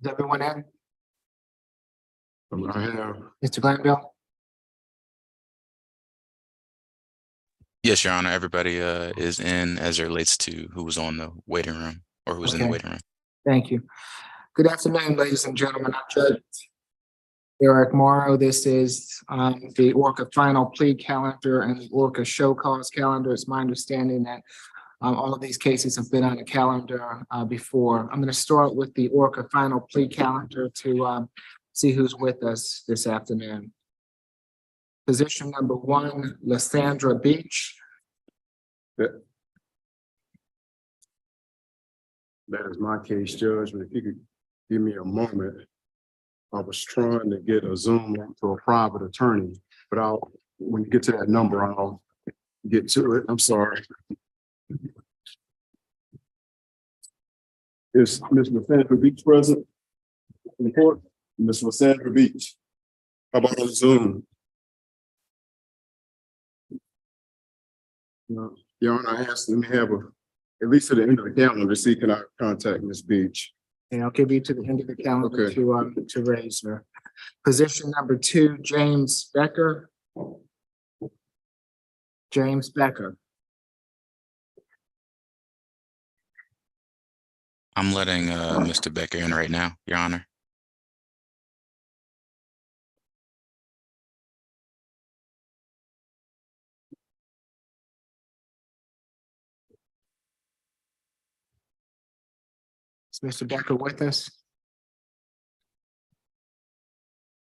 Is everyone in? I have. Mr. Glanville? Yes, Your Honor. Everybody is in as it relates to who was on the waiting room or who was in the Okay. waiting room. Thank you. Good afternoon, ladies and gentlemen. I'm Judge Eric Morrow. This is the Orca final plea calendar and the Orca show cause calendar. It's my understanding that all of these cases have been on the calendar before. I'm going to start with the Orca final plea calendar to see who's with us this afternoon. Position number 1, Lysandra Beach. That is my case, Judge. But if you could give me a moment, I was trying to get a Zoom link to a private attorney, but when you get to that number, I'll get to it. I'm sorry. Is Ms. Lysandra Beach present in the court? Ms. Lysandra Beach, how about on Zoom? Your Honor, I asked them to have at least to the end of the calendar to see can I contact Ms. Beach. And I'll give you to the end of the calendar Okay. to raise her. Position number 2, James Becker. James Becker. I'm letting Mr. Becker in right now, Your Honor. Is Mr. Becker with us?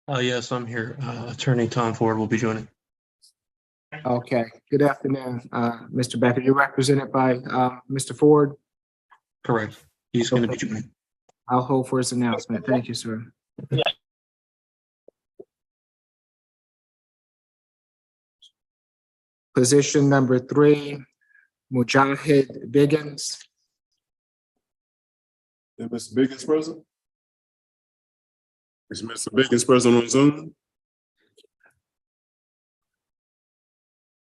Yes, I'm here. Attorney Tom Ford will be joining. Okay, good afternoon, Mr. Becker. You're represented by Mr. Ford. Correct. He's going to be joining. I'll hold for his announcement. Thank you, sir. Position number 3, Mujahid Biggins. Is Mr. Biggins present? Is Mr. Biggins present on Zoom?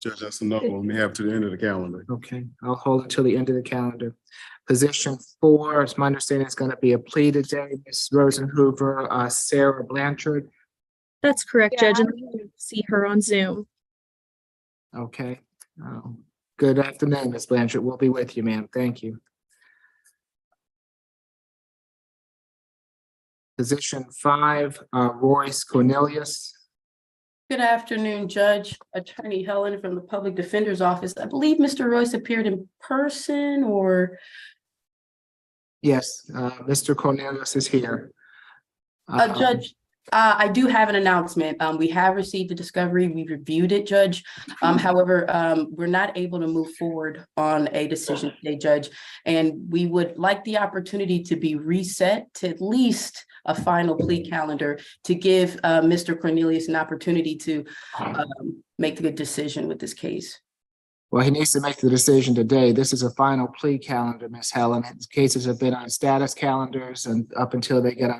Judge, that's another one we have to the end of the calendar. Okay, I'll hold until the end of the calendar. Position 4, it's my understanding it's going to be a plea today. Ms. Rosenhoover, Sarah Blanchard. That's correct, Judge, and we can see her on Zoom. Okay. Good afternoon, Ms. Blanchard. We'll be with you, ma'am. Thank you. Position 5, Royce Cornelius. Good afternoon, Judge. Attorney Helen from the Public Defender's Office. I believe Mr. Royce appeared in person or? Yes, Mr. Cornelius is here. Judge, I do have an announcement. We have received the discovery. We reviewed it, Judge. However, we're not able to move forward on a decision today, Judge. And we would like the opportunity to be reset to at least a final plea calendar to give Mr. Cornelius an opportunity to make the good decision with this case. Well, he needs to make the decision today. This is a final plea calendar, Ms. Helen. His cases have been on status calendars and up until they get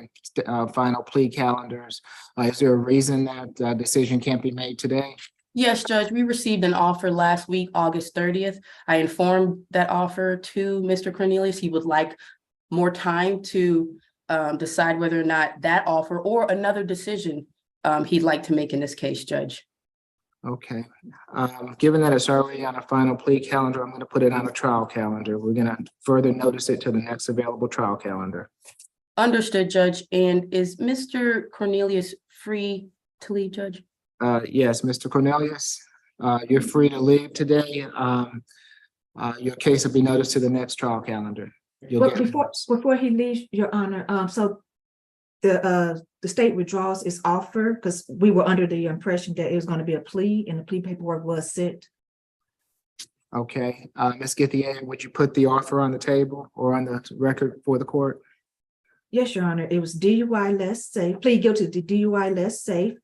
on final plea calendars. Is there a reason that decision can't be made today? Yes, Judge, we received an offer last week, August 30th. I informed that offer to Mr. Cornelius. He would like more time to decide whether or not that offer or another decision he'd like to make in this case, Judge. Okay. Given that it's already on a final plea calendar, I'm going to put it on a trial calendar. We're going to further notice it to the next available trial calendar. Understood, Judge. And is Mr. Cornelius free to leave, Judge? Yes, Mr. Cornelius, you're free to leave today. Your case will be noticed to the next trial calendar. But before he leaves, Your Honor, so the state withdraws its offer because we were under the impression that it was going to be a plea and the plea paperwork was sent. Okay, Ms. Githier, would you put the offer on the table or on the record for the court? Yes, Your Honor. It was DUI less safe, plead guilty to DUI less safe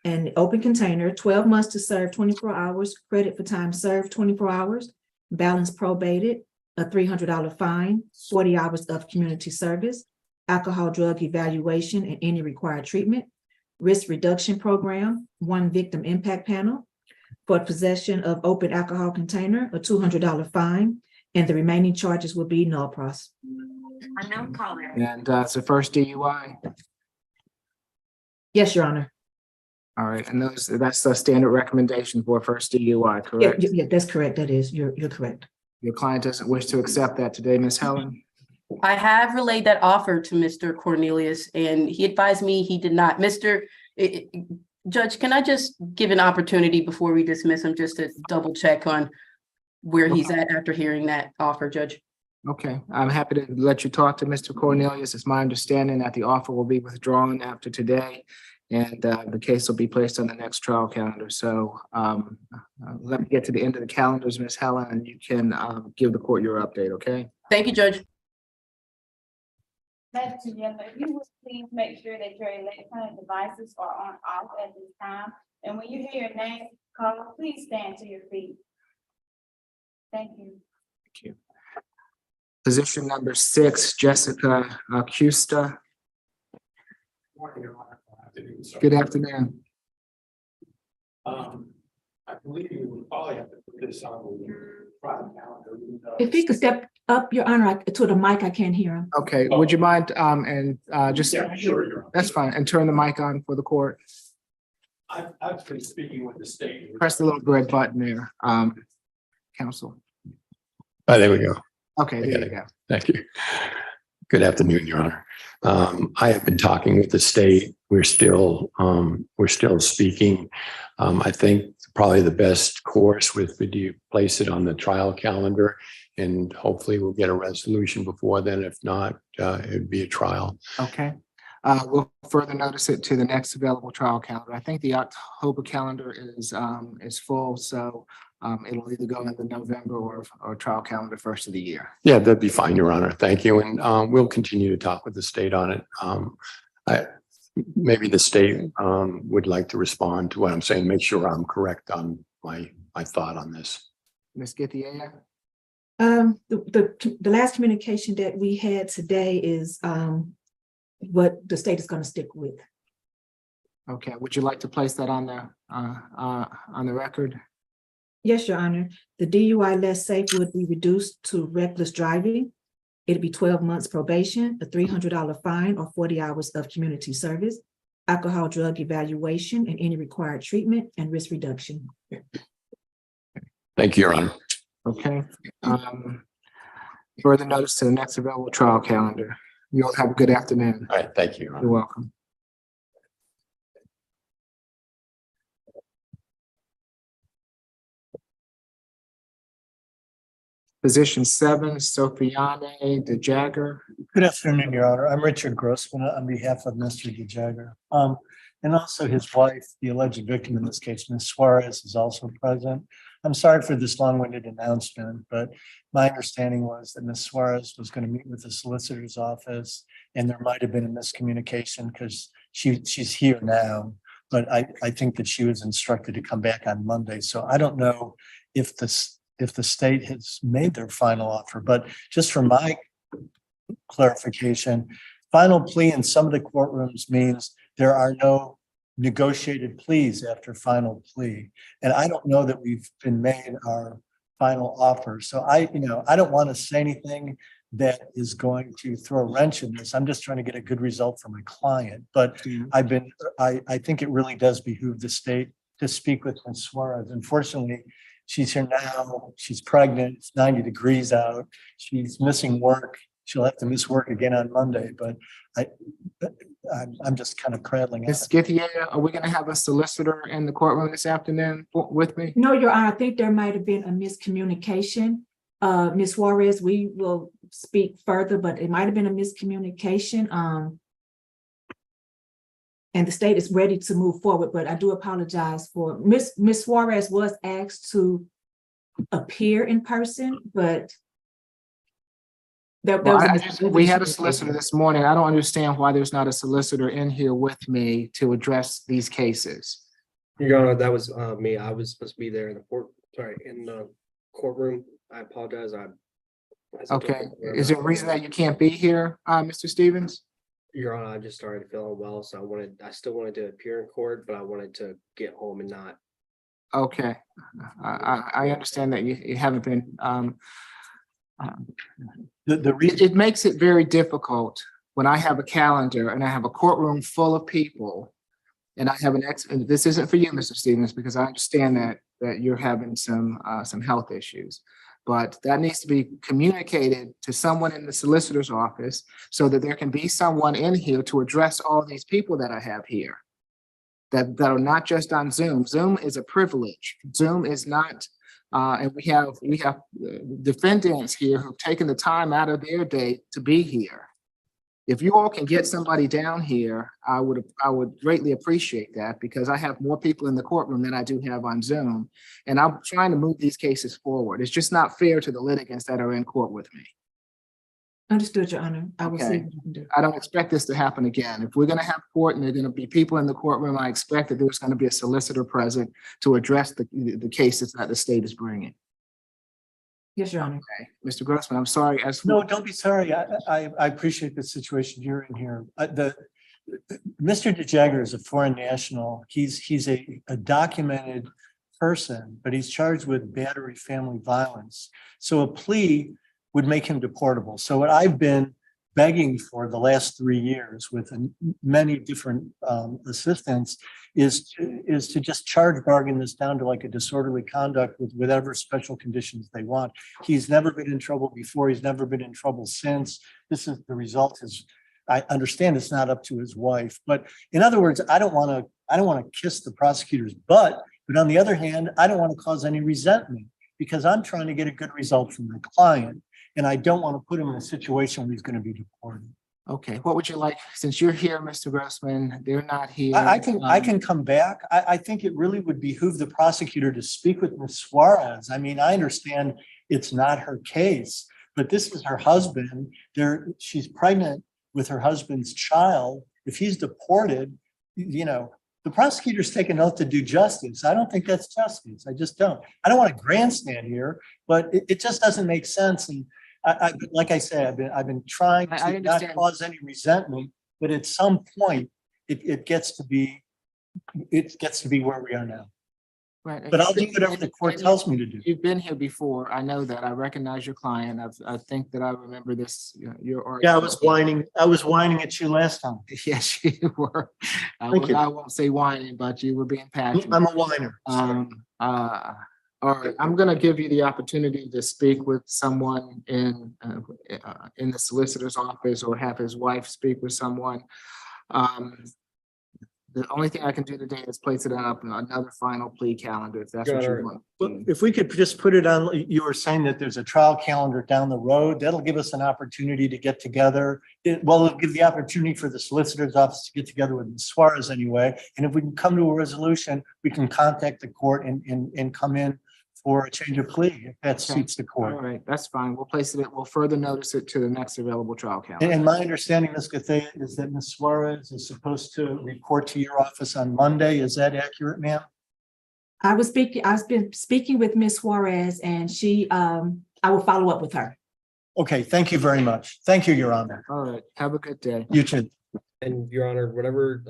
and open container, 12 months to serve 24 hours, credit for time served 24 hours, balance probated, a $300 fine, 40 hours of community service, alcohol drug evaluation and any required treatment, risk reduction program, 1 victim impact panel, for possession of open alcohol container, a $200 fine, and the remaining charges will be null pros. Unknown caller. And it's the first DUI. Yes, Your Honor. All right, and that's the standard recommendation for first DUI, Yeah, correct? yeah, that's correct. That is, you're correct. Your client doesn't wish to accept that today, Ms. Helen? I have relayed that offer to Mr. Cornelius, and he advised me he did not. Judge, can I just give an opportunity before we dismiss him, just to double check on where he's at after hearing that offer, Judge? Okay, I'm happy to let you talk to Mr. Cornelius. It's my understanding that the offer will be withdrawn after today, and the case will be placed on the next trial calendar. So let me get to the end of the calendars, Ms. Helen, and you can give the court your update, okay? Thank you, Judge. Madam Chair, if you would please make sure that your electronic devices are on off at this time. And when you hear your name called, please stand to your feet. Thank you. Thank you. Position number 6, Jessica Custa. Good afternoon. I believe you would probably have to put this on the private calendar. If he could step up, Your Honor, to the mic, I can't hear him. Okay, would you mind just, Yeah, sure, Your Honor. that's fine, and turn the mic on for the court? I've been speaking with the state. Press the little red button there, counsel. Oh, there we go. Okay, there you go. Thank you. Good afternoon, Your Honor. I have been talking with the state. We're still speaking. I think probably the best course would you place it on the trial calendar, and hopefully we'll get a resolution before then. If not, it'd be a trial. Okay, we'll further notice it to the next available trial calendar. I think the October calendar is full, so it'll either go in the November or trial calendar first of the year. Yeah, that'd be fine, Your Honor. Thank you. And we'll continue to talk with the state on it. Maybe the state would like to respond to what I'm saying, make sure I'm correct on my thought on this. Ms. Githia? The last communication that we had today is what the state is going to stick with. Okay, would you like to place that on the record? Yes, Your Honor. The DUI less safe would be reduced to reckless driving. It'd be 12 months probation, a $300 fine, or 40 hours of community service, alcohol drug evaluation, and any required treatment and risk reduction. Thank you, Your Honor. Okay. Further notice to the next available trial calendar. You all have a good afternoon. All right, thank you, Your Honor. You're welcome. Position 7, Sophiane DeJagger. Good afternoon, Your Honor. I'm Richard Grossman on behalf of Mr. DeJagger. And also his wife, the alleged victim in this case, Ms. Suarez, is also present. I'm sorry for this long-winded announcement, but my understanding was that Ms. Suarez was going to meet with the solicitor's office, and there might have been a miscommunication because she's here now, but I think that she was instructed to come back on Monday. So I don't know if the state has made their final offer, but just for my clarification, final plea in some of the courtrooms means there are no negotiated pleas after final plea. And I don't know that we've been made our final offer. So I don't want to say anything that is going to throw a wrench in this. I'm just trying to get a good result for my client. But I think it really does behoove the state to speak with Ms. Suarez. Unfortunately, she's here now. She's pregnant. It's 90 degrees out. She's missing work. She'll have to miss work again on Monday, but I'm just kind of craddling. Ms. Githia, are we going to have a solicitor in the courtroom this afternoon with me? No, Your Honor, I think there might have been a miscommunication. Ms. Suarez, we will speak further, but it might have been a miscommunication. And the state is ready to move forward, but I do apologize for Ms. Suarez was asked to appear in person, but we had a solicitor this morning. I don't understand why there's not a solicitor in here with me to address these cases. Your Honor, that was me. I was supposed to be there in the courtroom. I apologize. Okay, is there a reason that you can't be here, Mr. Stevens? Your Honor, I just started feeling well, so I still wanted to appear in court, but I wanted to get home and not. Okay, I understand that you haven't been It makes it very difficult when I have a calendar and I have a courtroom full of people. And I have and this isn't for you, Mr. Stevens, because I understand that you're having some health issues. But that needs to be communicated to someone in the solicitor's office so that there can be someone in here to address all these people that I have here. That are not just on Zoom. Zoom is a privilege. Zoom is not, and we have defendants here who've taken the time out of their day to be here. If you all can get somebody down here, I would greatly appreciate that, because I have more people in the courtroom than I do have on Zoom. And I'm trying to move these cases forward. It's just not fair to the litigants that are in court with me. Understood, Your Honor. I will see Okay. what I can do. I don't expect this to happen again. If we're going to have court and there are going to be people in the courtroom, I expect that there's going to be a solicitor present to address the cases that the state is bringing. Yes, Your Honor. Okay, Mr. Grossman, I'm sorry. No, don't be sorry. I appreciate the situation you're in here. Mr. DeJagger is a foreign national. He's a documented person, but he's charged with battery family violence. So a plea would make him deportable. So what I've been begging for the last 3 years with many different assistants is to just charge bargain this down to like a disorderly conduct with whatever special conditions they want. He's never been in trouble before. He's never been in trouble since. This is the result is, I understand it's not up to his wife, but in other words, I don't want to kiss the prosecutor's butt, but on the other hand, I don't want to cause any resentment because I'm trying to get a good result from my client. And I don't want to put him in a situation where he's going to be deported. Okay, what would you like, since you're here, Mr. Grossman, they're not here. I can come back. I think it really would behoove the prosecutor to speak with Ms. Suarez. I mean, I understand it's not her case, but this is her husband. She's pregnant with her husband's child. If he's deported, the prosecutor's taken oath to do justice. I don't think that's justice. I just don't. I don't want to grandstand here, but it just doesn't make sense. And like I said, I've been trying to not cause any resentment, but at some point it gets to be where we are now. Right. But I'll do whatever the court tells me to do. You've been here before. I know that. I recognize your client. I think that I remember this. Your Yeah, I was whining at you last time. Yes, you were. Thank you. I won't say whining, but you were being passionate. I'm a whiner. All right, I'm going to give you the opportunity to speak with someone in the solicitor's office or have his wife speak with someone. The only thing I can do today is place it up on another final plea calendar, if that's what you want. Well, if we could just put it on, you were saying that there's a trial calendar down the road, that'll give us an opportunity to get together. It'll give the opportunity for the solicitor's office to get together with Ms. Suarez anyway. And if we can come to a resolution, we can contact the court and come in for a change of plea, if that suits the court. All right, that's fine. We'll place it, we'll further notice it to the next available trial calendar. And my understanding, Ms. Gathea, is that Ms. Suarez is supposed to report to your office on Monday. Is that accurate, ma'am? I've been speaking with Ms. Suarez and I will follow up with her. Okay, thank you very much. Thank you, Your Honor. All right, have a good day. You too. And Your Honor, whatever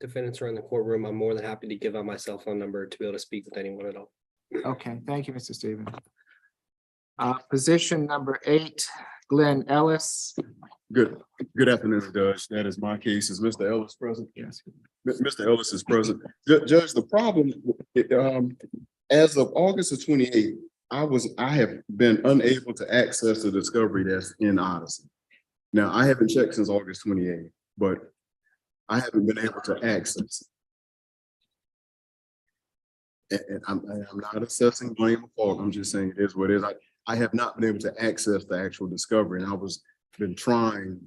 defendants are in the courtroom, I'm more than happy to give out my cell phone number to be able to speak with anyone at all. Okay, thank you, Mr. Stevens. Position number 8, Glenn Ellis. Good afternoon, Judge. That is my case. Is Mr. Ellis present? Yes. Mr. Ellis is present. Judge, the problem, as of August of 28, I have been unable to access the discovery that's in Odyssey. Now, I haven't checked since August 28, but I haven't been able to access it. And I'm not assessing blame or fault. I'm just saying it is what it is. I have not been able to access the actual discovery, and been trying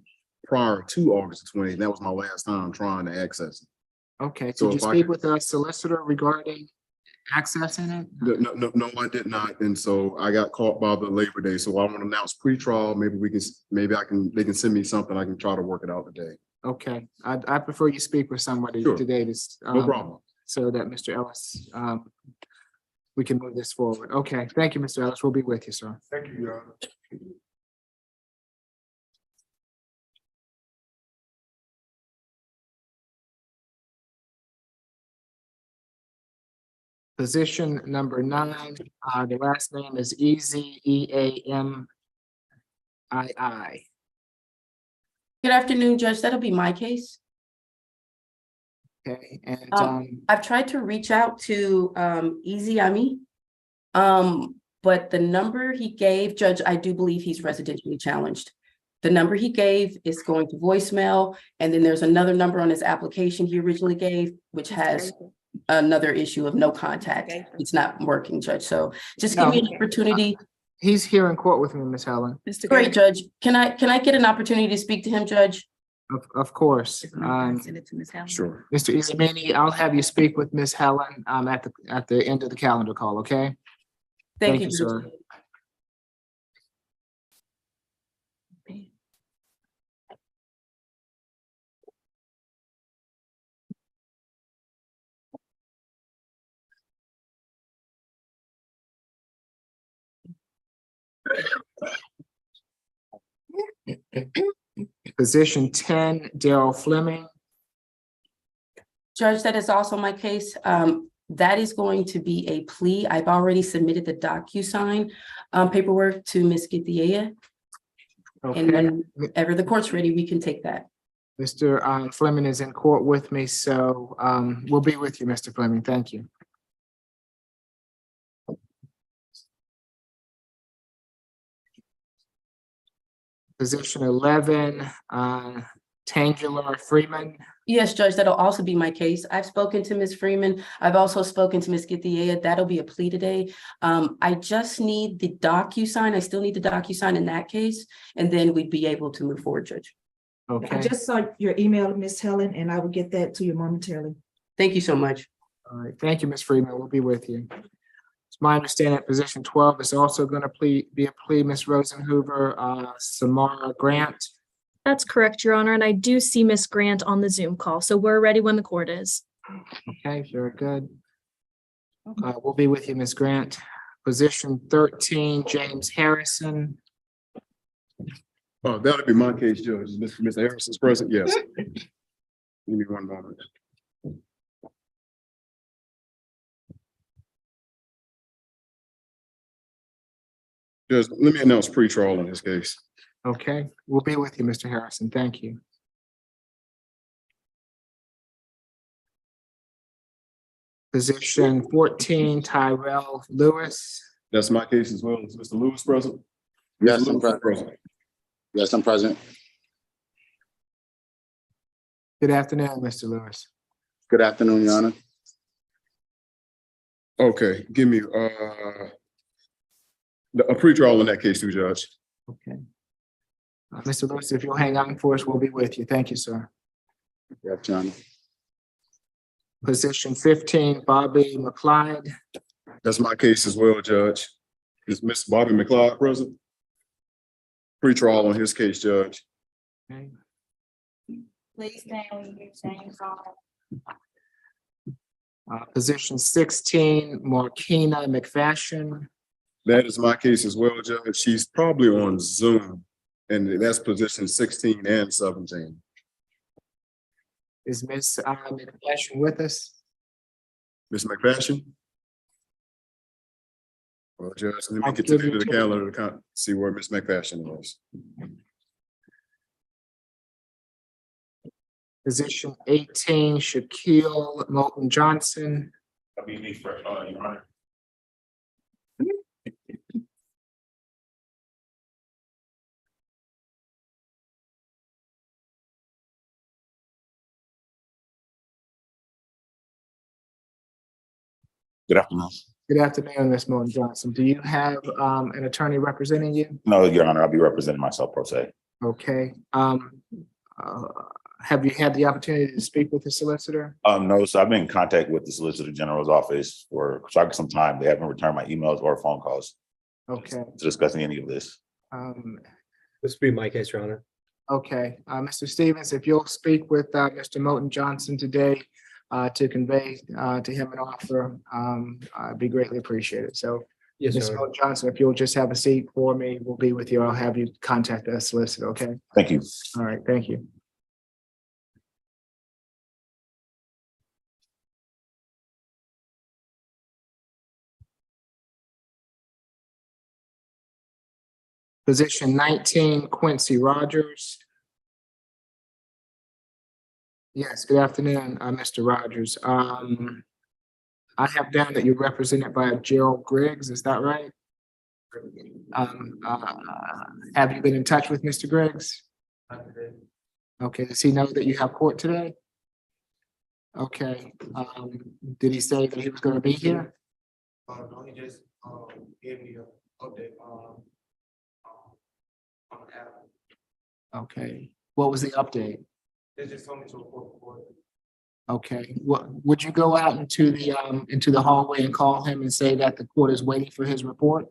prior to August 28th. That was my last time trying to access it. Okay, So did you if I speak could- with a solicitor regarding accessing it? No, I did not. And so I got caught by the Labor Day. So I want to announce pre-trial. They can send me something. I can try to work it out today. Okay, I prefer you speak with somebody Sure. today to. No problem. So that Mr. Ellis, we can move this forward. Okay, thank you, Mr. Ellis. We'll be with you, sir. Thank you, Your Honor. Position number 9, the last name is EZEAM Aye. Good afternoon, Judge. That'll be my case. Okay, and I've tried to reach out to Easy Ami. But the number he gave, Judge, I do believe he's residentially challenged. The number he gave is going to voicemail, and then there's another number on his application he originally gave, which has another issue of no contact. It's not working, Judge. So just give me an opportunity. he's here in court with me, Ms. Helen. Great, Judge. Can I get an opportunity to speak to him, Judge? Of course. Send it to Ms. Helen. Sure. Mr. Izamini, I'll have you speak with Ms. Helen at the end of the calendar call, okay? Thank you, sir. Position 10, Daryl Fleming. Judge, that is also my case. That is going to be a plea. I've already submitted the DocuSign paperwork to Ms. Githia. And then whenever the court's ready, we can take that. Mr. Fleming is in court with me, so we'll be with you, Mr. Fleming. Thank you. Position 11, Tangela Freeman. Yes, Judge, that'll also be my case. I've spoken to Ms. Freeman. I've also spoken to Ms. Githia. That'll be a plea today. I just need the DocuSign. I still need the DocuSign in that case, and then we'd be able to move forward, Judge. Okay. I just saw your email, Ms. Helen, and I will get that to you momentarily. Thank you so much. All right. Thank you, Ms. Freeman. We'll be with you. It's my understanding that position 12 is also going to be a plea, Ms. Rosenhoover, Samara Grant. That's correct, Your Honor, and I do see Miss Grant on the Zoom call, so we're ready when the court is. Okay, very good. We'll be with you, Ms. Grant. Position 13, James Harrison. Oh, that'll be my case, Judge. Is Mr. Harrison's present? Yes. Give me one moment. Judge, let me announce pre-trial in this case. Okay, we'll be with you, Mr. Harrison. Thank you. Position 14, Tyrell Lewis. That's my case as well. Is Mr. Lewis present? Yes, Mr. I'm Lewis is present. Yes, I'm present. Good afternoon, Mr. Lewis. Good afternoon, Your Honor. Okay, give me a pre-trial in that case too, Judge. Okay. Mr. Lewis, if you'll hang on for us, we'll be with you. Thank you, sir. Yes, Your Honor. Position 15, Bobby McLeod. That's my case as well, Judge. Is Mr. Bobby McLeod present? Pre-trial on his case, Judge. Okay. Please stand when you get names called. Position 16, Markina McFashion. That is my case as well, Judge. She's probably on Zoom, and that's position 16 and 17. Is Ms. McFashion with us? Ms. McFashion? Well, Judge, let me I'll get to give the end you of the two. calendar to see where Ms. McFashion was. Position 18, Shaquille Moulton Johnson. That'll be me for, Your Honor. Good afternoon. Good afternoon, Ms. Moulton Johnson. Do you have an attorney representing you? No, Your Honor, I'll be representing myself pro se. Okay. Have you had the opportunity to speak with the solicitor? No, so I've been in contact with the Solicitor General's office for quite some time. They haven't returned my emails or phone calls Okay. to discussing any of this. This would be my case, Your Honor. Okay, Mr. Stevens, if you'll speak with Mr. Moulton Johnson today to convey to him an offer, I'd be greatly appreciated. So, Yes, Mr. Your Honor. Moulton Johnson, if you'll just have a seat for me, we'll be with you. I'll have you contact us solicitor, okay? Thank you. All right, thank you. Position 19, Quincy Rogers. Yes, good afternoon, Mr. Rogers. I have down that you're represented by Gerald Griggs, is that right? Have you been in touch with Mr. Griggs? Okay, does he know that you have court today? Okay, did he say that he was gonna be here? No, he just gave me an update on the app. Okay, what was the update? They just told me to report the court. Okay, what, would you go out into the hallway and call him and say that the court is waiting for his report?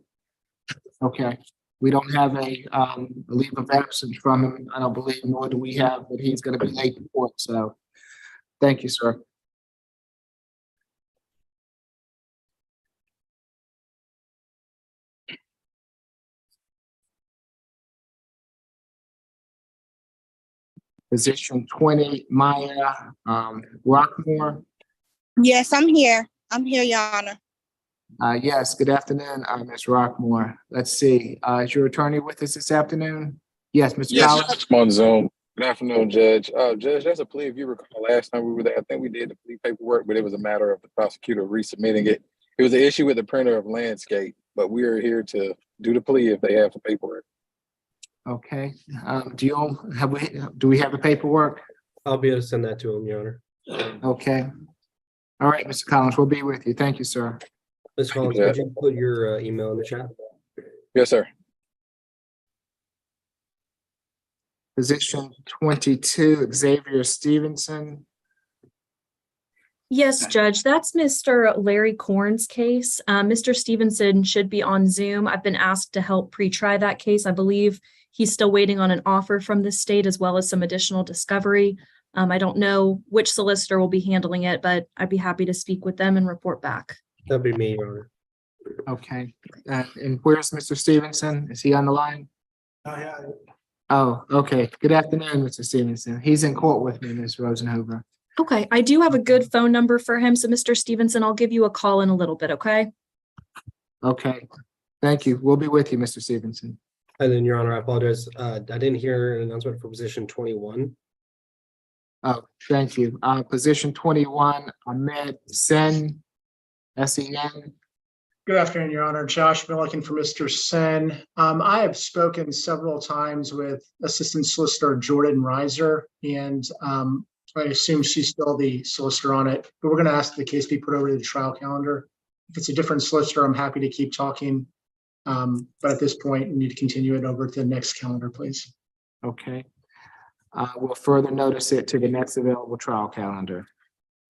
Okay, we don't have a leave of absence from him, I don't believe, nor do we have that he's gonna be late to court, so thank you, sir. Position 20, Maya Rockmore. Yes, I'm here. I'm here, Your Honor. Yes, good afternoon, Ms. Rockmore. Let's see, is your attorney with us this afternoon? Yes, Mr. Yes, Collins? I'm on Zoom. Good afternoon, Judge. Judge, that's a plea. If you recall, last time we were there, I think we did the plea paperwork, but it was a matter of the prosecutor resubmitting it. It was an issue with the printer of landscape, but we are here to do the plea if they have the paperwork. Okay, do we have the paperwork? I'll be able to send that to him, Your Honor. Okay. All right, Mr. Collins, we'll be with you. Thank you, sir. Ms. Collins, could you put your email in the chat? Yes, sir. Position 22, Xavier Stevenson. Yes, Judge, that's Mr. Larry Korn's case. Mr. Stevenson should be on Zoom. I've been asked to help pre-try that case. I believe he's still waiting on an offer from the state as well as some additional discovery. I don't know which solicitor will be handling it, but I'd be happy to speak with them and report back. That'd be me, Your Honor. Okay, and where's Mr. Stevenson? Is he on the line? Yeah. Oh, okay. Good afternoon, Mr. Stevenson. He's in court with me, Ms. Rosenhuber. Okay, I do have a good phone number for him. So Mr. Stevenson, I'll give you a call in a little bit, okay? Okay, thank you. We'll be with you, Mr. Stevenson. And then, Your Honor, I apologize. I didn't hear an announcement for position 21. Oh, thank you. Position 21, Ahmed Sen, S-E-N. Good afternoon, Your Honor. Josh Milliken for Mr. Sen. I have spoken several times with Assistant Solicitor Jordan Reiser, and I assume she's still the solicitor on it, but we're going to ask the case be put over to the trial calendar. If it's a different solicitor, I'm happy to keep talking. But at this point, we need to continue it over to the next calendar, please. Okay. We'll further notice it to the next available trial calendar.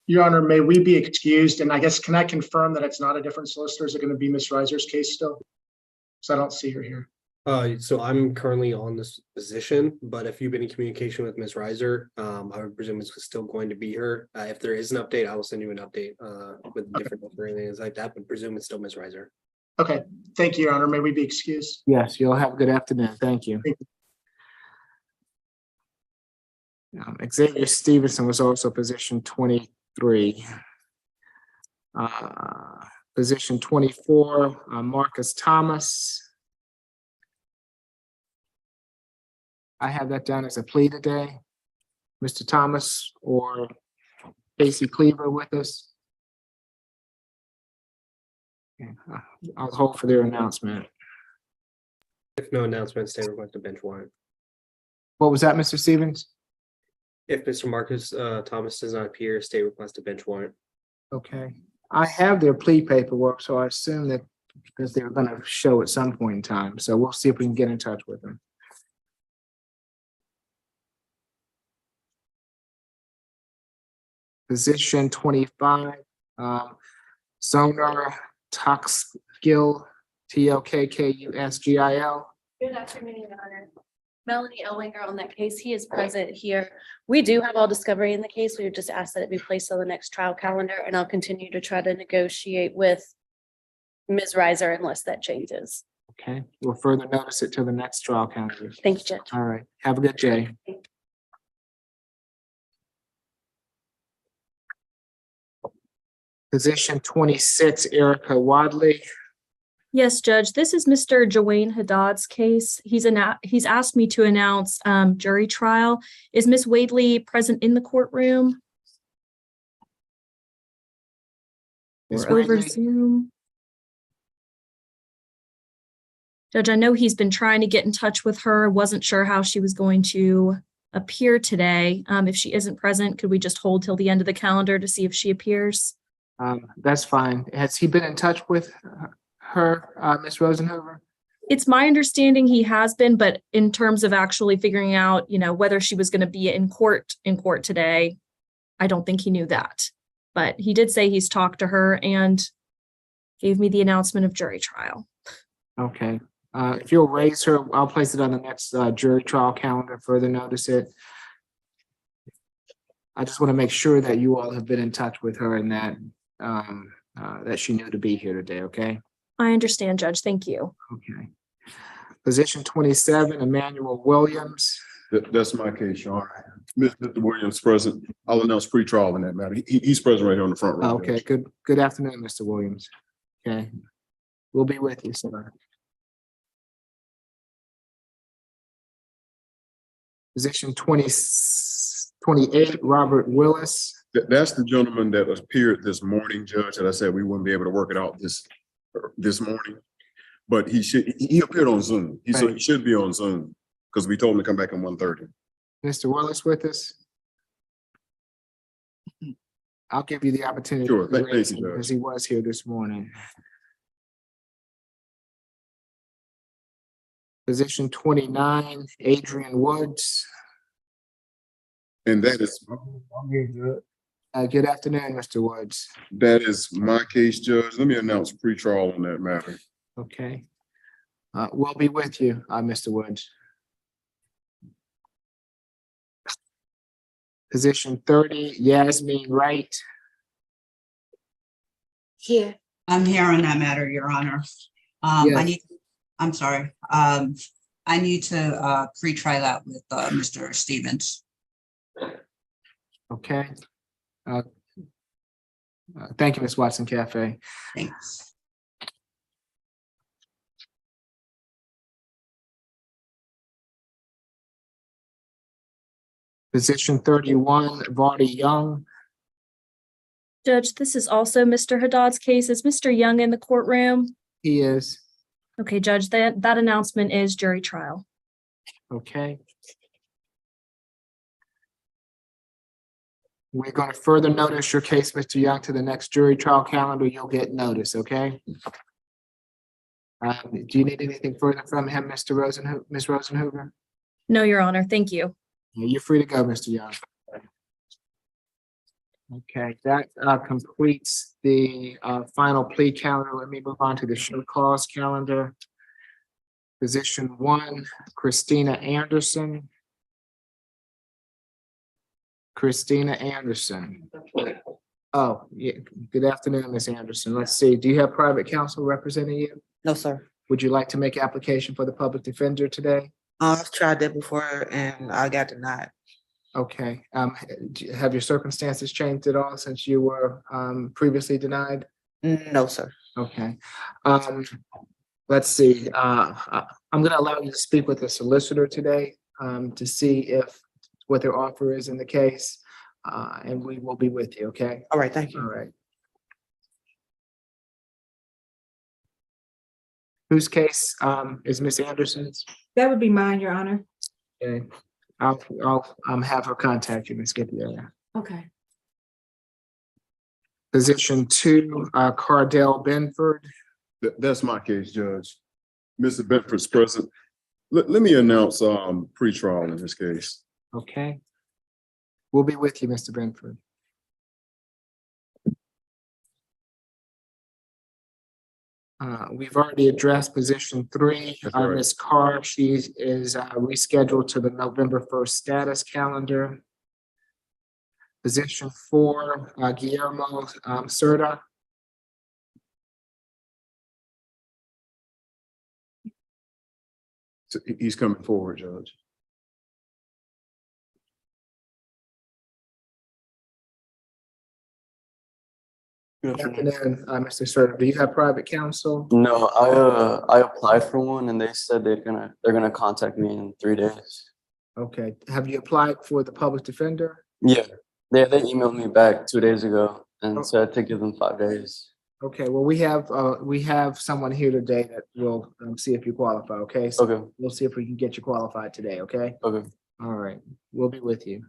Your Honor, may we be excused? And I guess, can I confirm that it's not a different solicitor? Is it going to be Ms. Reiser's case still? So I don't see her here. So I'm currently on this position, but if you've been in communication with Ms. Reiser, I would presume it's still going to be her. If there is an update, I will send you an update with a different number and things like that, but presume it's still Ms. Reiser. Okay, thank you, Your Honor. May we be excused? Yes, you'll have a good afternoon. Thank you. Thank you. Xavier Stevenson was also position 23. Position 24, Marcus Thomas. I have that down as a plea today. Mr. Thomas or Casey Cleaver with us. Okay, I'll hold for their announcement. If no announcement, stay request a bench warrant. What was that, Mr. Stevens? If Mr. Marcus Thomas does not appear, stay request a bench warrant. Okay, I have their plea paperwork, so I assume that because they're going to show at some point in time. So we'll see if we can get in touch with them. Position 25, Sonar Toxgil, T-O-K-K-U-S-G-I-L. Good afternoon, Your Honor. Melanie Elwinger on that case. He is present here. We do have all discovery in the case. We would just ask that it be placed on the next trial calendar, and I'll continue to try to negotiate with Ms. Reiser unless that changes. Okay, we'll further notice it till the next trial calendar. Thank you, Judge. All right, have a good day. Position 26, Erica Wadley. Yes, Judge, this is Mr. Joanne Haddad's case. He's asked me to announce jury trial. Is Ms. Wadley present in the courtroom? Ms. Or over Wadley? Zoom? Judge, I know he's been trying to get in touch with her. Wasn't sure how she was going to appear today. If she isn't present, could we just hold till the end of the calendar to see if she appears? That's fine. Has he been in touch with her, Ms. Rosenhover? It's my understanding he has been, but in terms of actually figuring out, whether she was going to be in court today, I don't think he knew that. But he did say he's talked to her and gave me the announcement of jury trial. Okay. If you'll raise her, I'll place it on the next jury trial calendar, further notice it. I just want to make sure that you all have been in touch with her and that that she knew to be here today, okay? I understand, Judge. Thank you. Okay. Position 27, Emmanuel Williams. That's my case, Your Honor. Mr. Williams present. I'll announce pre-trial in that matter. He's present right here on the front row. Okay, Judge. good afternoon, Mr. Williams. Okay. We'll be with you, sir. Position 28, Robert Willis. That's the gentleman that appeared this morning, Judge, that I said we wouldn't be able to work it out this morning. But he appeared on Zoom. He should be on Zoom because we told him to come back at 1:30. Mr. Willis with us? I'll give you the opportunity. Sure, to thank you, raise him Judge. because he was here this morning. Position 29, Adrian Woods. And that is, Good afternoon, Mr. Woods. that is my case, Judge. Let me announce pre-trial on that matter. Okay. We'll be with you, Mr. Woods. Position 30, Yasmin Wright. Here. I'm here on that matter, Your Honor. I'm sorry. I need to pre-try that with Mr. Stevens. Okay. Thank you, Ms. Watson Cafe. Thanks. Position 31, Vardy Young. Judge, this is also Mr. Haddad's case. Is Mr. Young in the courtroom? He is. Okay, Judge, that announcement is jury trial. Okay. We're going to further notice your case, Mr. Young, to the next jury trial calendar. You'll get notice, okay? Do you need anything further from him, Ms. Rosenhover? No, Your Honor. Thank you. You're free to go, Mr. Young. Okay, that completes the final plea calendar. Let me move on to the show cause calendar. Position 1, Christina Anderson. Christina Anderson. Oh, yeah. Good afternoon, Ms. Anderson. Let's see. Do you have private counsel representing you? No, sir. Would you like to make application for the public defender today? I've tried that before and I got denied. Okay. Have your circumstances changed at all since you were previously denied? No, sir. Okay. Let's see. I'm going to allow you to speak with the solicitor today to see what their offer is in the case, and we will be with you, okay? All right, thank you. All right. Whose case is Miss Anderson's? That would be mine, Your Honor. Okay. I'll have her contact you, Ms. Scipio. Okay. Position 2, Cardell Benford. That's my case, Judge. Mr. Bedford's present. Let me announce pre-trial in this case. Okay. We'll be with you, Mr. Benford. We've already addressed position 3. Right. Ms. Carr, she is rescheduled to the November 1st status calendar. Position 4, Guillermo Serta. So he's coming forward, Judge. Good afternoon, Mr. Serta. Do you have private counsel? No, I applied for one and they said they're gonna contact me in 3 days. Okay. Have you applied for the public defender? Yeah, they emailed me back 2 days ago and said to give them 5 days. Okay, well, we have someone here today that will see if you qualify, okay? So Okay. we'll see if we can get you qualified today, okay? Okay. All right, we'll be with you.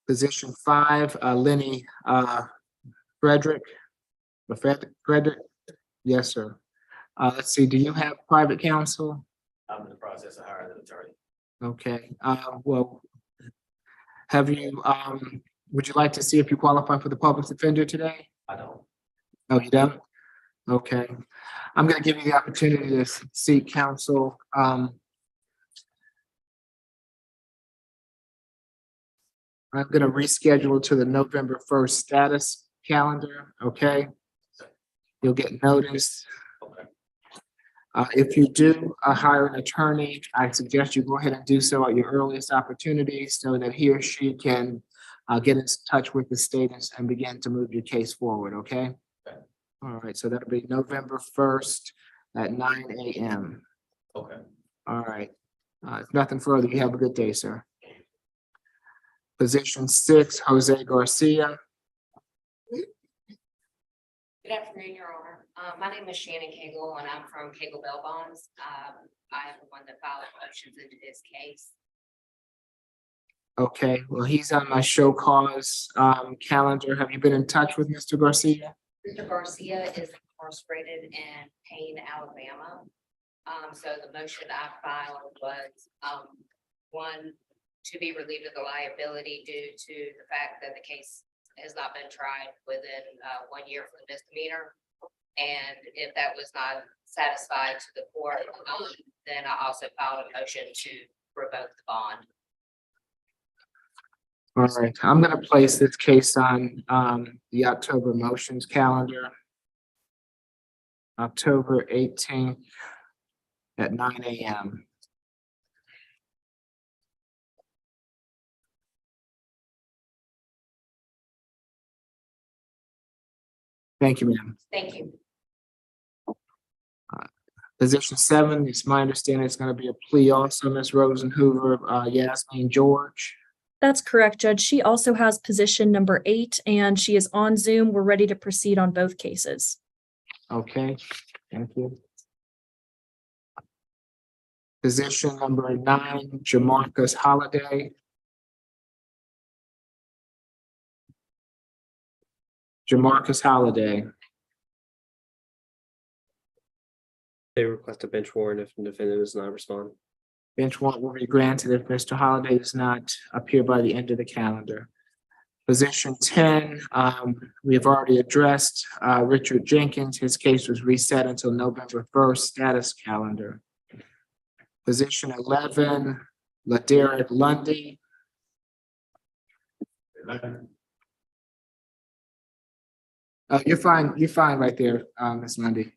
Position 5, Lenny Frederick. Frederick, yes, sir. Let's see, do you have private counsel? I'm in the process of hiring an attorney. Okay, well, have you, would you like to see if you qualify for the public defender today? I don't. Oh, you don't? Okay. I'm gonna give you the opportunity to seek counsel. I'm gonna reschedule to the November 1st status calendar, okay? You'll get notice. If you do hire an attorney, I suggest you go ahead and do so at your earliest opportunity so that he or she can get in touch with the state and begin to move your case forward, okay? All right, so that'll be November 1st at 9 a.m. Okay. All right. If nothing further, you have a good day, sir. Position 6, Jose Garcia. Good afternoon, Your Honor. My name is Shannon Cagle, and I'm from Cagle Bell Bonds. I am the one that filed motions into this case. Okay, well, he's on my show cause calendar. Have you been in touch with Mr. Garcia? Mr. Garcia is incarcerated in Payne, Alabama. So the motion I filed was, one, to be relieved of the liability due to the fact that the case has not been tried within 1 year for the misdemeanor. And if that was not satisfied to the court, then I also filed a motion to revoke the bond. All right, I'm gonna place this case on the October motions calendar. October 18th at 9 a.m. Thank you, ma'am. Thank you. Position 7, it's my understanding it's gonna be a plea also, Ms. Rosen Hoover, Yasmin George. That's correct, Judge. She also has position number 8, and she is on Zoom. We're ready to proceed on both cases. Okay, thank you. Position number 9, Jamarcus Holiday. Jamarcus Holiday. They request a bench warrant if the defendant does not respond. Bench warrant will be granted if Mr. Holiday does not appear by the end of the calendar. Position 10, we have already addressed Richard Jenkins. His case was reset until November 1st status calendar. Position 11, LaDerrick Lundy. You're fine right there, Ms. Lundy.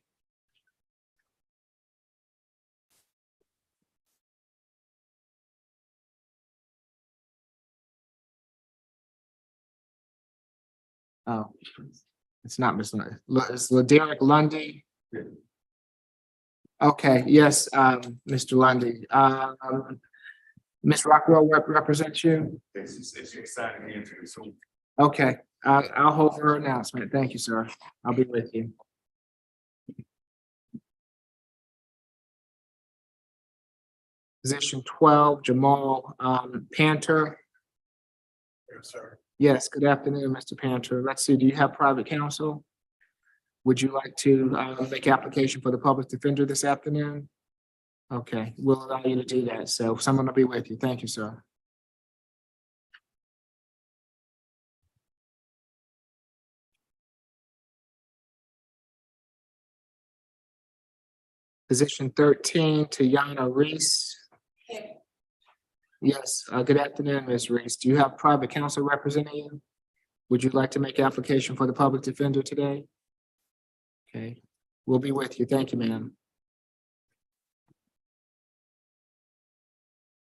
Oh, it's not Miss Lundy. It's LaDerrick Lundy. Okay, yes, Mr. Lundy. Ms. Rockwell represents you? Okay, I'll hold her announcement. Thank you, sir. I'll be with you. Position 12, Jamal Panter. Yes, sir. Yes, good afternoon, Mr. Panter. Let's see, do you have private counsel? Would you like to make application for the public defender this afternoon? Okay, we'll allow you to do that. So someone will be with you. Thank you, sir. Position 13, Tayana Reese. Yes, good afternoon, Ms. Reese. Do you have private counsel representing you? Would you like to make application for the public defender today? Okay, we'll be with you. Thank you, ma'am.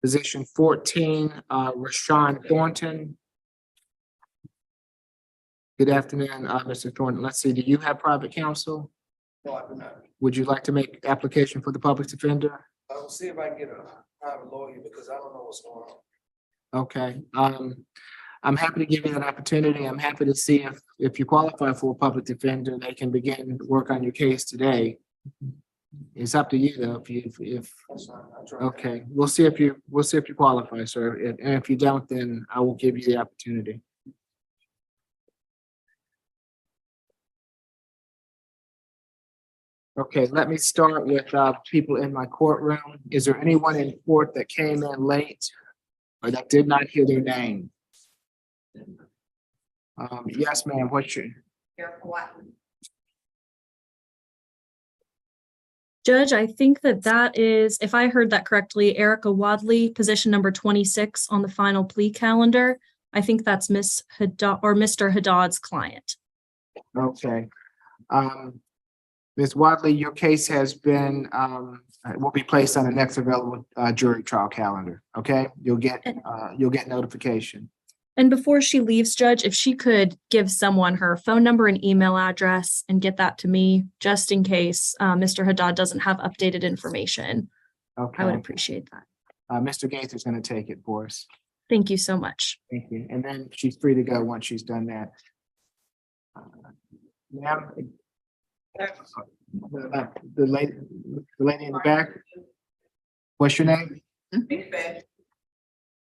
Position 14, Rashawn Thornton. Good afternoon, Mr. Thornton. Let's see, do you have private counsel? No, I do not. Would you like to make application for the public defender? I'll see if I can get a private lawyer because I don't know what's going on. Okay, I'm happy to give you that opportunity. I'm happy to see if you qualify for a public defender, they can begin work on your case today. It's up to you though, if, That's fine. I'll try. okay, we'll see if you qualify, sir. And if you don't, then I will give you the opportunity. Okay, let me start with people in my courtroom. Is there anyone in court that came in late or that did not hear their name? Yes, ma'am, what's your? Judge, I think that is, if I heard that correctly, Erica Wadley, position number 26 on the final plea calendar. I think that's Miss Haddad or Mr. Haddad's client. Okay. Ms. Wadley, your case has been, will be placed on the next available jury trial calendar, okay? You'll get notification. And before she leaves, Judge, if she could give someone her phone number and email address and get that to me, just in case Mr. Haddad doesn't have updated information, Okay. I would appreciate that. Mr. Gates is going to take it for us. Thank you so much. Thank you. And then she's free to go once she's done that. Ma'am, the lady in the back. What's your name?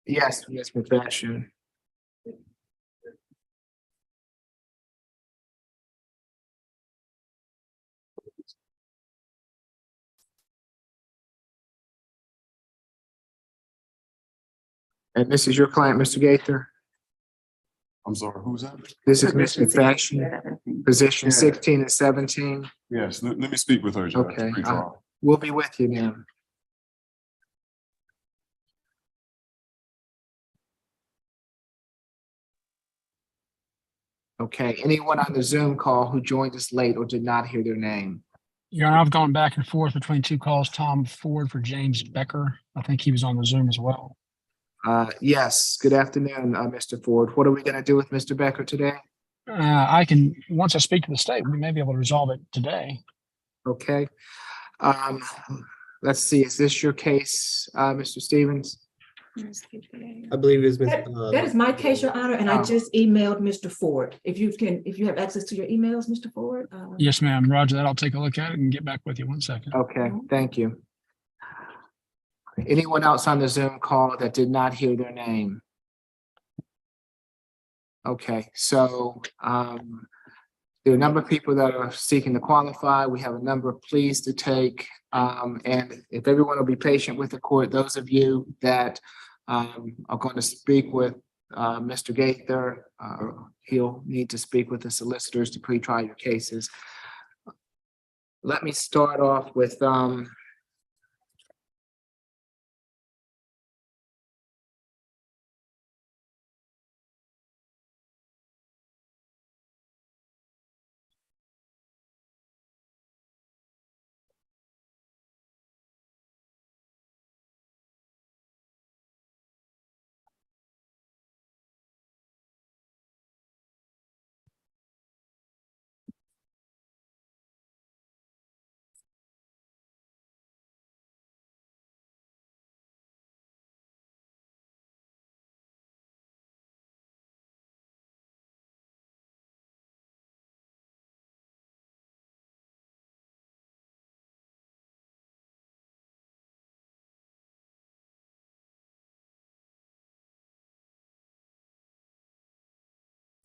Yes, Ms. McFashion. And this is your client, Mr. Gaither? I'm sorry, who's that? This is Ms. McFashion, position 16 and 17. Yes, let me speak with her, Judge. Okay, Pre-trial. we'll be with you now. Okay, anyone on the Zoom call who joined us late or did not hear their name? Your Honor, I've gone back and forth between two calls. Tom Ford for James Becker. I think he was on the Zoom as well. Yes, good afternoon, Mr. Ford. What are we going to do with Mr. Becker today? I can, once I speak to the state, we may be able to resolve it today. Okay. Let's see, is this your case, Mr. Stevens? I believe it's. That is my case, Your Honor, and I just emailed Mr. Ford. If you have access to your emails, Mr. Ford. Yes, ma'am. Roger that. I'll take a look at it and get back with you. 1 second. Okay, thank you. Anyone else on the Zoom call that did not hear their name? Okay, so there are a number of people that are seeking to qualify. We have a number of pleas to take. And if everyone will be patient with the court, those of you that are going to speak with Mr. Gaither, he'll need to speak with the solicitors to pre-try your cases. Let me start off with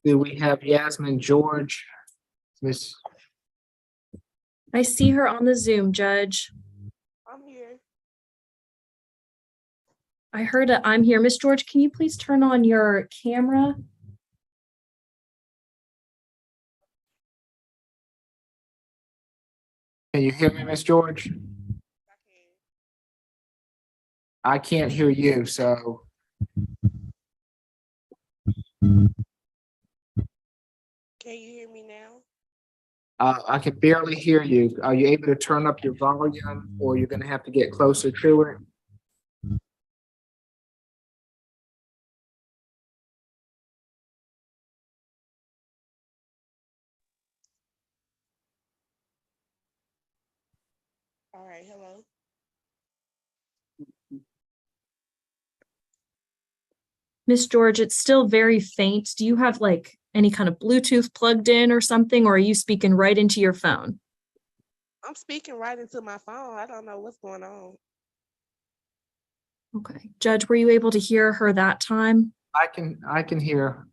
do we have Yasmin George? Miss, I see her on the Zoom, Judge. I'm here. I heard a I'm here. Miss George, can you please turn on your camera? can you hear me, Miss George? I can't hear you, so. Can you hear me now? I can barely hear you. Are you able to turn up your volume or you're going to have to get closer to it? All right, hello. Miss George, it's still very faint. Do you have like any kind of Bluetooth plugged in or something, or are you speaking right into your phone? I'm speaking right into my phone. I don't know what's going on. Okay. Judge, were you able to hear her that time? I can hear,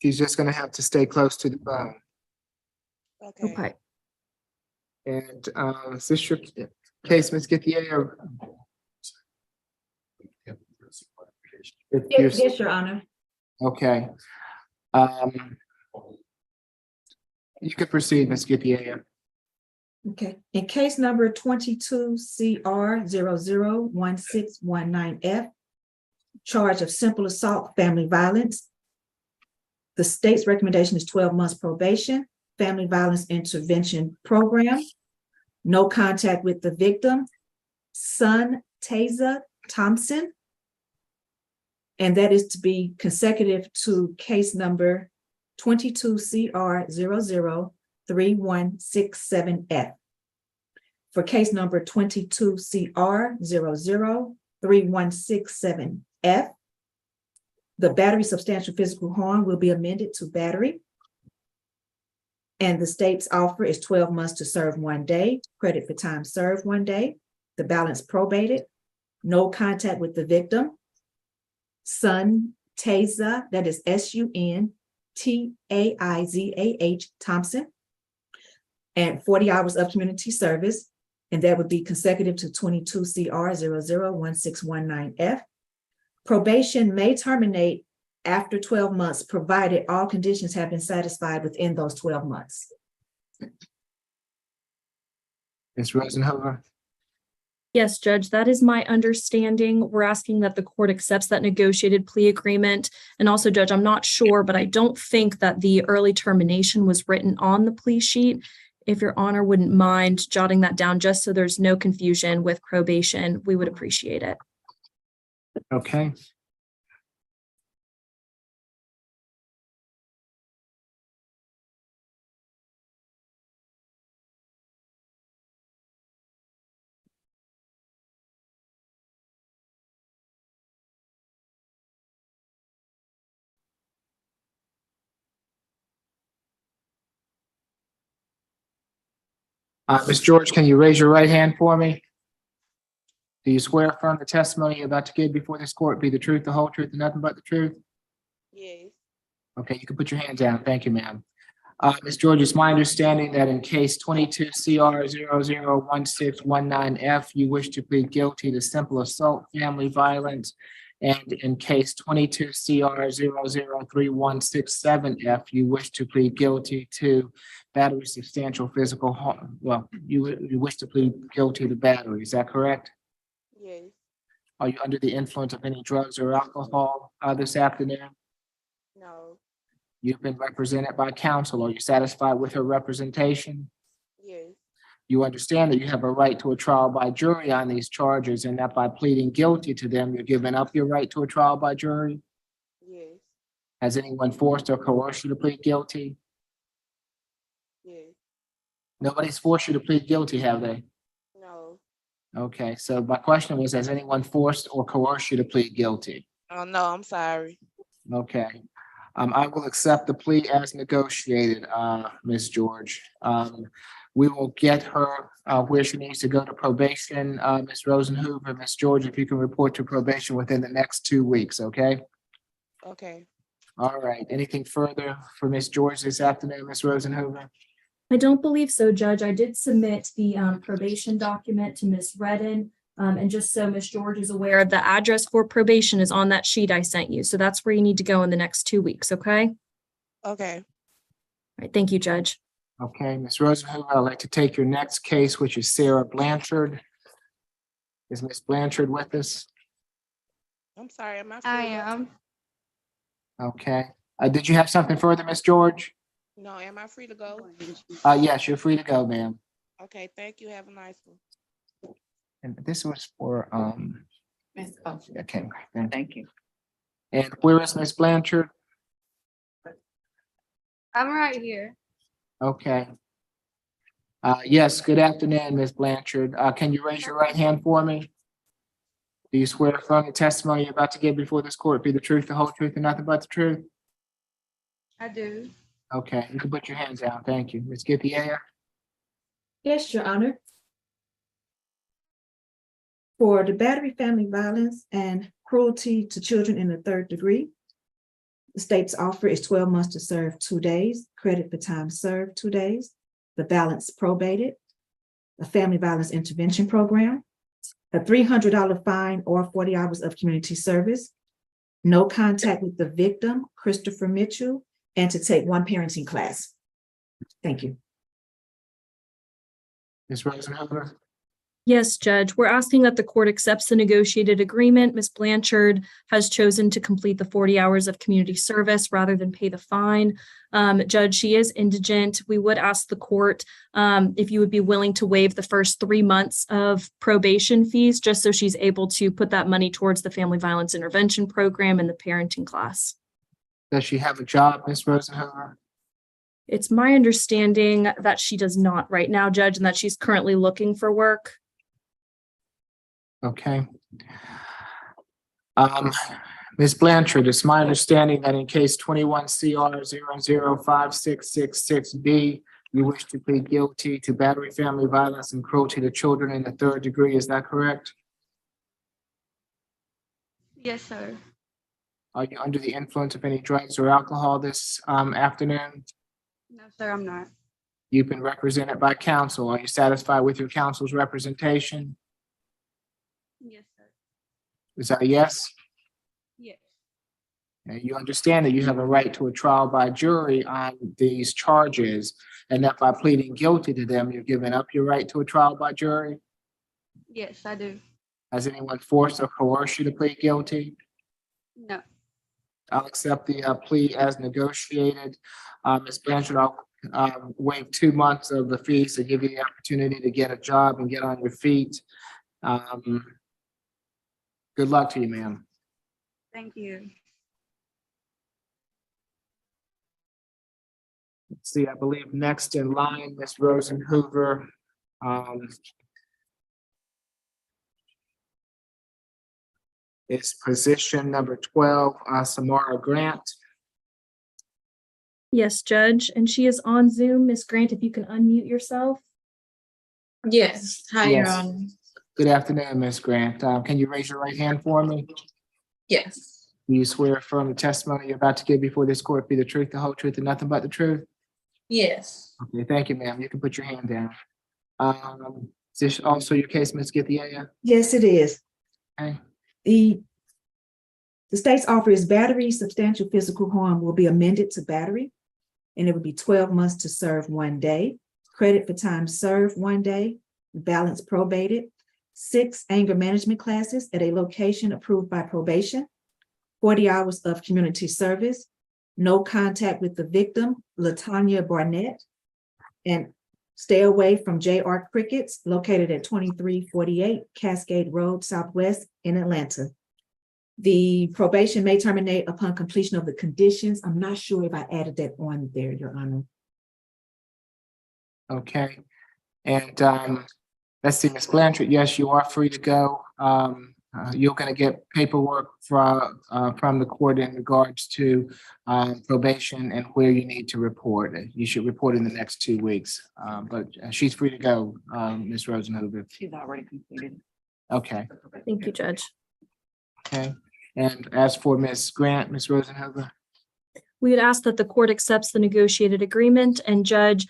she's just gonna have to stay close to the phone. Okay. Okay. And, is this your case, Ms. Githier? or- If you're- Yes, Your Honor. Okay. You could proceed, Ms. Githier. Okay, in case number 22 CR 001619F, charge of simple assault, family violence. The state's recommendation is 12 months probation, family violence intervention program, no contact with the victim, son Taza Thompson. And that is to be consecutive to case number 22 CR 003167F. For case number 22 CR 003167F, the battery substantial physical harm will be amended to battery. And the state's offer is 12 months to serve 1 day, credit for time served 1 day, the balance probated, no contact with the victim, son Taza, that is SUNTAIZAH Thompson, and 40 hours of community service, and that would be consecutive to 22 CR 001619F. Probation may terminate after 12 months, provided all conditions have been satisfied within those 12 months. Ms. Rosenhover? Yes, Judge, that is my understanding. We're asking that the court accepts that negotiated plea agreement. And also, Judge, I'm not sure, but I don't think that the early termination was written on the plea sheet. If Your Honor wouldn't mind jotting that down, just so there's no confusion with probation, we would appreciate it. Okay. Ms. George, can you raise your right hand for me? Do you swear affirm the testimony you're about to give before this court be the truth, the whole truth, and nothing but the truth? Yes. Okay, you can put your hand down. Thank you, ma'am. Ms. George, it's my understanding that in case 22 CR 001619F, you wish to plead guilty to simple assault, family violence, and in case 22 CR 003167F, you wish to plead guilty to battery substantial physical harm. Well, you wish to plead guilty to battery. Is that correct? Yes. Are you under the influence of any drugs or alcohol this afternoon? No. You've been represented by counsel. Are you satisfied with her representation? Yes. You understand that you have a right to a trial by jury on these charges and that by pleading guilty to them, you're giving up your right to a trial by jury? Yes. Has anyone forced or coerced you to plead guilty? Yes. Nobody's forced you to plead guilty, have they? No. Okay, so my question was, has anyone forced or coerced you to plead guilty? Oh, no, I'm sorry. Okay. I will accept the plea as negotiated, Ms. George. We will get her where she needs to go to probation. Ms. Rosenhoover, Ms. George, if you can report to probation within the next 2 weeks, okay? Okay. All right. Anything further for Ms. George this afternoon, Ms. Rosenhoover? I don't believe so, Judge. I did submit the probation document to Ms. Redden. And just so Ms. George is aware, the address for probation is on that sheet I sent you. So that's where you need to go in the next 2 weeks, okay? All Okay. right, thank you, Judge. Okay, Ms. Rosenhoover, I'd like to take your next case, which is Sarah Blanchard. Is Ms. Blanchard with us? I'm sorry. Am I? I am. Okay. Did you have something further, Ms. George? No, am I free to go? Yes, you're free to go, ma'am. Okay, thank you. Have a nice one. And this was for, okay. Thank you. And where is Ms. Blanchard? I'm right here. Okay. Yes, good afternoon, Ms. Blanchard. Can you raise your right hand for me? Do you swear to affirm the testimony you're about to give before this court be the truth, the whole truth, and nothing but the truth? I do. Okay, you can put your hands down. Thank you. Ms. Githia? Yes, Your Honor. For the battery, family violence, and cruelty to children in the third degree, the state's offer is 12 months to serve 2 days, credit for time served 2 days, the balance probated, a family violence intervention program, a $300 fine or 40 hours of community service, no contact with the victim, Christopher Mitchell, and to take 1 parenting class. Thank you. Ms. Rosenhofer? Yes, Judge, we're asking that the court accepts the negotiated agreement. Ms. Blanchard has chosen to complete the 40 hours of community service rather than pay the fine. Judge, she is indigent. We would ask the court if you would be willing to waive the first 3 months of probation fees, just so she's able to put that money towards the family violence intervention program and the parenting class. Does she have a job, Ms. Rosenhofer? It's my understanding that she does not right now, Judge, and that she's currently looking for work. Okay. Ms. Blanchard, it's my understanding that in case 21 CR 005666B, you wish to plead guilty to battery, family violence, and cruelty to children in the third degree. Is that correct? Yes, sir. Are you under the influence of any drugs or alcohol this afternoon? No, sir, I'm not. You've been represented by counsel. Are you satisfied with your counsel's representation? Yes, sir. Is that a yes? Yes. And you understand that you have a right to a trial by jury on these charges, and that by pleading guilty to them, you're giving up your right to a trial by jury? Yes, I do. Has anyone forced or coerced you to plead guilty? No. I'll accept the plea as negotiated. Ms. Blanchard, I'll waive 2 months of the fees to give you the opportunity to get a job and get on your feet. Good luck to you, ma'am. Thank you. Let's see, I believe next in line, Ms. Rosenhoover. Is position number 12, Samara Grant. Yes, Judge, and she is on Zoom. Ms. Grant, if you can unmute yourself. Yes, hi, Your Yes. Honor. Good afternoon, Ms. Grant. Can you raise your right hand for me? Yes, Do you swear affirm the testimony you're about to give before this court be the truth, the whole truth, and nothing but the truth? yes, Okay, thank you, ma'am. You can put your hand down. Is this also your case, Ms. Githia? Yes, it is. Okay. The state's offer is battery, substantial physical harm will be amended to battery, and it would be 12 months to serve 1 day, credit for time served 1 day, balance probated, 6 anger management classes at a location approved by probation, 40 hours of community service, no contact with the victim, LaTanya Barnett, and stay away from JR Crickets located at 2348 Cascade Road Southwest in Atlanta. The probation may terminate upon completion of the conditions. I'm not sure if I added that on there, Your Honor. Okay. And let's see, Ms. Blanchard, yes, you are free to go. You're going to get paperwork from the court in regards to probation and where you need to report. You should report in the next 2 weeks, but she's free to go, Ms. Rosenhoover. she's already completed. Okay, Thank you, Judge. okay. And as for Ms. Grant, Ms. Rosenhoover? We would ask that the court accepts the negotiated agreement, and Judge,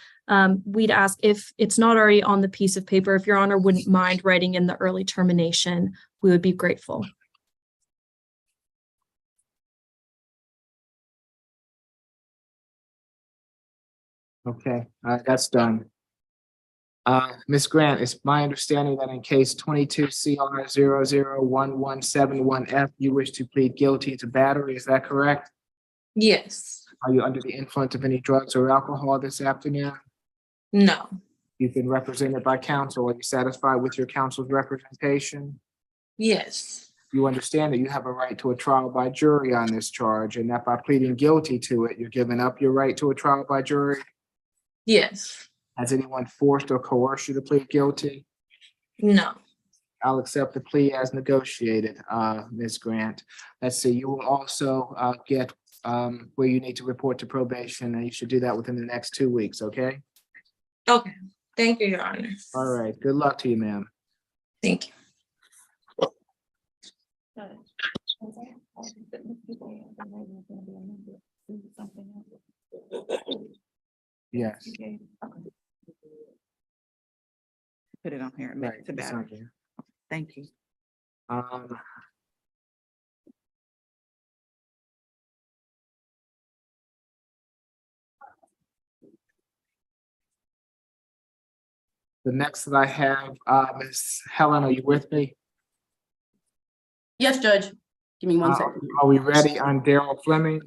we'd ask if it's not already on the piece of paper, if Your Honor wouldn't mind writing in the early termination, we would be grateful. Okay, that's done. Ms. Grant, it's my understanding that in case 22 CR 001171F, you wish to plead guilty to battery, is that correct? Yes, Are you under the influence of any drugs or alcohol this afternoon? no, You've been represented by counsel. Are you satisfied with your counsel's representation? yes, You understand that you have a right to a trial by jury on this charge, and that by pleading guilty to it, you're giving up your right to a trial by jury? yes, Has anyone forced or coerced you to plead guilty? No. I'll accept the plea as negotiated, Ms. Grant. Let's see, you will also get where you need to report to probation, and you should do that within the next 2 weeks, okay? Okay. Thank you, Your Honor. All right, good luck to you, ma'am. Thank you. Yes. Put it on here. and make Right, it to it's battery. on there. Thank you. The next that I have, Ms. Helen, are you with me? Yes, Judge. Give me one Uh, second. Are we ready on Daryl Fleming?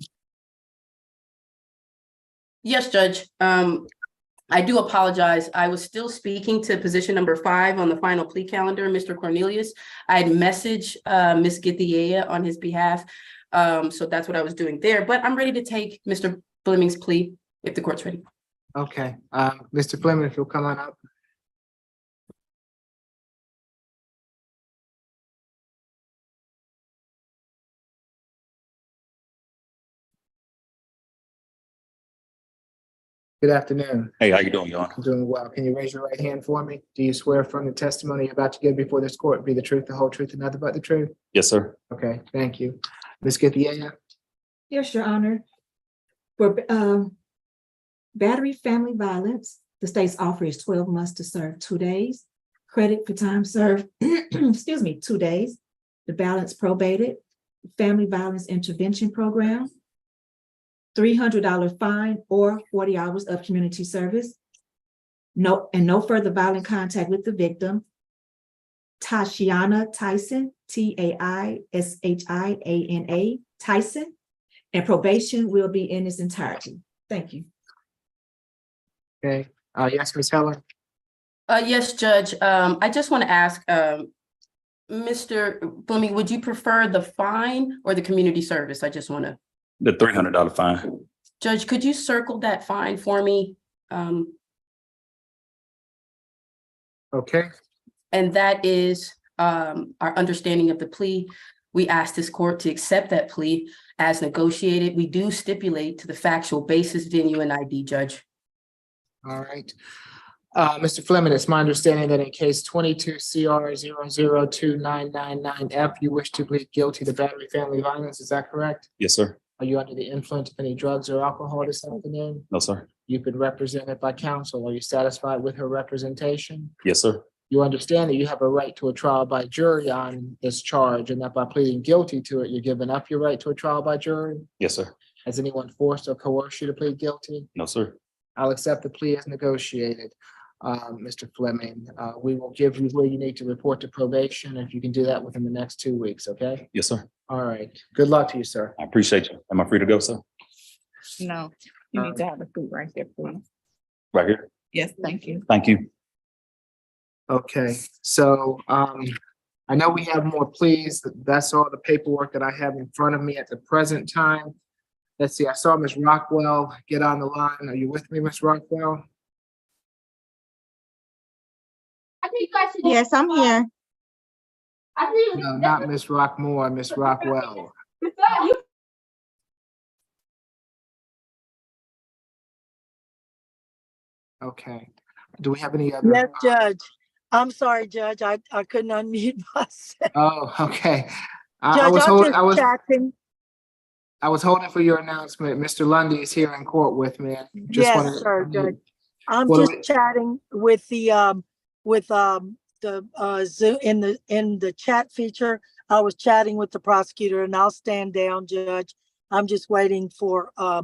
Yes, Judge. I do apologize. I was still speaking to position number 5 on the final plea calendar, Mr. Cornelius. I had messaged Ms. Githia on his behalf. So that's what I was doing there, but I'm ready to take Mr. Fleming's plea if the court's ready. Okay, Mr. Fleming, if you'll come on up. Good afternoon. Hey, how you doing, Your Honor? I'm doing well. Can you raise your right hand for me? Do you swear from the testimony you're about to give before this court be the truth, the whole truth, and nothing but the truth? Yes, sir. Okay, thank you. Ms. Githia? Yes, Your Honor. For battery family violence, the state's offer is 12 months to serve 2 days. Credit for time served, excuse me, 2 days. The balance probated. Family violence intervention program. $300 fine or 40 hours of community service. No further violent contact with the victim. Tashiana Tyson, Taishiana Tyson, and probation will be in its entirety. Thank you. Okay, yes, Ms. Helen? Yes, Judge. I just want to ask, Mr. Fleming, would you prefer the fine or the community service? I just want to. The $300 fine. Judge, could you circle that fine for me? Okay. And that is our understanding of the plea. We asked this court to accept that plea as negotiated. We do stipulate to the factual basis, venue, and ID, Judge. All right. Mr. Fleming, it's my understanding that in case 22 CR 002999F, you wish to plead guilty to battery family violence. Is that correct? Yes, sir. Are you under the influence of any drugs or alcohol this afternoon? No, sir. You've been represented by counsel. Are you satisfied with her representation? Yes, sir. You understand that you have a right to a trial by jury on this charge, and that by pleading guilty to it, you're giving up your right to a trial by jury? Yes, sir. Has anyone forced or coerced you to plead guilty? No, sir. I'll accept the plea as negotiated. Mr. Fleming, we will give you where you need to report to probation, if you can do that within the next 2 weeks, okay? Yes, sir. All right. Good luck to you, sir. I appreciate you. Am I free to go, sir? No, you need to have a food right there, please. Right here? Yes, thank you. Thank you. Okay, so I know we have more pleas. That's all the paperwork that I have in front of me at the present time. Let's see, I saw Ms. Rockwell get on the line. Are you with me, Ms. Rockwell? Yes, I'm here. No, not Ms. Rockmore, Ms. Rockwell. Okay. Do we have any other? Yes, Judge. I'm sorry, Judge. I couldn't unmute myself. Oh, okay. Judge, I was holding for your announcement. Mr. Lundy is here in court with me. Yes, sir, Judge. I'm just chatting with the Zoom in the chat feature. I was chatting with the prosecutor, and I'll stand down, Judge. I'm just waiting for a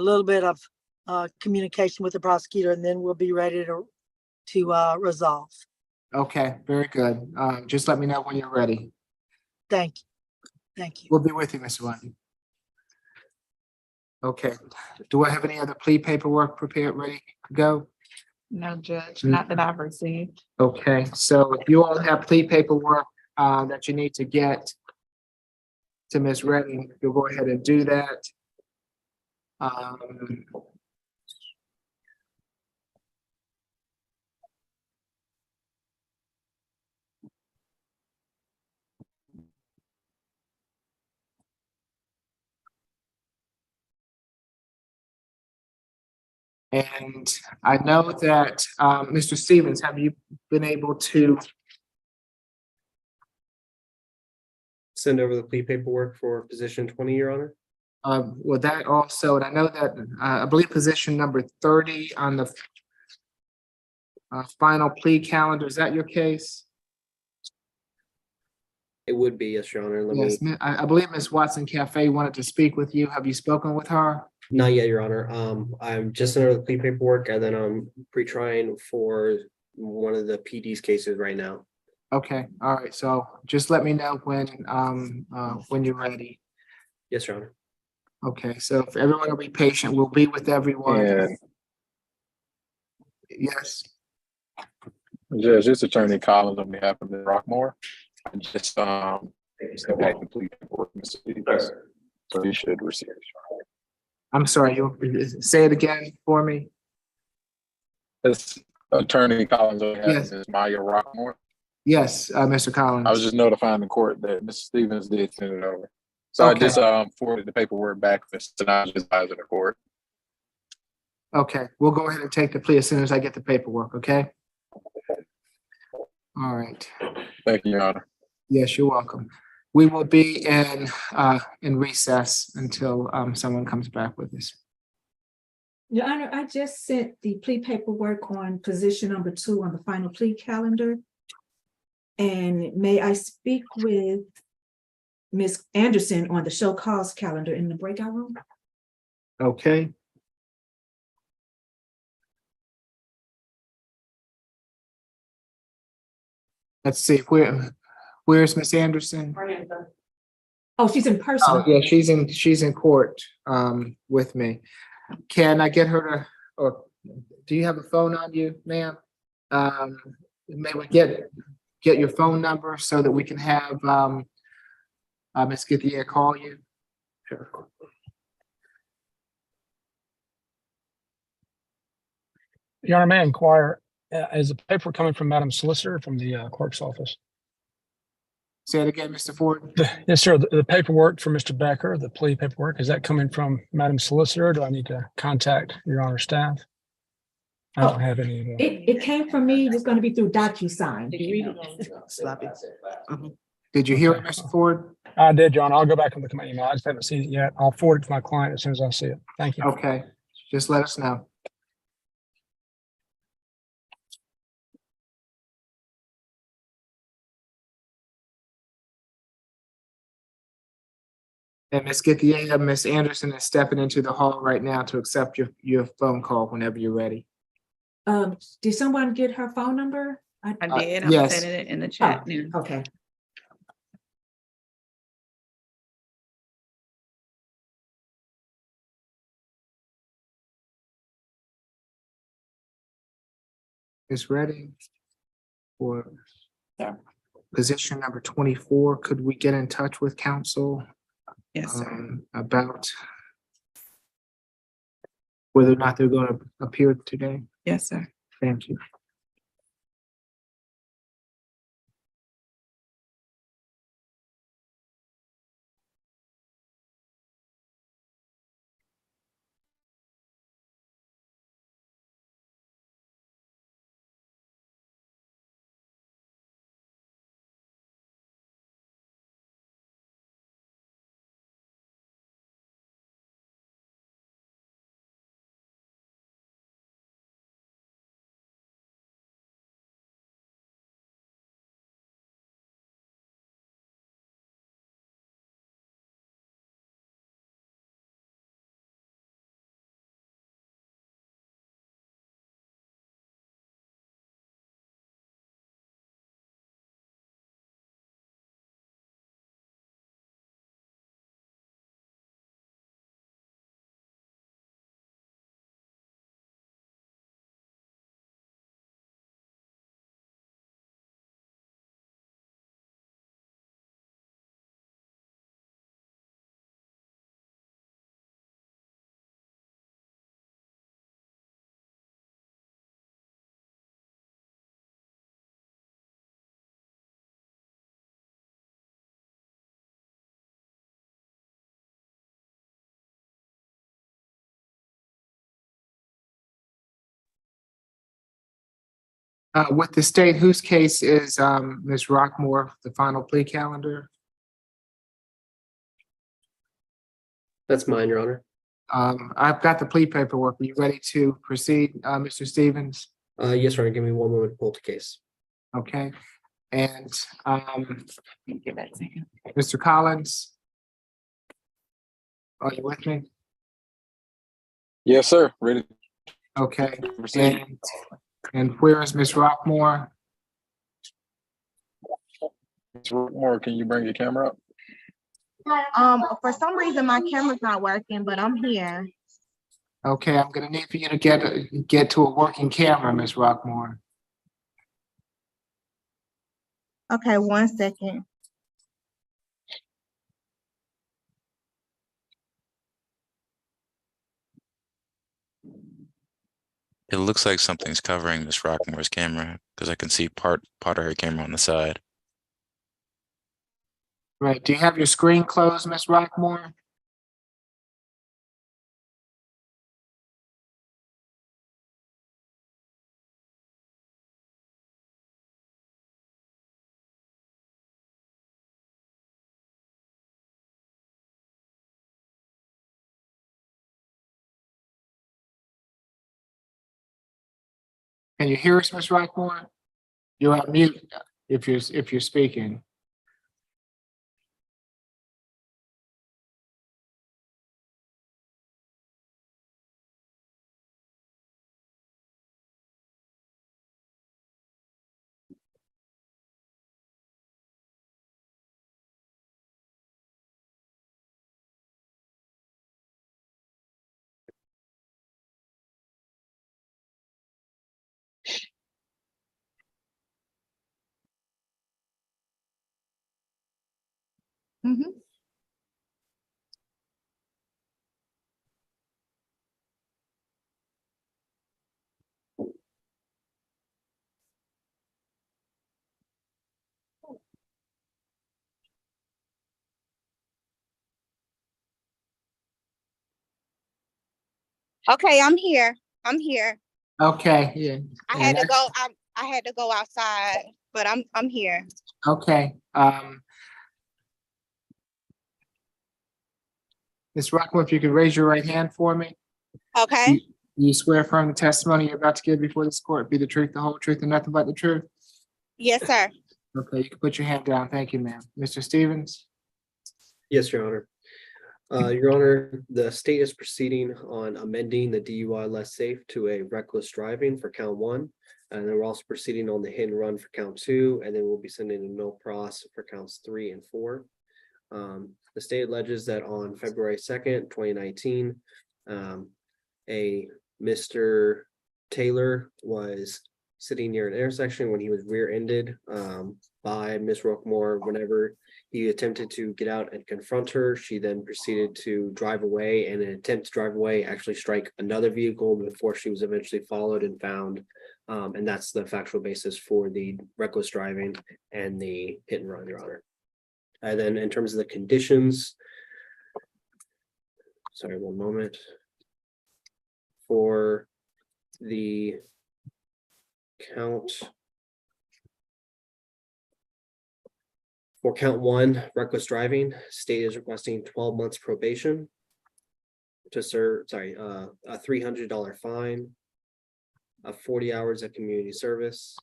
little bit of communication with the prosecutor, and then we'll be ready to resolve. Okay, very good. Just let me know when you're ready. Thank you. Thank you. We'll be with you, Mr. Lundy. Okay. Do I have any other plea paperwork prepared, ready to go? No, Judge, not that I've received. Okay, so if you all have plea paperwork that you need to get to Ms. Redding, you'll go ahead and do that. And I know that, Mr. Stevens, have you been able to, Send over the plea paperwork for position 20, Your Honor. with that also, and I know that, I believe position number 30 on the final plea calendar, is that your case? It would be, yes, Your Honor. Let Yes, me, I believe Ms. Watson Cafe wanted to speak with you. Have you spoken with her? not yet, Your Honor. I'm just sent over the plea paperwork and then I'm pre-trying for one of the PD's cases right now. Okay, all right, so just let me know when you're ready. Yes, Your Honor. Okay, so if everyone will be patient, we'll be with everyone. And Yes, Judge, this Attorney Collins on behalf of Ms. Rockmore. I just still had complete work, Mr. Stevens. So you should receive it. I'm sorry, you say it again for me? This Attorney Collins on behalf Yes. of Ms. Maya Rockmore. Yes, Mr. Collins. I was just notifying the court that Mr. Stevens did send it over. So Okay. I just forwarded the paperwork back to Mr. advisor the court. Okay, we'll go ahead and take the plea as soon as I get the paperwork, okay? All right. Thank you, Your Honor. Yes, you're welcome. We will be in recess until someone comes back with us. Your Honor, I just sent the plea paperwork on position number 2 on the final plea calendar. And may I speak with Ms. Anderson on the show cause calendar in the breakout room? Okay. Let's see, where's Miss Anderson? Oh, she's in person. Oh, yeah, she's in court with me. Can I get her to, or do you have a phone on you, ma'am? May we get your phone number so that we can have Ms. Githier call you? Sure. Your Honor, may I inquire, is the paper coming from Madam Solicitor from the clerk's office? Say it again, Mr. Ford. Yes, sir. The paperwork for Mr. Becker, the plea paperwork, is that coming from Madam Solicitor? Or do I need to contact Your Honor staff? I don't have any. It came from me. It's going to be through DocuSign. Did you hear it, Mr. Ford? I did, John. I'll go back and look at my email. I just haven't seen it yet. I'll forward it to my client as soon as I see it. Thank you. Okay, just let us know. And Ms. Githier, Ms. Anderson is stepping into the hall right now to accept your phone call whenever you're ready. Did someone get her phone number? I did. I'm yes. sending it in the chat now. Okay. Is ready for position number 24. Could we get in touch with counsel? Yes, sir. About whether or not they're going to appear today? Yes, sir. Thank you. With the state, whose case is Ms. Rockmore, the final plea calendar? That's mine, Your Honor. I've got the plea paperwork. Are you ready to proceed, Mr. Stevens? Yes, Your Honor, give me one moment to pull the case. Okay, and Give that a second. Mr. Collins? Are you with me? Yes, sir. Ready Okay, to proceed. and where is Ms. Rockmore? Ms. Rockmore, can you bring your camera up? For some reason, my camera's not working, but I'm here. Okay, I'm gonna need for you to get to a working camera, Ms. Rockmore. Okay, 1 second. It looks like something's covering Miss Rockmore's camera because I can see part of her camera on the side. Right, do you have your screen closed, Ms. Rockmore? Can you hear us, Ms. Rockmore? You're on mute if you're speaking. Mm-hmm. Okay, I'm here. I'm here. Okay, yeah. I had to go. I had to go outside, but I'm here. Okay, Ms. Rockmore, if you could raise your right hand for me. Okay. You swear affirm the testimony you're about to give before this court be the truth, the whole truth, and nothing but the truth? Yes, sir. Okay, you can put your hand down. Thank you, ma'am. Mr. Stevens? Yes, Your Honor. Your Honor, the state is proceeding on amending the DUI less safe to a reckless driving for count 1. And then we're also proceeding on the hit and run for count 2, and then we'll be sending a no pros for counts 3 and 4. The state alleges that on February 2nd, 2019, a Mr. Taylor was sitting near an intersection when he was rear-ended by Ms. Rockmore. Whenever he attempted to get out and confront her, she then proceeded to drive away, and in an attempt to drive away, actually strike another vehicle before she was eventually followed and found. And that's the factual basis for the reckless driving and the hit and run, Your Honor. And then in terms of the conditions, sorry, one moment. For the count. For count 1, reckless driving, state is requesting 12 months probation to serve, a $300 fine, 40 hours of community service,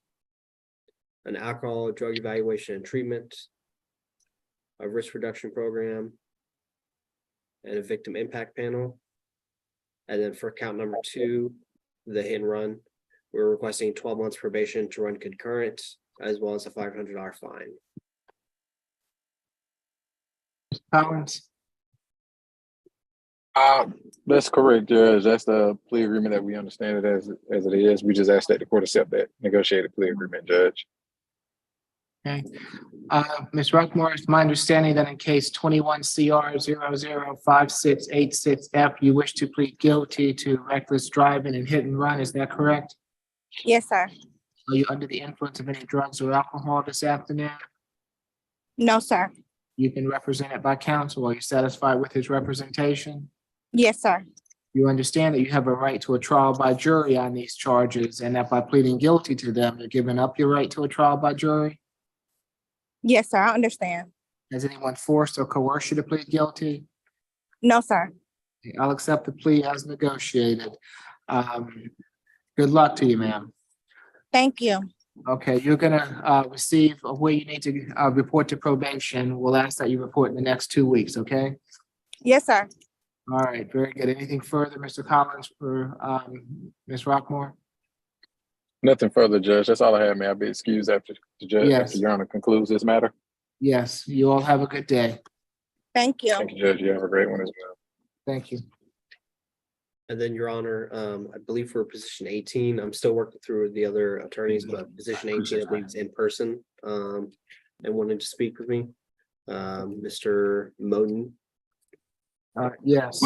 an alcohol drug evaluation and treatment, a risk reduction program, and a victim impact panel. And then for count number 2, the hit and run, we're requesting 12 months probation to run concurrent, as well as a $500 fine. Collins? That's correct, Judge. That's the plea agreement that we understand it as it is. We just ask that the court accept that negotiated plea agreement, Judge. Okay. Ms. Rockmore, it's my understanding that in case 21 CR 005686F, you wish to plead guilty to reckless driving and hit and run. Is that correct? Yes, sir. Are you under the influence of any drugs or alcohol this afternoon? No, sir. You've been represented by counsel. Are you satisfied with his representation? Yes, sir. You understand that you have a right to a trial by jury on these charges, and that by pleading guilty to them, you're giving up your right to a trial by jury? Yes, sir, I understand. Has anyone forced or coerced you to plead guilty? No, sir. I'll accept the plea as negotiated. Good luck to you, ma'am. Thank you. Okay, you're gonna receive where you need to report to probation. We'll ask that you report in the next 2 weeks, okay? Yes, sir. All right, very good. Anything further, Mr. Collins, for Ms. Rockmore? Nothing further, Judge. That's all I have. May I be excused after the judge, Yes. after Your Honor concludes this matter? Yes, you all have a good day. Thank you. Thank you, Judge. You have a great one as well. Thank you. And then, Your Honor, I believe for position 18, I'm still working through the other attorneys, but position 18, I believe is in person. And wanted to speak with me. Mr. Moden, Yes.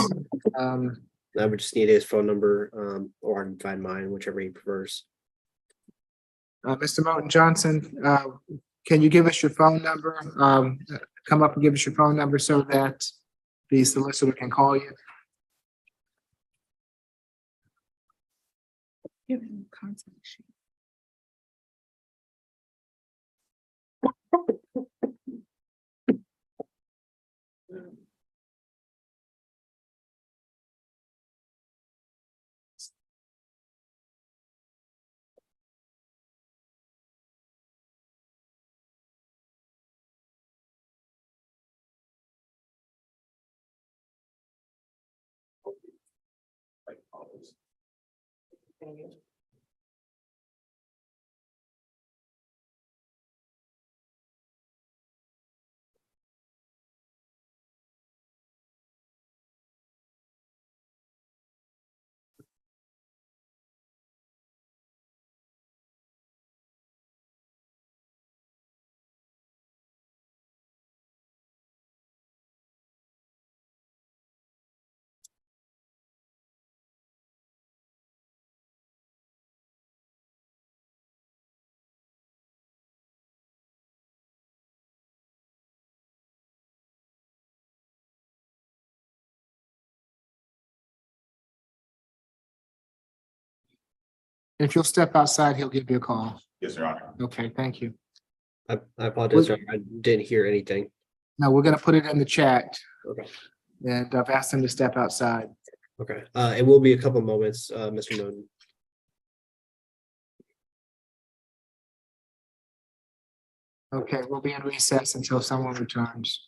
I would just need his phone number, or I can find mine, whichever he prefers. Mr. Moulton Johnson, can you give us your phone number? Come up and give us your phone number so that the solicitor can call you. Give him contact sheet. If you'll step outside, he'll give you a call. Yes, Your Honor. Okay, thank you. I apologize, Your Honor, I didn't hear anything. Now, we're gonna put it in the chat, Okay. and I've asked him to step outside. Okay, it will be a couple moments, Mr. Moden. Okay, we'll be in recess until someone returns.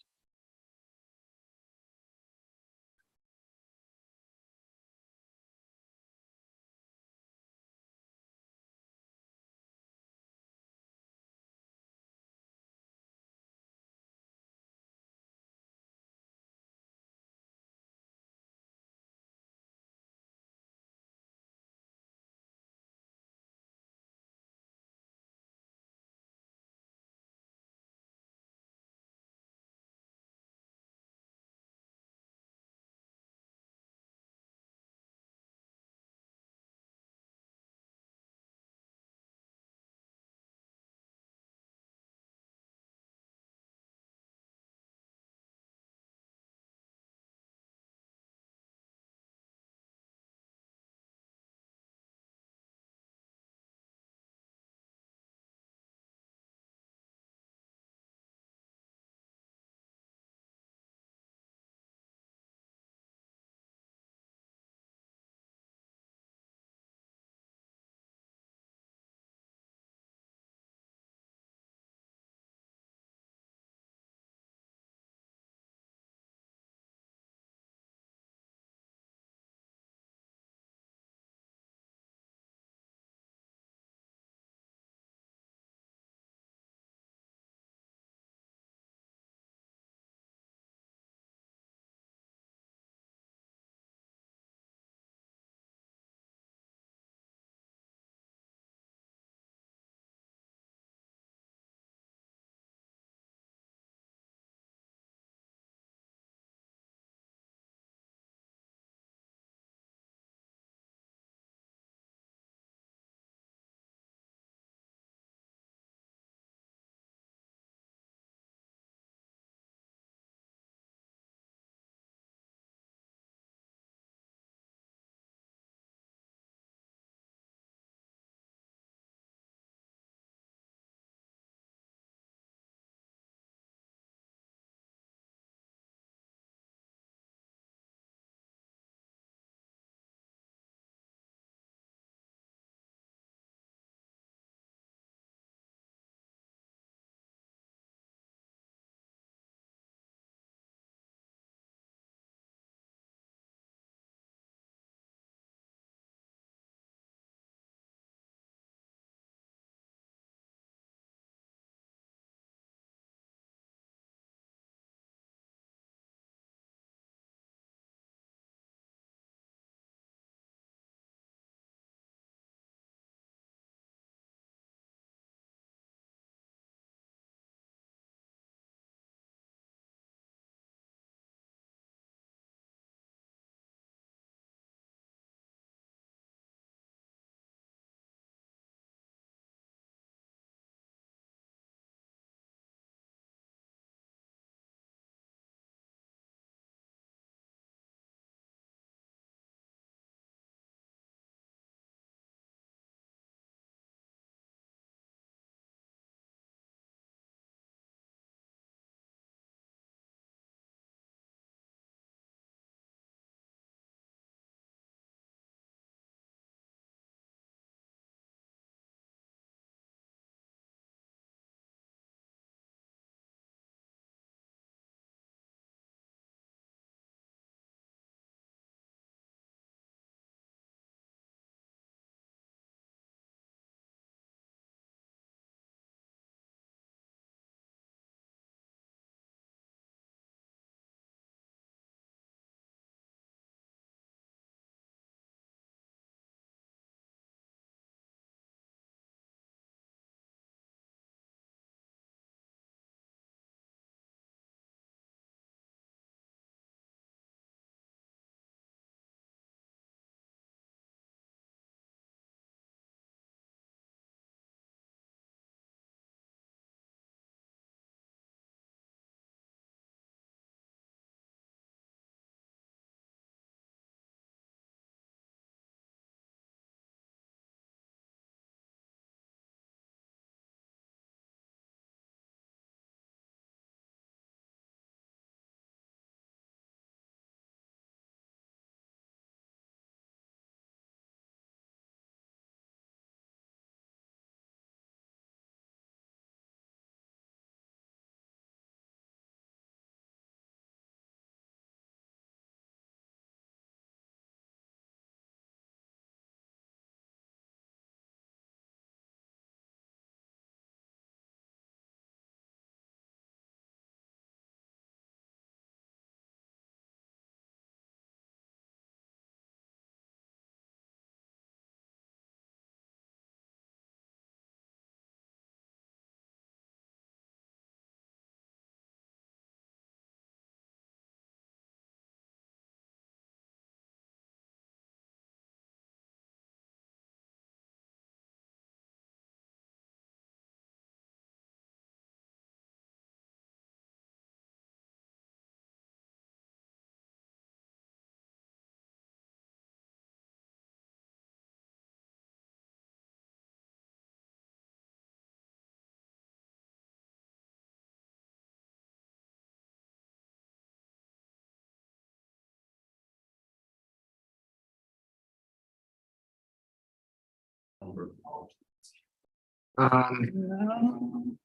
Um,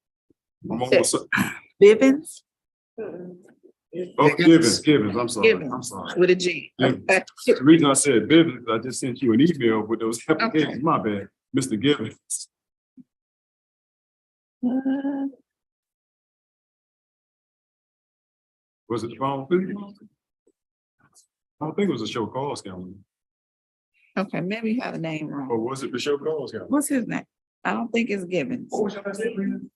I'm almost, Bivens? oh, Givens, I'm sorry. With a G. Givens. Okay. The reason I said Bivens, I just sent you an email with those applications, my bad, Mr. Givens. Was it the final thing? I don't think it was a show cause calendar, Okay, maybe you have the name or wrong. was it the show cause calendar? What's his name? I don't think it's Givens. What was your last name?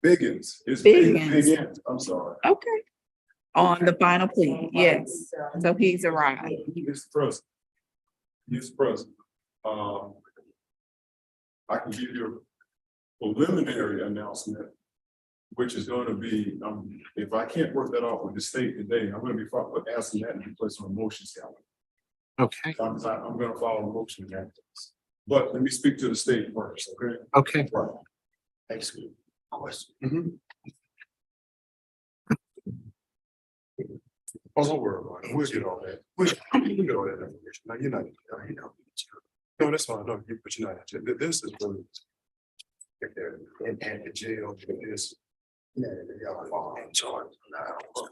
Biggins. It's Biggins. Biggins, I'm sorry. Okay. On the final plea, yes. So he's arrived. He's present. He's present. I can give you a preliminary announcement, which is going to be, if I can't work that out with the state today, I'm going to be asking that to be placed on a motion calendar. okay, I'm going to follow a motion in that case. But let me speak to the state first, okay? okay. Right. Thanks. Question. Oh, don't worry about it. We'll get all that. We'll get all that information. Now, you're not, you know. No, that's fine. No, but you're not. This is really. If they're in the jail, this. Yeah, they are in charge now.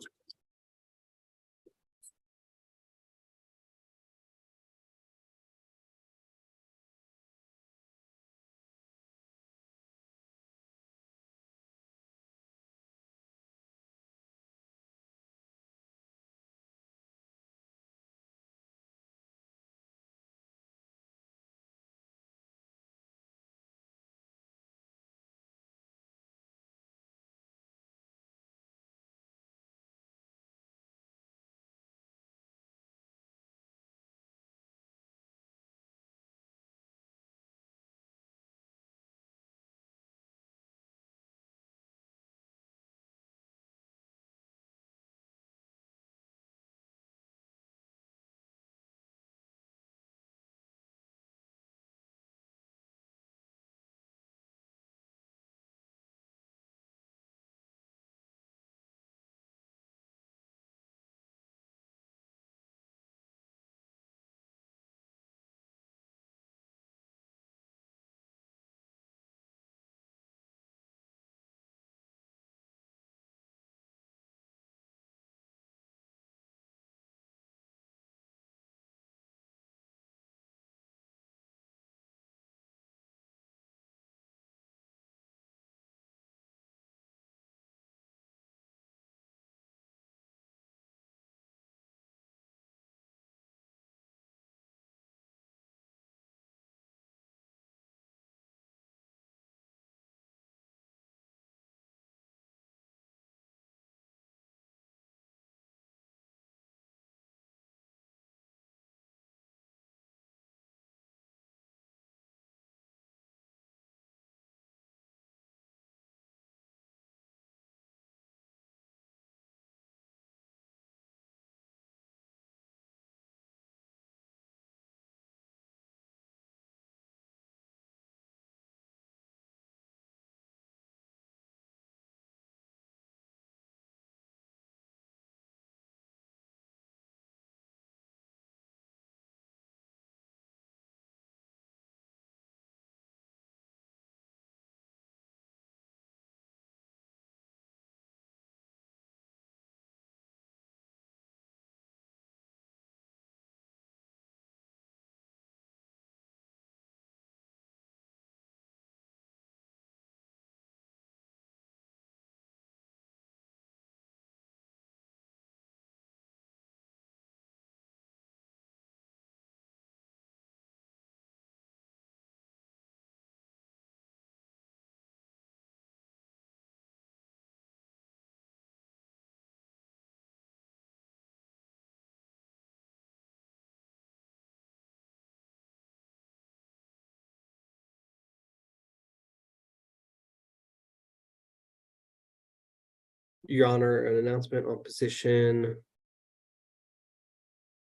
Your Honor, an announcement on position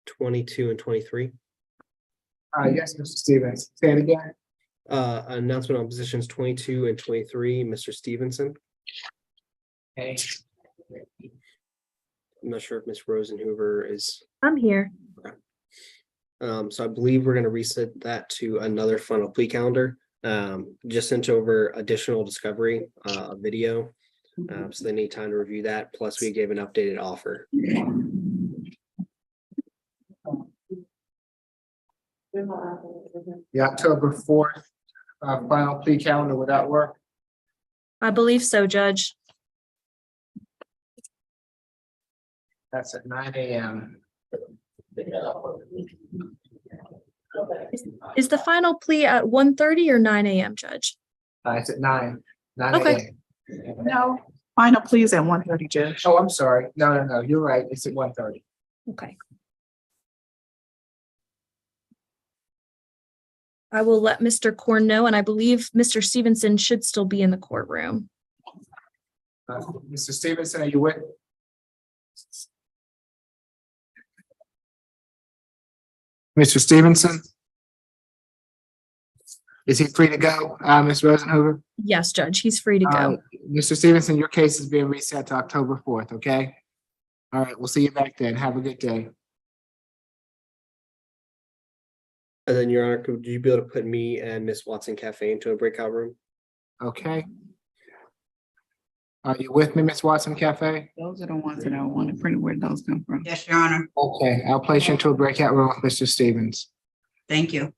22 and 23. Yes, Mr. Stevens, say it again. Announcement on positions 22 and 23, Mr. Stevenson. Okay. I'm not sure if Ms. Rosenhuber is. I'm here. So I believe we're going to reset that to another final plea calendar. Just sent over additional discovery, video. So they need time to review that. Plus we gave an updated offer. The October 4th, final plea calendar, would that work? I believe so, Judge. That's at 9 a.m. Is the final plea at 1:30 or 9 a.m., Judge? It's at 9 Okay. a.m. No, final plea is at 1:30, Judge. Oh, I'm sorry. No, you're right. It's at 1:30. Okay. I will let Mr. Korn know, and I believe Mr. Stevenson should still be in the courtroom. Mr. Stevenson, are you with? Mr. Stevenson? Is he free to go, Ms. Rosenhoover? Yes, Judge, he's free to go. Mr. Stevenson, your case is being reset to October 4th, okay? All right, we'll see you back then. Have a good day. And then, Your Honor, could you be able to put me and Miss Watson Cafe into a breakout room? Okay. Are you with me, Ms. Watson Cafe? Those are the ones that I want to print. Where those come from? Yes, Your Honor. Okay, I'll place you into a breakout room with Mr. Stevens. Thank you.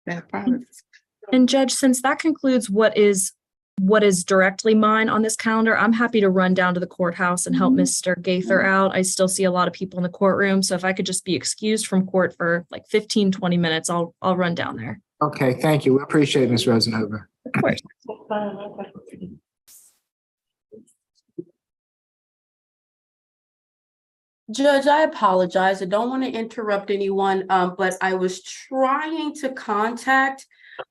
That's private. And Judge, since that concludes what is directly mine on this calendar, I'm happy to run down to the courthouse and help Mr. Gaither out. I still see a lot of people in the courtroom, so if I could just be excused from court for like 15-20 minutes, I'll run down there. Okay, thank you. We appreciate it, Ms. Rosenhoover. Of course. Judge, I apologize. I don't want to interrupt anyone, but I was trying to contact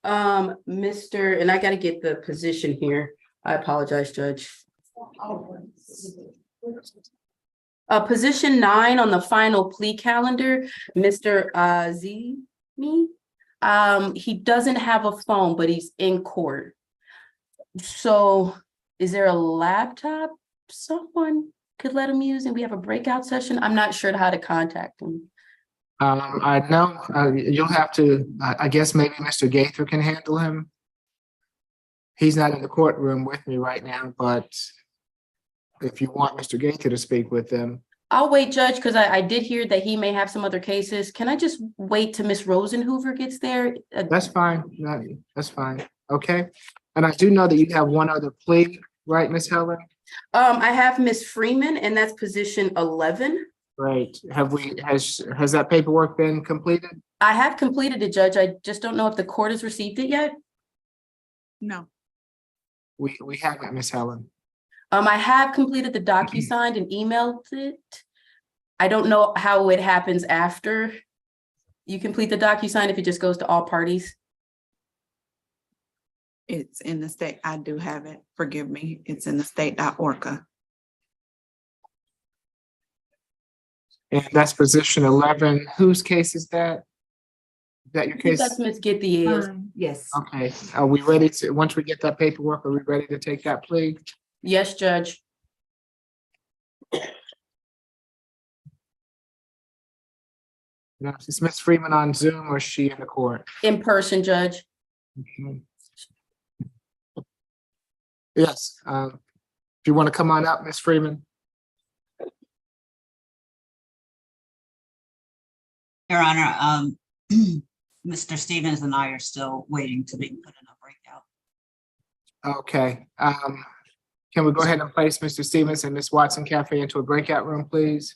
Mr. and I got to get the position here. I apologize, Judge. Position 9 on the final plea calendar, Mr. Azimi. He doesn't have a phone, but he's in court. So is there a laptop someone could let him use and we have a breakout session? I'm not sure how to contact him. I know you'll have to, I guess maybe Mr. Gaither can handle him. He's not in the courtroom with me right now, but if you want Mr. Gaither to speak with them. I'll wait, Judge, because I did hear that he may have some other cases. Can I just wait till Miss Rosenhoover gets there? That's fine. That's fine. Okay. And I do know that you have one other plea, right, Miss Helen? I have Miss Freeman, and that's position 11. Right. Has that paperwork been completed? I have completed it, Judge. I just don't know if the court has received it yet. No. We haven't, Miss Helen. I have completed the DocuSign and emailed it. I don't know how it happens after you complete the DocuSign, if it just goes to all parties. It's in the state. I do have it. Forgive me. It's in the state.orca. And that's position 11. Whose case is that? Is that your case? That's Ms. Githyea's. Yes. Okay. Are we ready to, once we get that paperwork, are we ready to take that plea? Yes, Judge. Now, is Ms. Freeman on Zoom or is she in the court? In person, Judge. Okay. Yes. If you want to come on up, Ms. Freeman. Your Honor, Mr. Stevens and I are still waiting to be put in a breakout. Okay. Can we go ahead and place Mr. Stevens and Ms. Watson Cafe into a breakout room, please?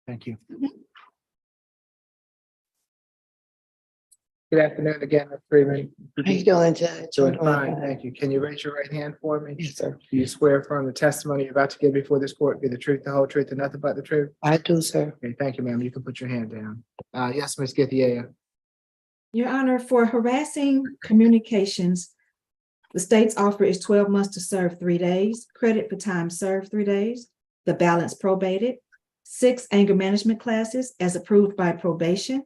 Thank you. Good afternoon again, Ms. Freeman. How you doing, Judge? Doing fine, thank you. Can you raise your right hand for me? Yes, sir. Do you swear affirm the testimony you're about to give before this court be the truth, the whole truth, and nothing but the truth? I do, sir. Okay, thank you, ma'am. You can put your hand down. Yes, Ms. Githia. Your Honor, for harassing communications, the state's offer is 12 months to serve 3 days, credit for time served 3 days, the balance probated, 6 anger management classes as approved by probation,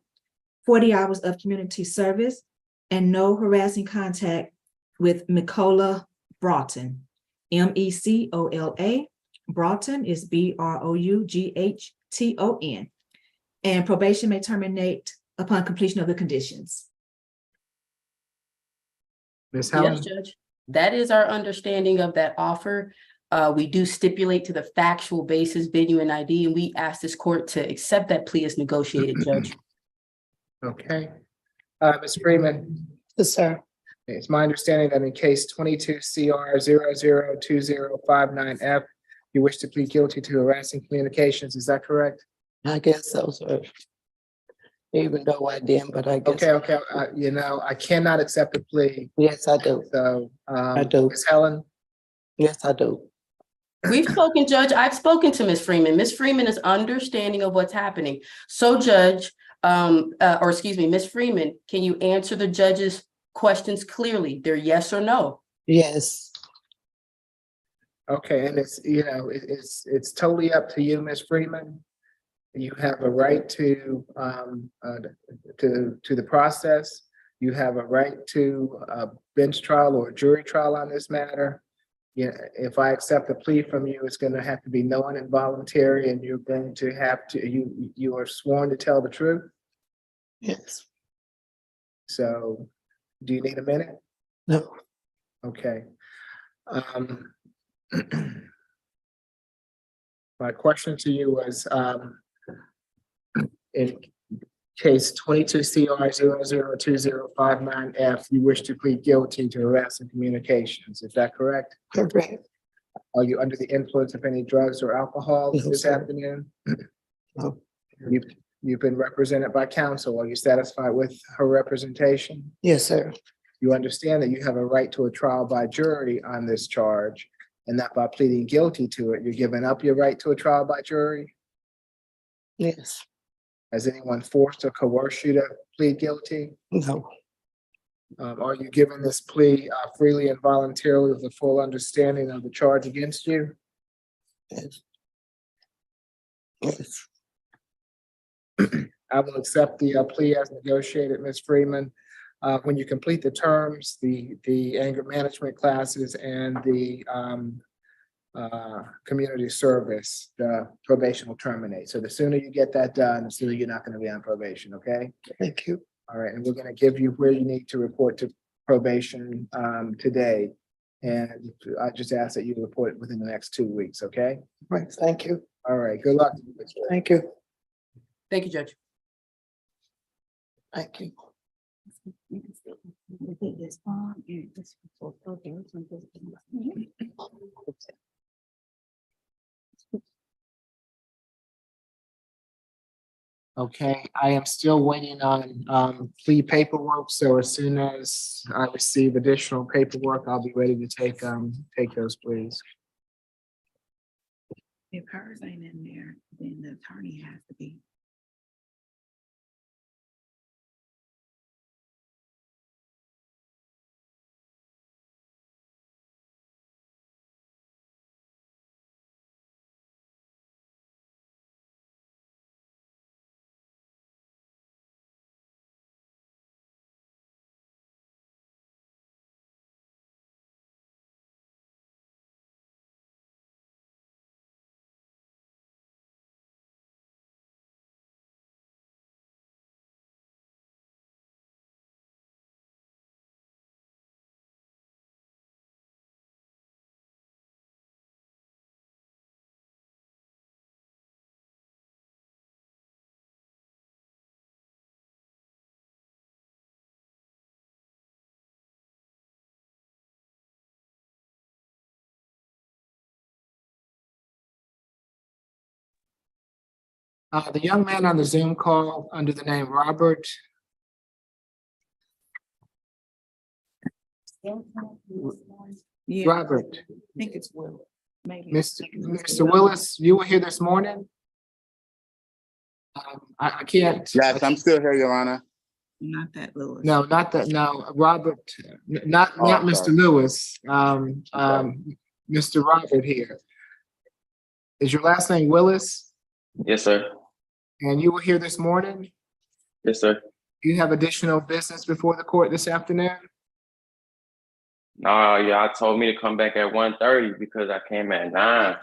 40 hours of community service, and no harassing contact with Mikola Broughton, MECOLA. Broughton is BROUGHTON. And probation may terminate upon completion of the conditions. Ms. Helen? Yes, Judge. That is our understanding of that offer. We do stipulate to the factual basis, venue and ID, and we ask this court to accept that plea as negotiated, Judge. Okay. Ms. Freeman? Yes, sir. It's my understanding that in case 22 CR 002059F, you wish to plead guilty to harassing communications. Is that correct? I guess so, sir. Even though I didn't, but I guess. Okay. You know, I cannot accept a plea. Yes, I do. So, I do. Ms. Helen? Yes, I do. We've spoken, Judge. I've spoken to Ms. Freeman. Ms. Freeman is understanding of what's happening. So, Judge, Ms. Freeman, can you answer the judge's questions clearly? They're yes or no. Yes. Okay, and it's totally up to you, Ms. Freeman. You have a right to the process. You have a right to a bench trial or a jury trial on this matter. Yeah, if I accept a plea from you, it's going to have to be knowing and voluntary, and you're going to have to, you are sworn to tell the truth. Yes. So, do you need a minute? No. Okay. My question to you was, in case 22 CR 002059F, you wish to plead guilty to harassing communications. Is that correct? Correct. Are you under the influence of any drugs or alcohol No, this sir. afternoon? No. You've been represented by counsel. Are you satisfied with her representation? Yes, sir. You understand that you have a right to a trial by jury on this charge, and that by pleading guilty to it, you're giving up your right to a trial by jury? Yes. Has anyone forced or coerced you to plead guilty? No. Are you giving this plea freely and voluntarily with a full understanding of the charge against you? Yes. Yes. I will accept the plea as negotiated, Ms. Freeman. When you complete the terms, the anger management classes and the community service, the probation will terminate. So the sooner you get that done, the sooner you're not going to be on probation, okay? Thank you. All right, and we're going to give you where you need to report to probation today. And I just ask that you report within the next 2 weeks, okay? Right. Thank you. All right, good luck. Thank you. Thank you, Judge. Thank you. Okay, I am still waiting on plea paperwork, so as soon as I receive additional paperwork, I'll be ready to take those pleas. If hers ain't in there, then the attorney has to be. The young man on the Zoom call under the name Robert, Yeah, Robert, I think it's Will. Maybe. Mr. Willis, you were here this morning? I can't. Yes, I'm still here, Your Honor. Not that Lewis. No, not that, no, Robert, not I'm Mr. sorry. Lewis, Mr. Robert here. Is your last name Willis? Yes, sir. And you were here this morning? Yes, sir. You have additional business before the court this afternoon? No, y'all told me to come back at 1:30 because I came at 9.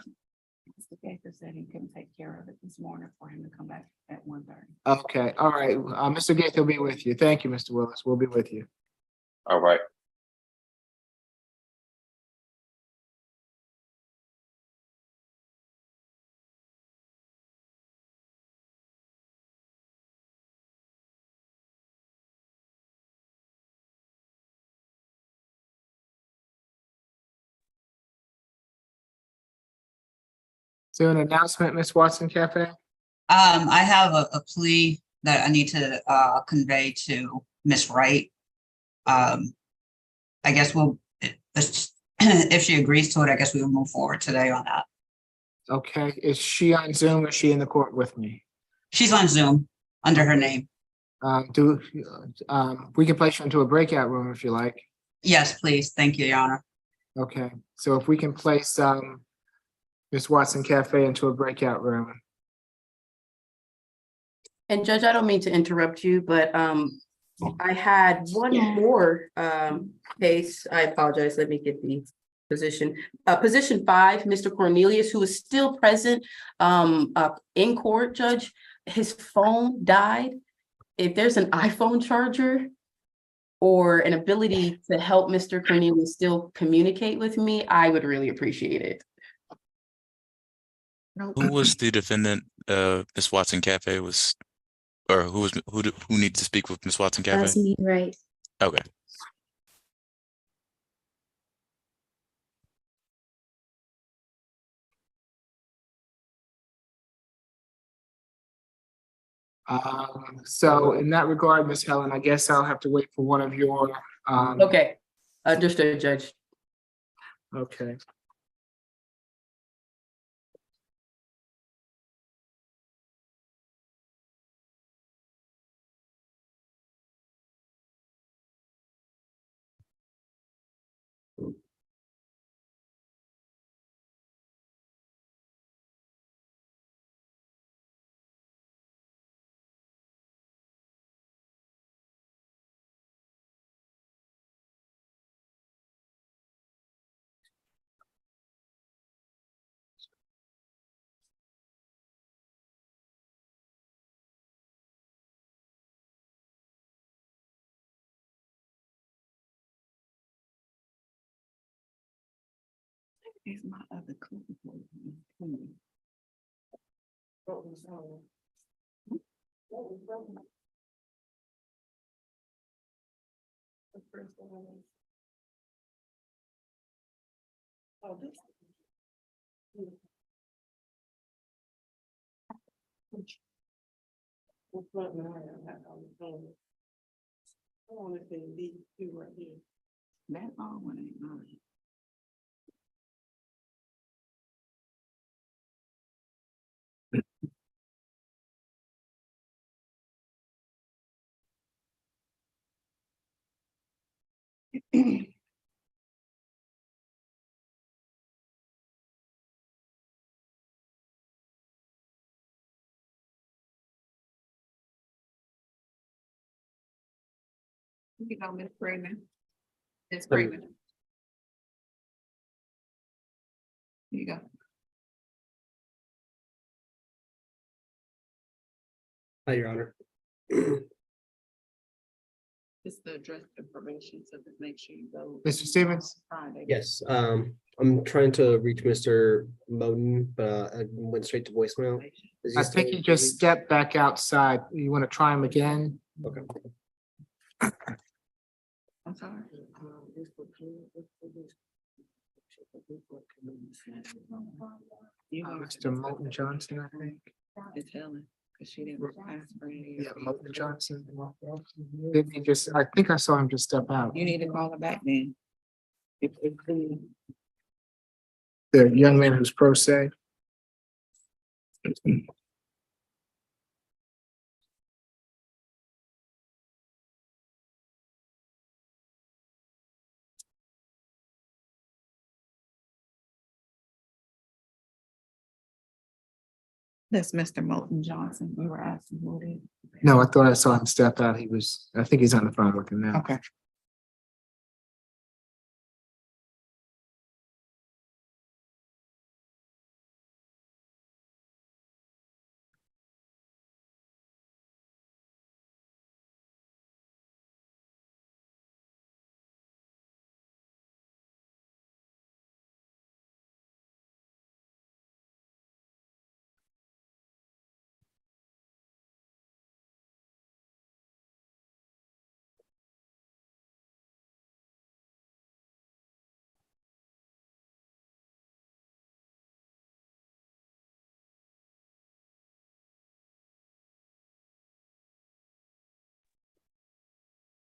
Mr. Gaither said he couldn't take care of it this morning for him to come back at 1:30. Okay, all right. Mr. Gates will be with you. Thank you, Mr. Willis. We'll be with you. All right. Is there an announcement, Ms. Watson Cafe? I have a plea that I need to convey to Miss Wright. I guess if she agrees to it, I guess we will move forward today on that. Okay, is she on Zoom or is she in the court with me? She's on Zoom under her name. We can place you into a breakout room if you like. Yes, please. Thank you, Your Honor. Okay, so if we can place Ms. Watson Cafe into a breakout room. And Judge, I don't mean to interrupt you, but I had one more case. I apologize. Let me get the position. Position 5, Mr. Cornelius, who is still present in court, Judge. His phone died. If there's an iPhone charger or an ability to help Mr. Cornelius still communicate with me, I would really appreciate it. Who was the defendant? Miss Watson Cafe was, or who needs to speak with Miss Watson Cafe? That's me, right? Okay. So in that regard, Ms. Helen, I guess I'll have to wait for one of your. Okay, understood, Judge. Okay. Here's my other clue. Oh, this. I want to say these two right here. That all one ain't mine. You go, Miss Freeman. Miss Freeman. Here you go. Hi, Your Honor. It's the address information, so just make sure you go. Mr. Stevens? Friday. Yes, I'm trying to reach Mr. Moden, but I went straight to voicemail. Is he I still think he in just meeting? stepped back outside. You want to try him again? Okay. I'm sorry. Mr. Moulton Johnson, I think. It's Helen, because she didn't ask for any. Yeah, Moulton Johnson. Didn't he just, I think I saw him just step out. You need to call her back then. The young man who's pro se. That's Mr. Moulton Johnson. We were asking who it is. No, I thought I saw him step out. I think he's on the phone with him now. Okay.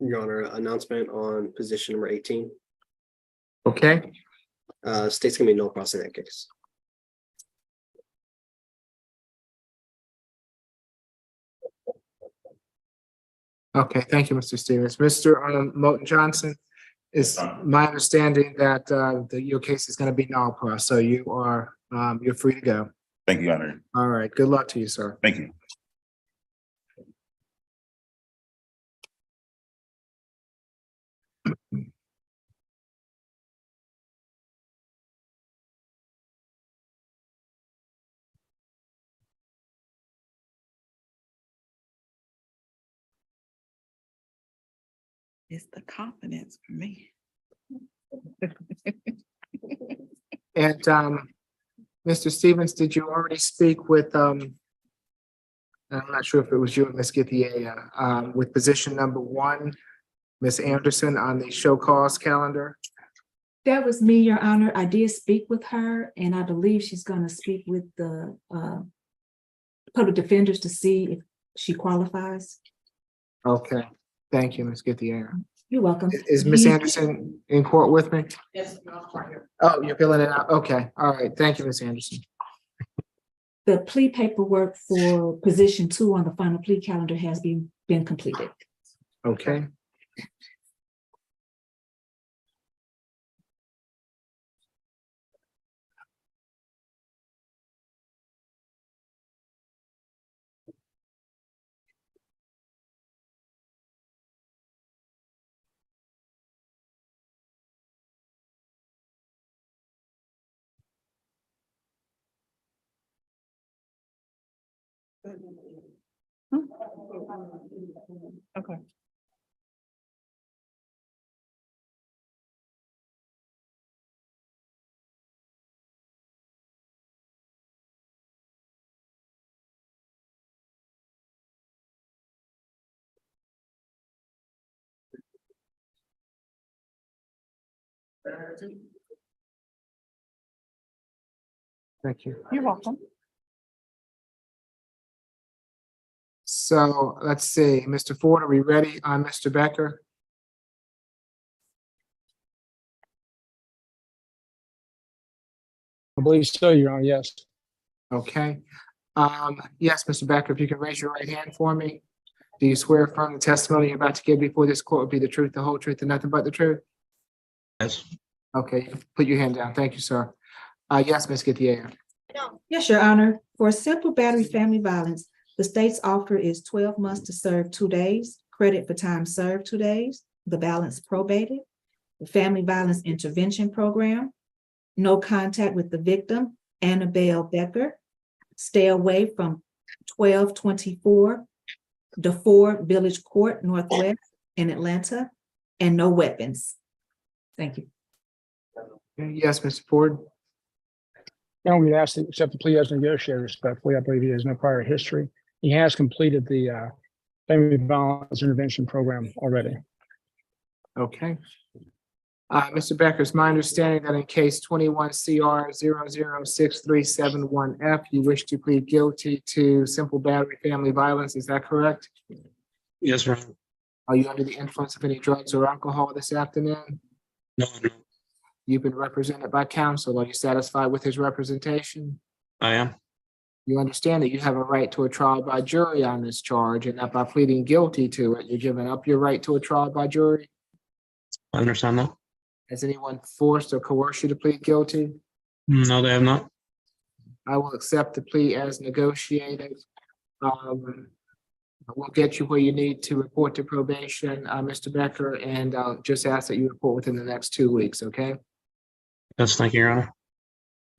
Your Honor, announcement on position number 18. Okay, State's gonna be no cross in that case. okay, thank you, Mr. Stevens. Mr. Moulton Johnson, it's my understanding that your case is gonna be null pro, so you're free to go. Thank you, Your Honor. All right, good luck to you, sir. Thank you. It's the confidence for me. And Mr. Stevens, did you already speak with I'm not sure if it was you or Ms. Githia, with position number 1, Ms. Anderson on the show cause calendar? That was me, Your Honor. I did speak with her, and I believe she's gonna speak with the public defenders to see if she qualifies. Okay, thank you, Ms. Githia. You're welcome. Is Ms. Anderson in court with me? Yes, right here. Oh, you're filling it out? Okay, all right, thank you, Ms. Anderson. The plea paperwork for position 2 on the final plea calendar has been completed. Okay. Okay. Thank you. You're welcome. So let's see, Mr. Ford, are we ready on Mr. Becker? I believe so, Your Honor, yes. Okay. Yes, Mr. Becker, if you can raise your right hand for me. Do you swear affirm the testimony you're about to give before this court will be the truth, the whole truth, and nothing but the truth? Yes. Okay, put your hand down. Thank you, sir. Yes, Ms. Githia. Yes, Your Honor. For simple battery family violence, the state's offer is 12 months to serve 2 days, credit for time served 2 days, the balance probated, the family violence intervention program, no contact with the victim, Annabelle Becker, stay away from 1224 DeFore Village Court Northwest in Atlanta, and no weapons. Thank you. Yes, Mr. Ford. Now we ask to accept the plea as negotiated respectfully. I believe he has no prior history. He has completed the family violence intervention program already. Okay. Mr. Becker, it's my understanding that in case 21 CR 006371F, you wish to plead guilty to simple battery family violence. Is that correct? Yes, Ron. Are you under the influence of any drugs or alcohol this afternoon? No, no. You've been represented by counsel. Are you satisfied with his representation? I am. You understand that you have a right to a trial by jury on this charge, and that by pleading guilty to it, you're giving up your right to a trial by jury? I understand that. Has anyone forced or coerced you to plead guilty? No, they have not. I will accept the plea as negotiated. We'll get you where you need to report to probation, Mr. Becker, and I'll just ask that you report within the next 2 weeks, okay? Yes, thank you, Your Honor.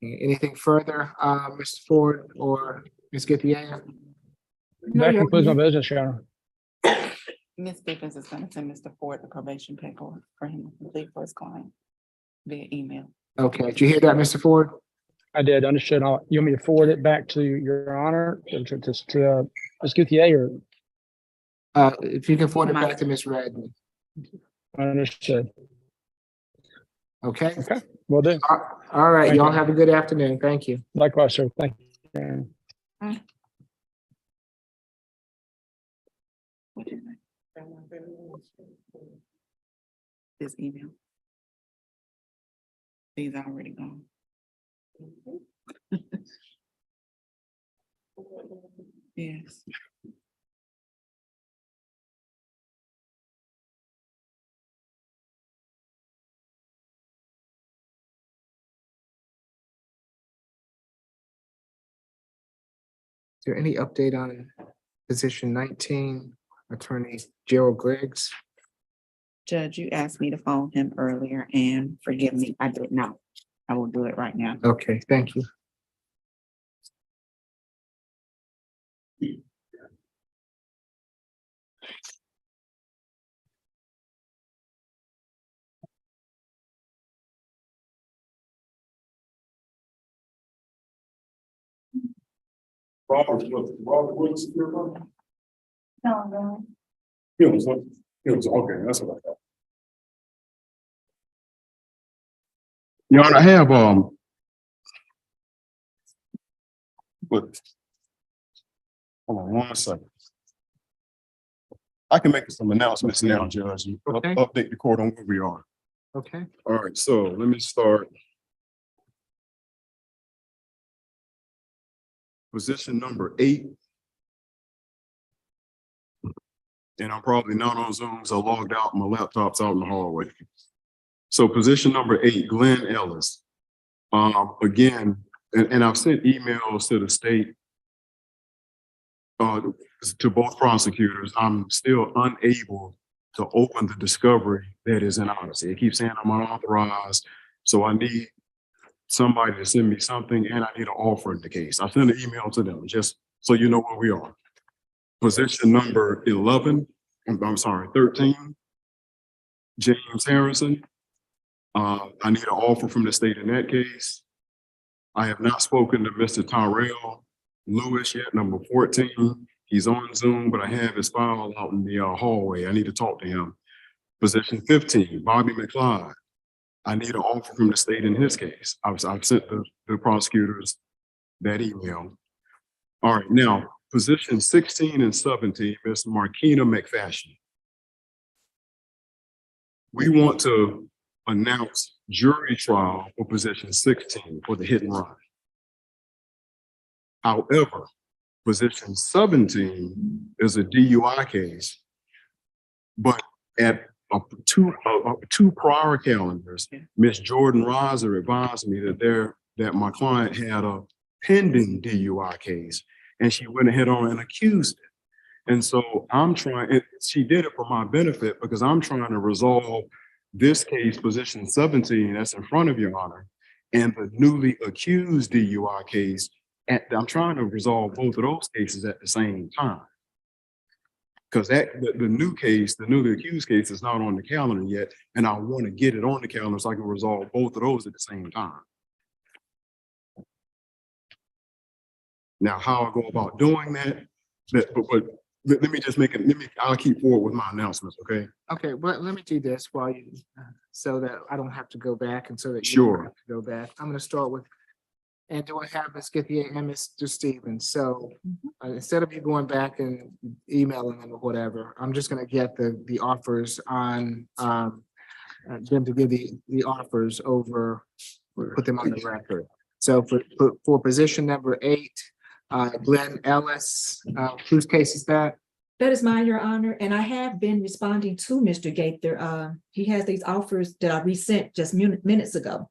Anything further, Mr. Ford or Ms. Githier? That concludes my business, Your Honor. Ms. Stevens is gonna send Mr. Ford the probation paperwork for him to complete for his client via email. Okay, did you hear that, Mr. Ford? I did, understood. You want me to forward it back to Your Honor, to Ms. Guthier, If you can forward it back to Ms. Redmond. or understood? Okay? Okay, will do. All right, Thank y'all you. have a good afternoon. Thank you. Likewise, sir. Thank you. His email. He's already gone. Yes. Is there any update on position 19, Attorney Gerald Griggs? Judge, you asked me to phone him earlier and forgive me, I did not. I will do it right now. Okay, thank you. Robert Woods. No. Okay, that's what I thought. Your Honor, I have, but, hold on 1 second. I can make some announcements now, Judge, and Okay. update the court on where we are. Okay. All right, so let me start. Position number 8. And I'm probably not on Zoom, so I logged out, my laptop's out in the hallway. So position number 8, Glenn Ellis. Again, and I've sent emails to the state, to both prosecutors. I'm still unable to open the discovery that is in Odyssey. It keeps saying I'm unauthorized, so I need somebody to send me something, and I need an offer in the case. I sent an email to them, just so you know where we are. Position number 11, I'm sorry, 13, James Harrison. I need an offer from the state in that case. I have not spoken to Mr. Tyrell Lewis yet, number 14. He's on Zoom, but I have his file out in the hallway. I need to talk to him. Position 15, Bobby McLeod. I need an offer from the state in his case. I've sent the prosecutors that email. All right, now, position 16 and 17, Ms. Markina McFashion. We want to announce jury trial for position 16 for the hit and run. However, position 17 is a DUI case, but at two prior calendars, Ms. Jordan Riser advised me that my client had a pending DUI case, and she went ahead on and accused it. And so I'm trying, she did it for my benefit because I'm trying to resolve this case, position 17, that's in front of Your Honor, and the newly accused DUI case. And I'm trying to resolve both of those cases at the same time. Because the new case, the newly accused case, is not on the calendar yet, and I want to get it on the calendar so I can resolve both of those at the same time. Now, how I go about doing that, but let me just make it, I'll keep forward with my announcements, okay? Okay, well, let me do this while you, so that I don't have to go back and so that you Sure. don't have to go back. I'm gonna start with, and do I have Ms. Githier and Mr. Stevens? So instead of you going back and emailing them or whatever, I'm just gonna get the offers on them to give the offers over, put them on the record. So for position number 8, Glenn Ellis, whose case is that? That is mine, Your Honor, and I have been responding to Mr. Gaither. He has these offers that I resent just minutes ago.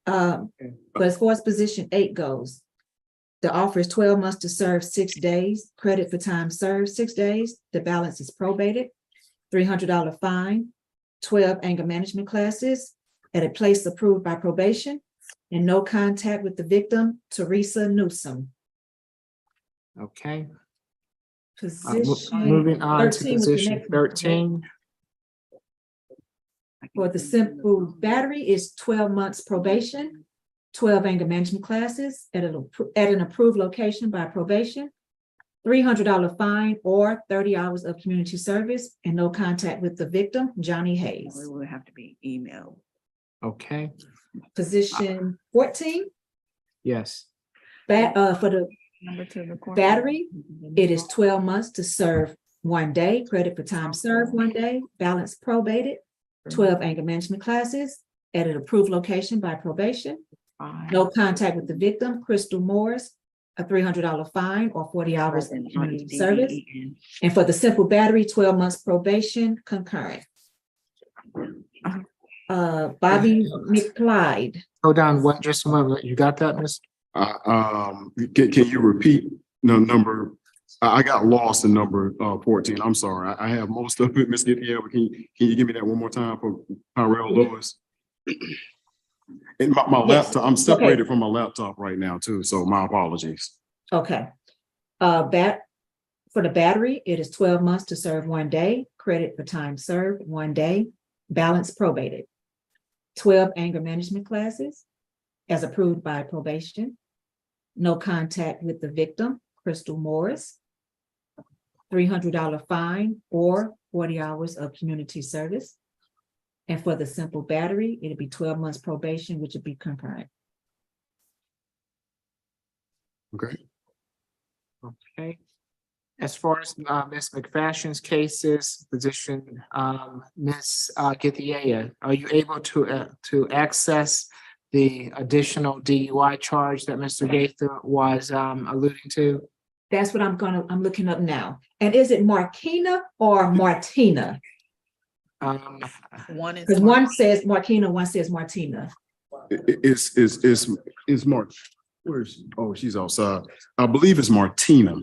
But as far as position 8 goes, the offer is 12 months to serve 6 days, credit for time served 6 days. The balance is probated, $300 fine, 12 anger management classes at a place approved by probation, and no contact with the victim, Teresa Newsom. Okay. Position Moving on to 13 was the position next one. 13. For the simple battery is 12 months probation, 12 anger management classes at an approved location by probation, $300 fine or 30 hours of community service, and no contact with the victim, Johnny Hayes. It will have to be emailed. Okay, Position 14, yes. for the Number 2, the court. battery, it is 12 months to serve 1 day, credit for time served 1 day, balance probated, 12 anger management classes at an approved location by probation, no contact with the victim, Crystal Morris, a $300 fine or 40 hours in community service. And for the simple battery, 12 months probation concurrent. Bobby McClyde. Hold on just a moment. You got that, Miss? Can you repeat the number? I got lost in number 14. I'm sorry. I have most of it, Ms. Gittier, but can you give me that one more time for Tyrell Lewis? And my laptop, I'm separated from my laptop right now too, so my apologies. Okay. For the battery, it is 12 months to serve 1 day, credit for time served 1 day, balance probated. 12 anger management classes as approved by probation. No contact with the victim, Crystal Morris. $300 fine or 40 hours of community service. And for the simple battery, it'd be 12 months probation, which would be concurrent. Okay. Okay. As far as Ms. McFashion's cases, position, Ms. Githier, are you able to access the additional DUI charge that Mr. Gaither was alluding to? That's what I'm looking up now. And is it Marquina or Martina? One Because one says Marquina, one says Martina. Is Mark, where's she? Oh, she's outside. I believe it's Martina.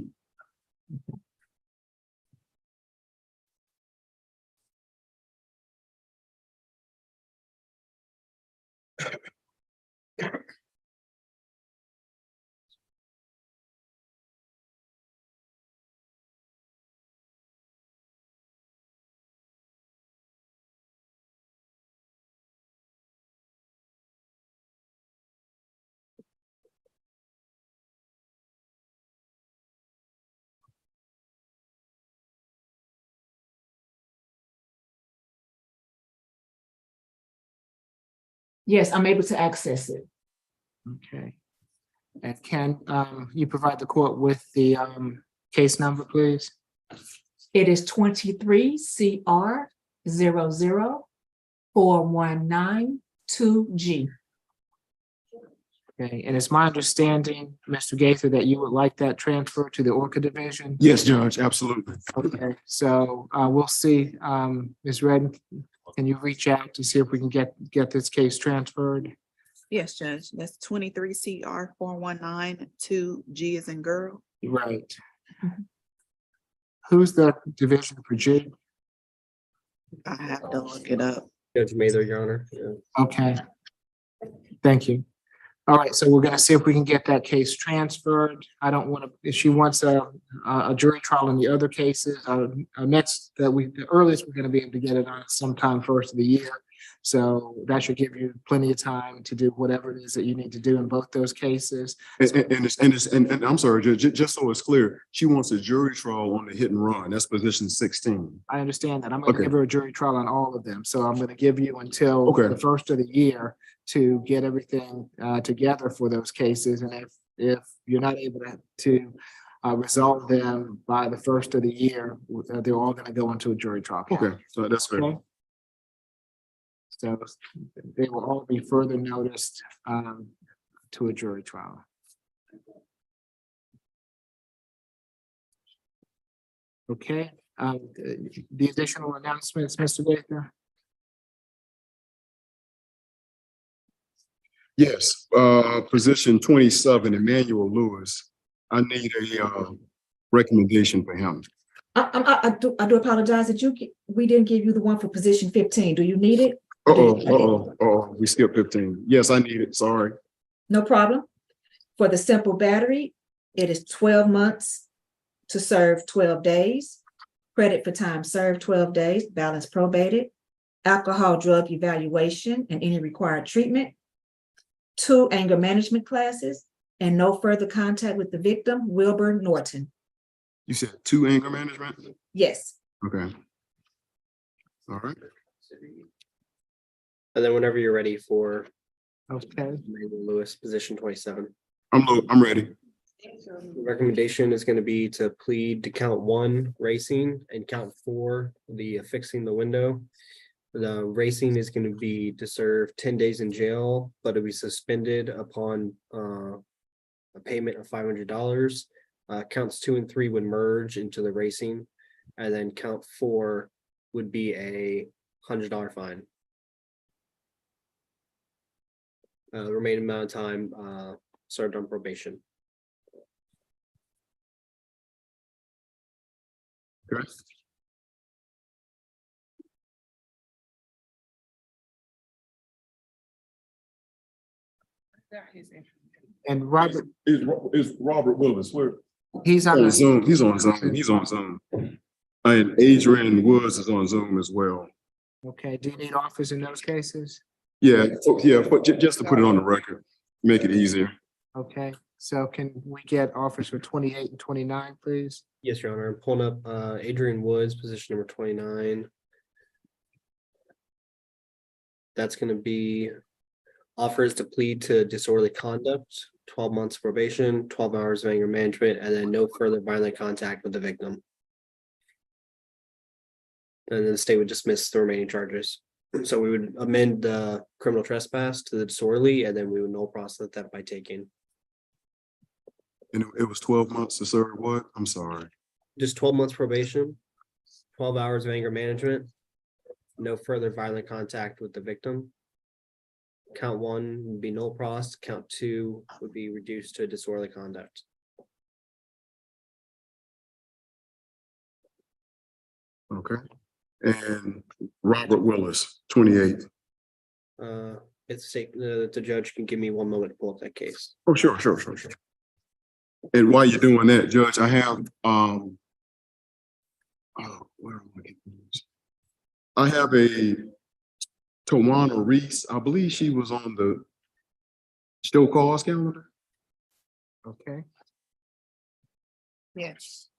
Yes, I'm able to access it. Okay. And can you provide the court with the case number, please? It is 23 CR 00419-2G. Okay, and it's my understanding, Mr. Gaither, that you would like that transfer to the Orca division? Yes, Judge, absolutely. Okay, so we'll see, Ms. Redden, can you reach out to see if we can get this case transferred? Yes, Judge. That's 23 CR 419-2G as in girl. Right. Who's the division for G? I have to look it up. Judge Mather, Your Honor. Yeah. Okay. Thank you. All right, so we're gonna see if we can get that case transferred. I don't want to, if she wants a jury trial in the other cases, the earliest we're gonna be able to get it on sometime first of the year. So that should give you plenty of time to do whatever it is that you need to do in both those cases. And I'm sorry, Judge, just so it's clear, she wants a jury trial on the hit and run. That's position 16. I understand that. I'm gonna Okay. give her a jury trial on all of them. So I'm gonna give you until Okay. the first of the year to get everything together for those cases. And if you're not able to resolve them by the first of the year, they're all gonna go into a jury trial. Okay, so that's fair. Okay. So they will all be further noticed to a jury trial. Okay, the additional announcements, Mr. Baker? Yes, position 27, Emmanuel Lewis. I need a recommendation for him. I do apologize that we didn't give you the one for position 15. Do you need it? We skipped 15. Yes, I need it, sorry. No problem. For the simple battery, it is 12 months to serve 12 days. Credit for time served 12 days, balance probated. Alcohol drug evaluation and any required treatment. 2 anger management classes and no further contact with the victim, Wilbur Norton. You said 2 anger management? Yes. Okay. All right. And then whenever you're ready for Okay. Emmanuel Lewis, position 27. I'm ready. The recommendation is going to be to plead to count 1 racing and count 4 the fixing the window. The racing is going to be to serve 10 days in jail, but it'll be suspended upon a payment of $500. Counts 2 and 3 would merge into the racing, and then count 4 would be a $100 fine. The remaining amount of time served on probation. Okay. And Robert, Is Robert Willis, where? he's on On the Zoom, he's on Zoom. And Adrian Woods is on Zoom as well. Okay, do you need offers in those cases? Yeah, but just to put it on the record, make it easier. Okay, so can we get offers for 28 and 29, please? Yes, Your Honor. I'm pulling up Adrian Woods, position number 29. That's going to be offers to plead to disorderly conduct, 12 months probation, 12 hours of anger management, and then no further violent contact with the victim. And then the state would dismiss the remaining charges. So we would amend the criminal trespass to the disorderly, and then we would null process that by taking. And it was 12 months to serve what? I'm sorry. Just 12 months probation, 12 hours of anger management, no further violent contact with the victim. Count 1 would be null pros, count 2 would be reduced to disorderly conduct. Okay. And Robert Willis, 28. It's safe, the judge can give me 1 moment to pull up that case. Oh, sure. And while you're doing that, Judge, I have where am I getting this? I have a Tawana Reese. I believe she was on the show cause calendar. Okay. Yes.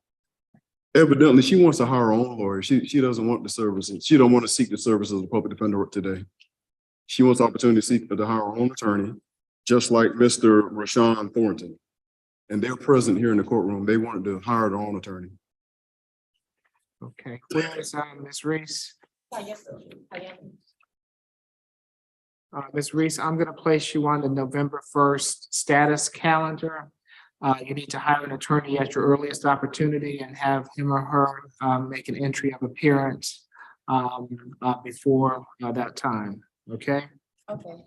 Evidently, she wants to hire her own lawyer. She doesn't want the services. She don't want to seek the services of the public defender today. She wants the opportunity to hire her own attorney, just like Mr. Rashawn Thornton. And they're present here in the courtroom. They wanted to hire their own attorney. Okay, where is Ms. Reese? Ms. Reese, I'm gonna place you on the November 1st status calendar. You need to hire an attorney at your earliest opportunity and have him or her make an entry of appearance before that time, okay? Okay,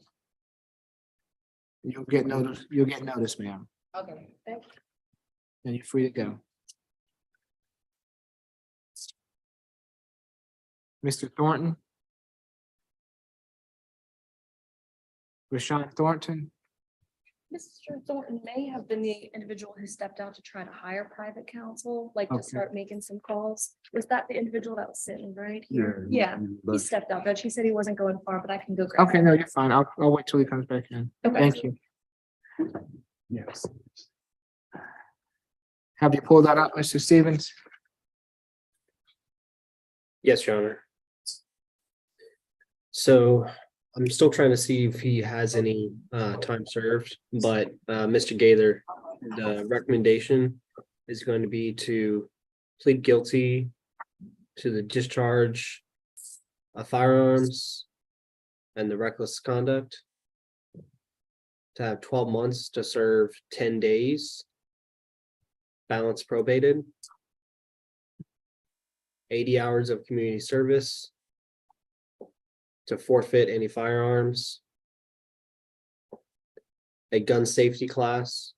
You'll get notice, ma'am, okay, thank you. and you're free to go. Mr. Thornton? Rashawn Thornton? Mr. Thornton may have been the individual who stepped out to try to hire private counsel, like to Okay. start making some calls. Was that the individual that was sitting right Yeah. here? Yeah, he stepped out, Judge. He said he wasn't going far, but I can go grab Okay, him. no, you're fine. I'll wait till he comes back in. Okay. Thank you. Yes. Have you pulled that up, Mr. Stevens? Yes, Your Honor. So I'm still trying to see if he has any time served, but Mr. Gaither, the recommendation is going to be to plead guilty to the discharge of firearms, and the reckless conduct to have 12 months to serve 10 days. Balance probated. 80 hours of community service. To forfeit any firearms. A gun safety class.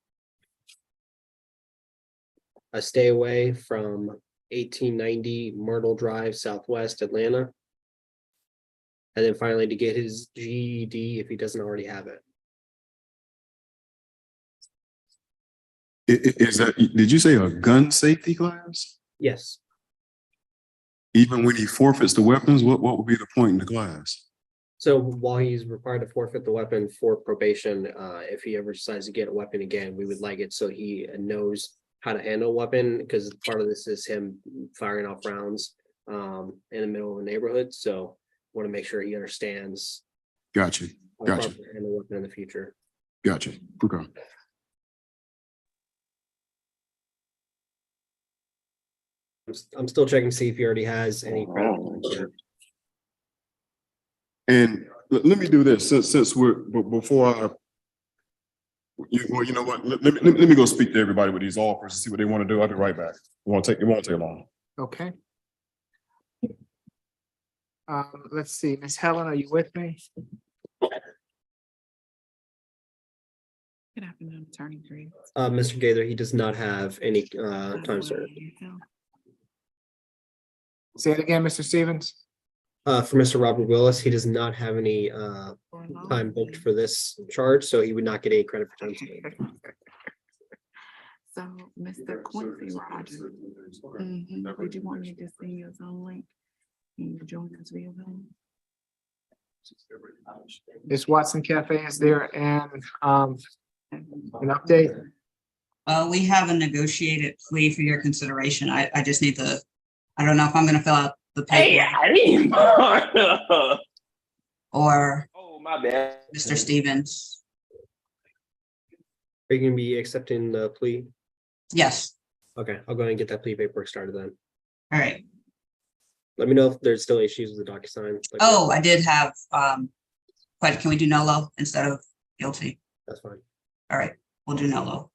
A stay away from 1890 Myrtle Drive, Southwest Atlanta. And then finally to get his GED if he doesn't already have it. Is that, did you say a gun safety class? Yes. Even when he forfeits the weapons, what would be the point in the class? So while he's required to forfeit the weapon for probation, if he ever decides to get a weapon again, we would like it so he knows how to handle a weapon, because part of this is him firing off rounds in the middle of a neighborhood. So want to make sure he understands. Gotcha. how Gotcha. to handle a weapon in the future. Gotcha. Okay. I'm still checking to see if he already has any credit. And let me do this, since we're, before I, well, you know what, let me go speak to everybody with these offers and see what they want to do. I'll be right back. It won't take long. Okay. Let's see, Ms. Helen, are you with me? Good afternoon, Attorney Green. Mr. Gaither, he does not have any time served. Say it again, Mr. Stevens. For Mr. Robert Willis, he does not have any time booked for this charge, so he would not get any credit for time served. So, Mr. Quincy Rogers, did you want me to send you a Zoom link? Can you join us via Zoom? Ms. Watson Cafe, is there an update? We have a negotiated plea for your consideration. I just need to, I don't know if I'm gonna fill out the paper. Or Oh, my bad. Mr. Stevens. Are you gonna be accepting the plea? Yes. Okay, I'll go ahead and get that plea paperwork started then. All right. Let me know if there's still issues with the DocuSign. Oh, I did have, but can we do NOLO instead of guilty? That's fine. All right, we'll do NOLO.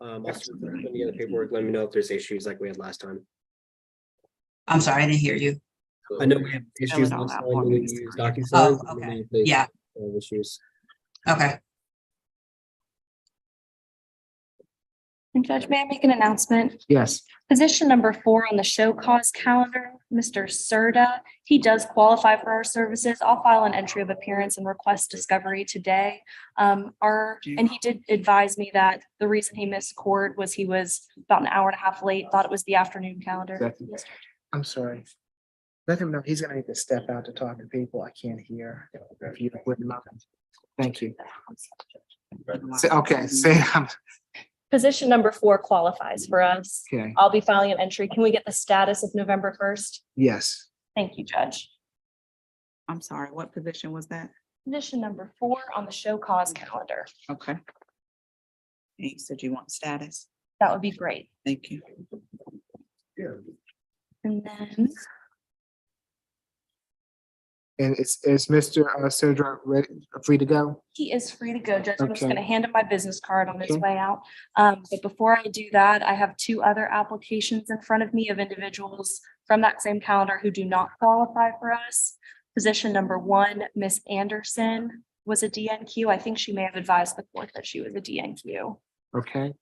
Also, when you get the paperwork, let me know if there's issues like we had last time. I'm sorry, I didn't hear you. I know we had issues last time when we used DocuSign. Oh, okay. They Yeah. have issues. Okay. And Judge, may I make an announcement? Yes. Position number 4 on the show cause calendar, Mr. Serta, he does qualify for our services. I'll file an entry of appearance and request discovery today. And he did advise me that the reason he missed court was he was about an hour and a half late, thought it was the afternoon calendar. I'm sorry. Let him know he's gonna need to step out to talk to people. I can't hear. If you wouldn't mind. Thank you. Okay, say, Position number 4 qualifies for us. okay, I'll be filing an entry. Can we get the status of November 1st? yes. Thank you, Judge. I'm sorry, what position was that? Position number 4 on the show cause calendar. Okay. And you said you want status? That would be great. Thank you. And then And is Mr. Serta ready, free to go? he is free to go, Judge. I'm just Okay. gonna hand him my business card on his Okay. way out. But before I do that, I have 2 other applications in front of me of individuals from that same calendar who do not qualify for us. Position number 1, Miss Anderson was a DNQ. I think she may have advised the court that she was a DNQ. Okay.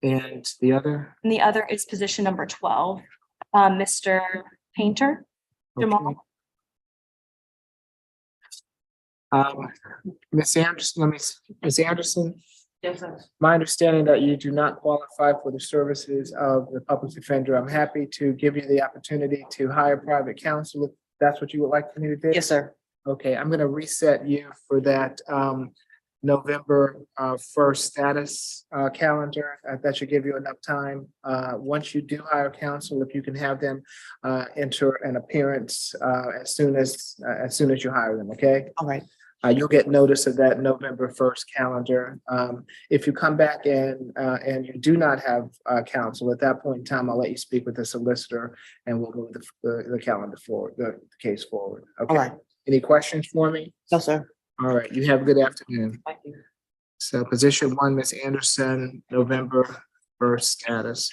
And the other? And the other is position number 12, Mr. Painter, Jamal. Okay. Ms. Anderson, Ms. Anderson, Yes, sir. my understanding that you do not qualify for the services of the public defender. I'm happy to give you the opportunity to hire private counsel if that's what you would like for me to do. Yes, sir. Okay, I'm gonna reset you for that November 1st status calendar. That should give you enough time. Once you do hire counsel, if you can have them enter an appearance as soon as you hire them, okay? All right. You'll get notice of that November 1st calendar. If you come back and you do not have counsel, at that point in time, I'll let you speak with the solicitor and we'll move the calendar forward, the case forward. Okay. All right. Any questions for me? No, sir. All right, you have a good afternoon. Thank you. So position 1, Ms. Anderson, November 1st status.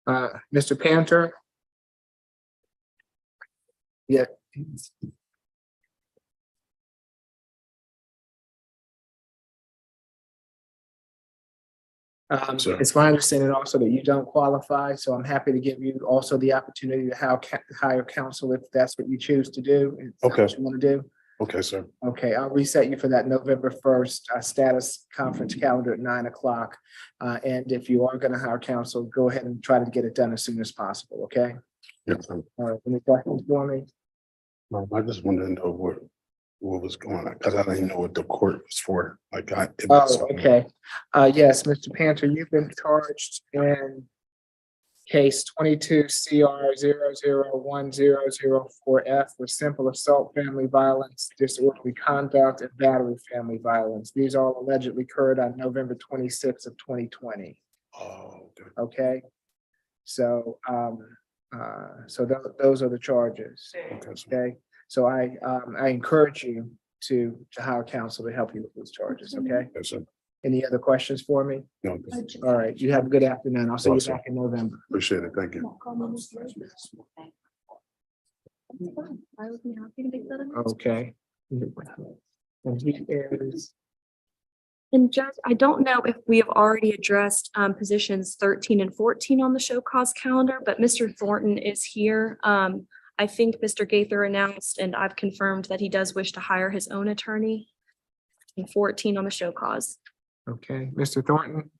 Mr. Panther? Yeah. Sure. It's my understanding also that you don't qualify, so I'm happy to give you also the opportunity to hire counsel if that's what you choose to do. If that's Okay. what you want to do. Okay, sir. Okay, I'll reset you for that November 1st status conference calendar at 9 o'clock. And if you are going to hire counsel, go ahead and try to get it done as soon as possible, okay? Yes, sir. All right, any questions for me? No, I just wanted to know what was going on, because I didn't know what the court was for. Oh, okay. Yes, Mr. Panther, you've been charged in case 22 CR 001004F with simple assault, family violence, disorderly conduct, and battery family violence. These all allegedly occurred on November 26th of 2020. Oh, okay. Okay. So, those are the charges. Okay. So I encourage you to hire counsel to help you with those charges. Okay. Yes, sir. Any other questions for me? No, All right. You have a good afternoon. I'll see you Awesome. back in November. appreciate it. Thank you. Okay. And he is, And Judge, I don't know if we have already addressed positions 13 and 14 on the show cause calendar, but Mr. Thornton is here. I think Mr. Gaither announced, and I've confirmed that he does wish to hire his own attorney. And 14 on the show cause. okay, Mr. Thornton.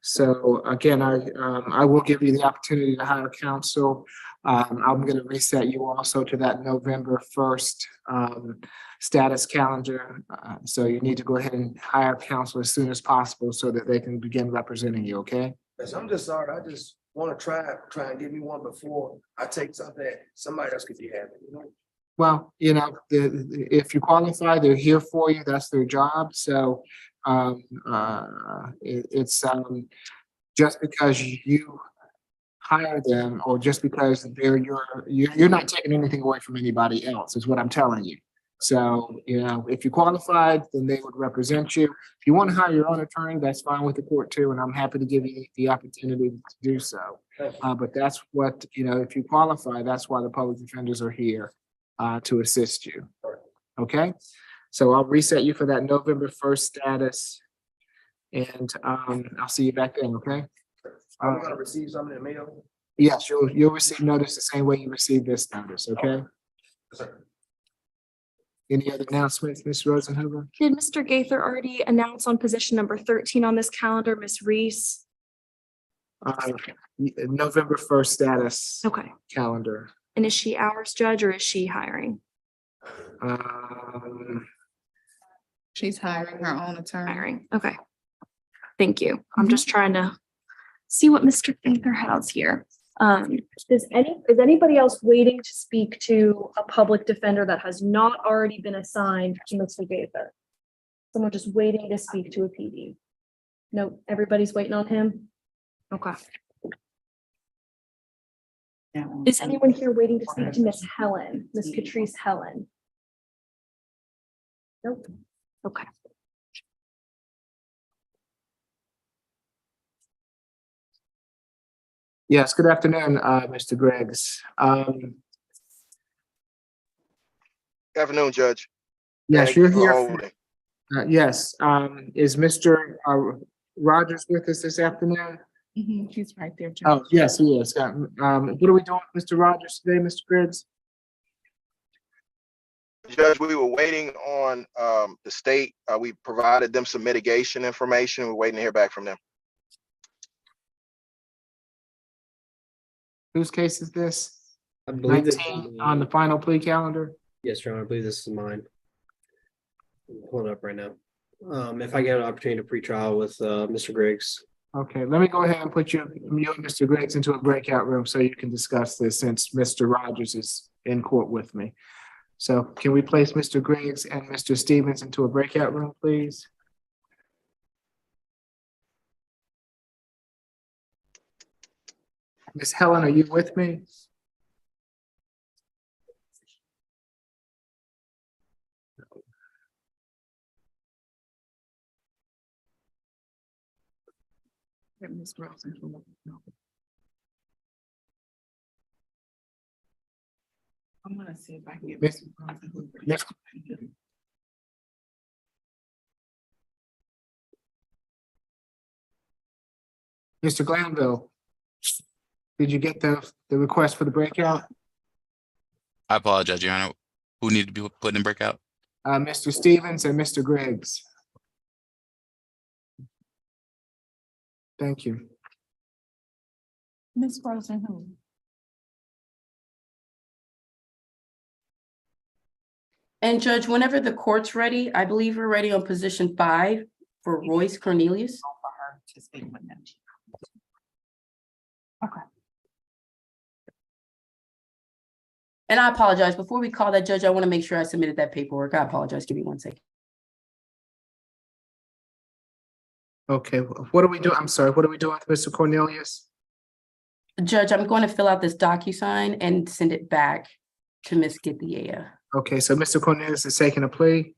So again, I will give you the opportunity to hire counsel. I'm going to reset you also to that November 1st status calendar. So you need to go ahead and hire counsel as soon as possible so that they can begin representing you, okay? Yes, I'm just sorry. I just want to try and give me one before I take something that somebody else could be having, you know? Well, if you qualify, they're here for you. That's their job. So it's just because you hire them or just because they're you're not taking anything away from anybody else is what I'm telling you. So, if you qualified, then they would represent you. If you want to hire your own attorney, that's fine with the court too. And I'm happy to give you the opportunity to do so. But that's what, if you qualify, that's why the public defenders are here. To assist you. Okay, so I'll reset you for that November 1st status. And I'll see you back then, okay? I'm gonna receive something in the mail. Yes, you'll receive notice the same way you received this notice, okay? Any other announcements, Ms. Rosenhuber? Did Mr. Gaither already announce on position number 13 on this calendar, Ms. Reese? November 1st status. Okay. Calendar. And is she ours, Judge, or is she hiring? She's hiring her own attorney. Hiring. Okay. Thank you. I'm just trying to see what Mr. Gaither has here. Is anybody else waiting to speak to a public defender that has not already been assigned to Mr. Gaither? Someone just waiting to speak to a PD? No, everybody's waiting on him? Okay. Is anyone here waiting to speak to Miss Helen, Miss Catrice Helen? Nope. Okay. Yes, good afternoon, Mr. Griggs. Good afternoon, Judge. Yes, Thank you're you for here. holding. Yes, is Mr. Rogers with us this afternoon? He's right there, Judge. Oh, yes, he is. What are we doing, Mr. Rogers, today, Mr. Griggs? Judge, we were waiting on the state. We provided them some mitigation information. We're waiting to hear back from them. Whose case is this? I believe this is 19 on the final plea calendar? Yes, Your Honor, I believe this is mine. Pull it up right now. If I get an opportunity to pre-trial with Mr. Griggs, Okay, let me go ahead and put you and Mr. Griggs into a breakout room so you can discuss this since Mr. Rogers is in court with me. So can we place Mr. Griggs and Mr. Stevens into a breakout room, please? Ms. Helen, are you with me? I'm gonna see if I can get. Miss- Miss- Mr. Glanville, did you get the request for the breakout? I apologize, Your Honor. Who needed to be put in breakout? Mr. Stevens and Mr. Griggs. Thank you. Ms. Rosen, who? And Judge, whenever the court's ready, I believe we're ready on position 5 for Royce Cornelius. For her to speak with them. Okay. And I apologize, before we call that, Judge, I want to make sure I submitted that paperwork. I apologize. Give me 1 second. Okay, what do we do? I'm sorry, what are we doing with Mr. Cornelius? Judge, I'm going to fill out this DocuSign and send it back to Ms. Githia. Okay, so Mr. Cornelius is taking a plea?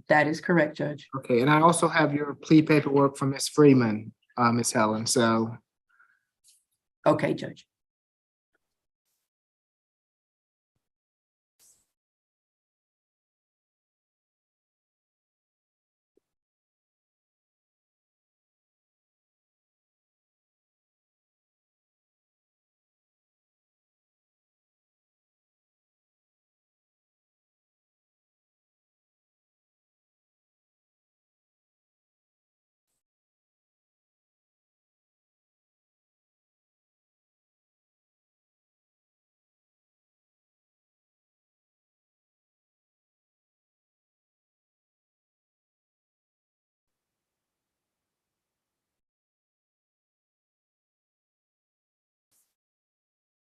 That is correct, Judge. Okay, and I also have your plea paperwork from Ms. Freeman, Ms. Helen, so. Okay, Judge.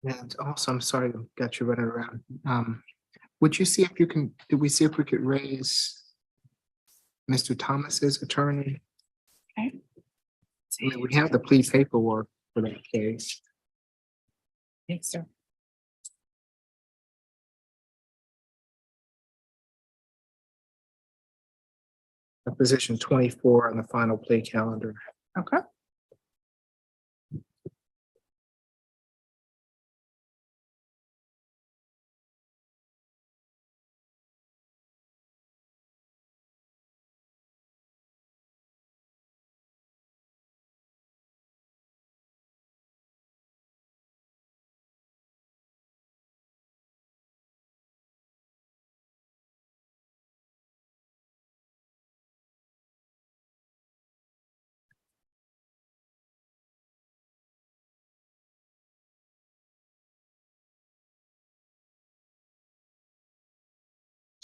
And also, I'm sorry, I got you running around. Would you see if you can, did we see if we could raise Mr. Thomas's attorney? Okay. I mean, we have the plea paperwork for that case. Yes, sir. Position 24 on the final plea calendar. Okay.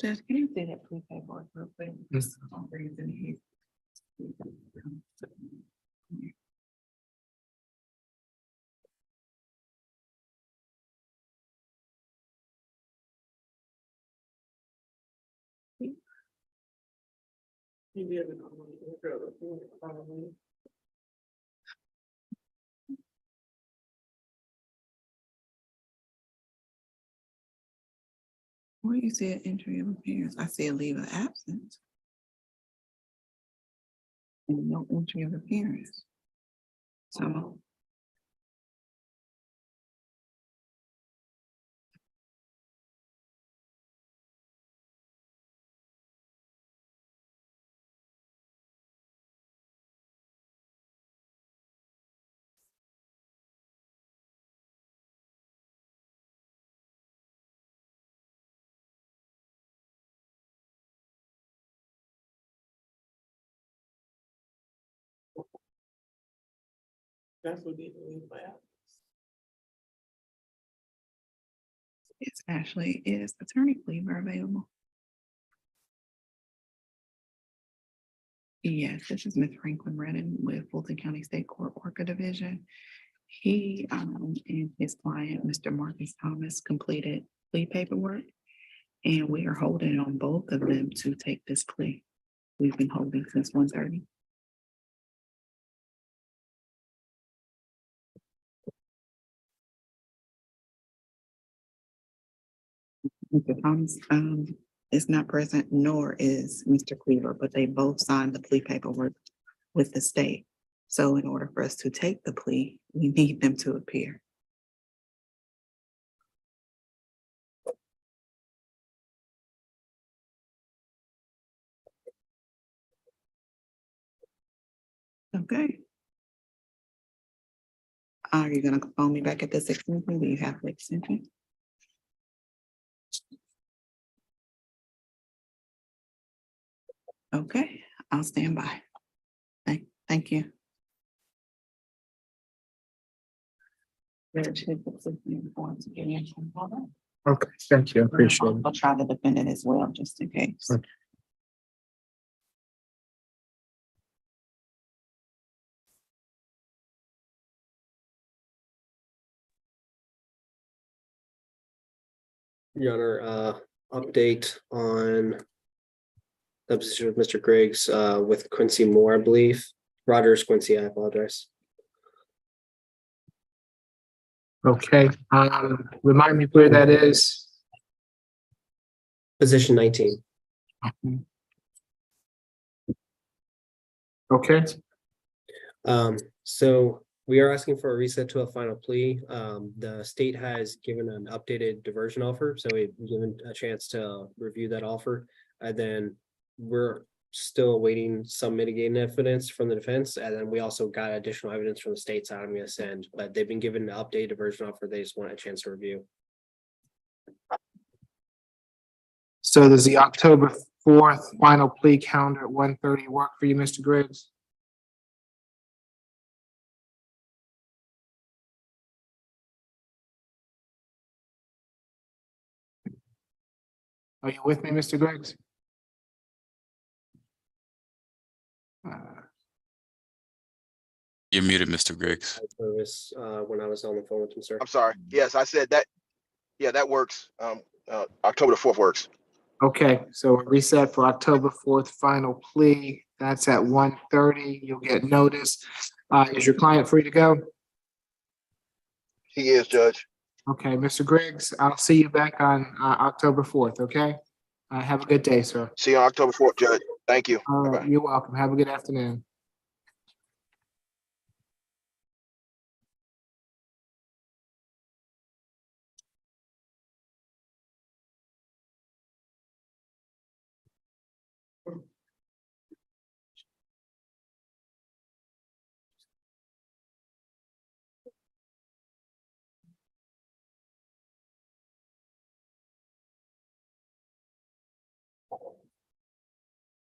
Judge, can you say that plea paperwork real quick? Yes. For some reason he- Where you said entry of appearance, I said leave of absence. And no entry of appearance. So. That's what they believe by. It's actually is attorney plea available. Yes, this is Ms. Franklin Redden with Fulton County State Court Orca Division. He and his client, Mr. Marcus Thomas, completed plea paperwork. And we are holding on both of them to take this plea. We've been holding since 1:30. Mr. Thomas is not present, nor is Mr. Cleaver, but they both signed the plea paperwork with the state. So in order for us to take the plea, we need them to appear. Okay. Are you gonna phone me back at this extension? Do you have the extension? Okay, I'll stand by. Thank you. Okay, thank you, I appreciate it. I'll try the defendant as well, just in case. Okay. Your Honor, update on the position of Mr. Griggs, with Quincy Moore, I believe. Rogers Quincy, I apologize. Okay, remind me where that is. Position 19. Okay, So we are asking for a reset to a final plea. The state has given an updated diversion offer, so we've given a chance to review that offer. And then we're still awaiting some mitigating evidence from the defense. And then we also got additional evidence from the state side I'm gonna send, but they've been given an updated diversion offer. They just want a chance to review. so does the October 4th final plea calendar at 1:30 work for you, Mr. Griggs? Are you with me, Mr. Griggs? You're muted, Mr. Griggs. Service, when I was on the phone with him, sir. I'm sorry. Yes, I said that. Yeah, that works. October the 4th works. Okay, so a reset for October 4th final plea. That's at 1:30. You'll get notice. Is your client free to go? He is, Judge. Okay, Mr. Griggs, I'll see you back on October 4th, okay? Have a good day, sir. See you on October 4th, Judge. Thank you. Bye-bye. You're welcome. Have a good afternoon.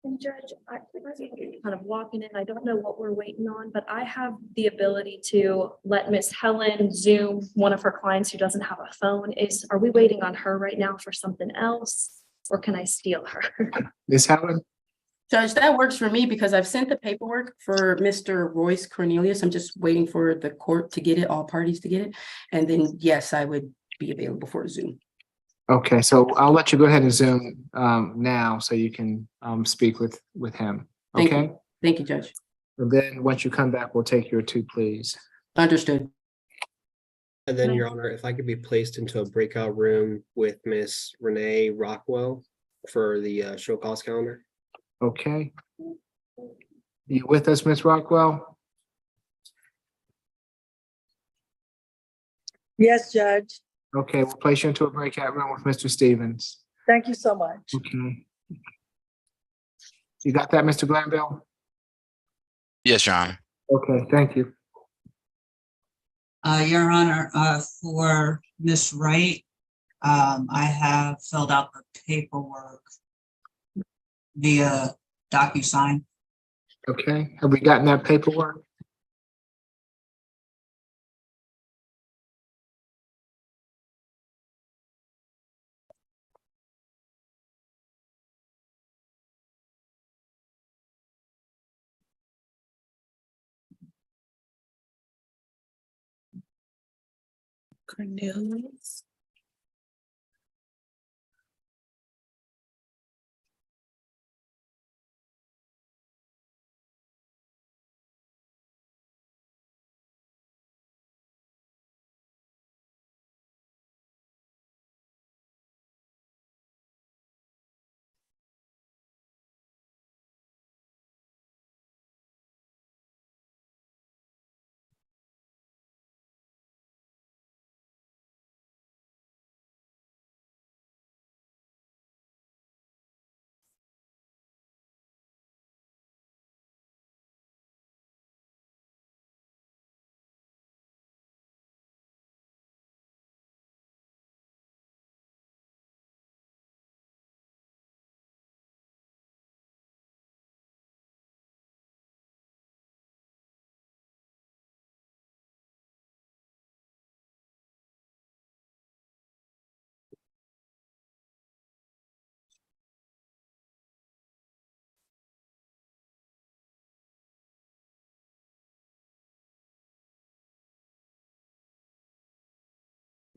And Judge, I kind of walking in, I don't know what we're waiting on, but I have the ability to let Miss Helen Zoom one of her clients who doesn't have a phone. Are we waiting on her right now for something else? Or can I steal her? Miss Helen? Judge, that works for me because I've sent the paperwork for Mr. Royce Cornelius. I'm just waiting for the court to get it, all parties to get it. And then, yes, I would be available for Zoom. Okay, so I'll let you go ahead and Zoom now so you can speak with him. Thank Okay? you. Thank you, Judge. And then once you come back, we'll take your 2 pleas. Understood. And then, Your Honor, if I could be placed into a breakout room with Miss Renee Rockwell for the show cause calendar. Okay. You with us, Miss Rockwell? Yes, Judge. Okay, we'll place you into a breakout room with Mr. Stevens. Thank you so much. Okay. You got that, Mr. Glanville? Yes, Your Honor. Okay, thank you. Your Honor, for Miss Wright, I have filled out the paperwork via DocuSign. Okay, have we gotten that paperwork? Cornelius.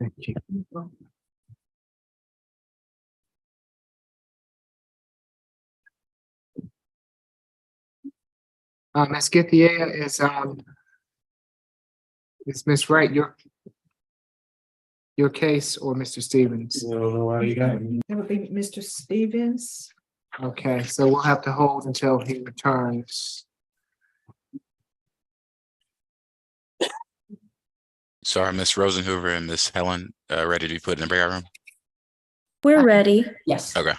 Thank you. Ms. Githia, is Ms. Wright your case or Mr. Stevens? That would be Mr. Stevens. Okay, so we'll have to hold until he returns. Sorry, Miss Rosenhoover and Miss Helen, ready to be put in the breakout room? We're ready. Yes. Okay.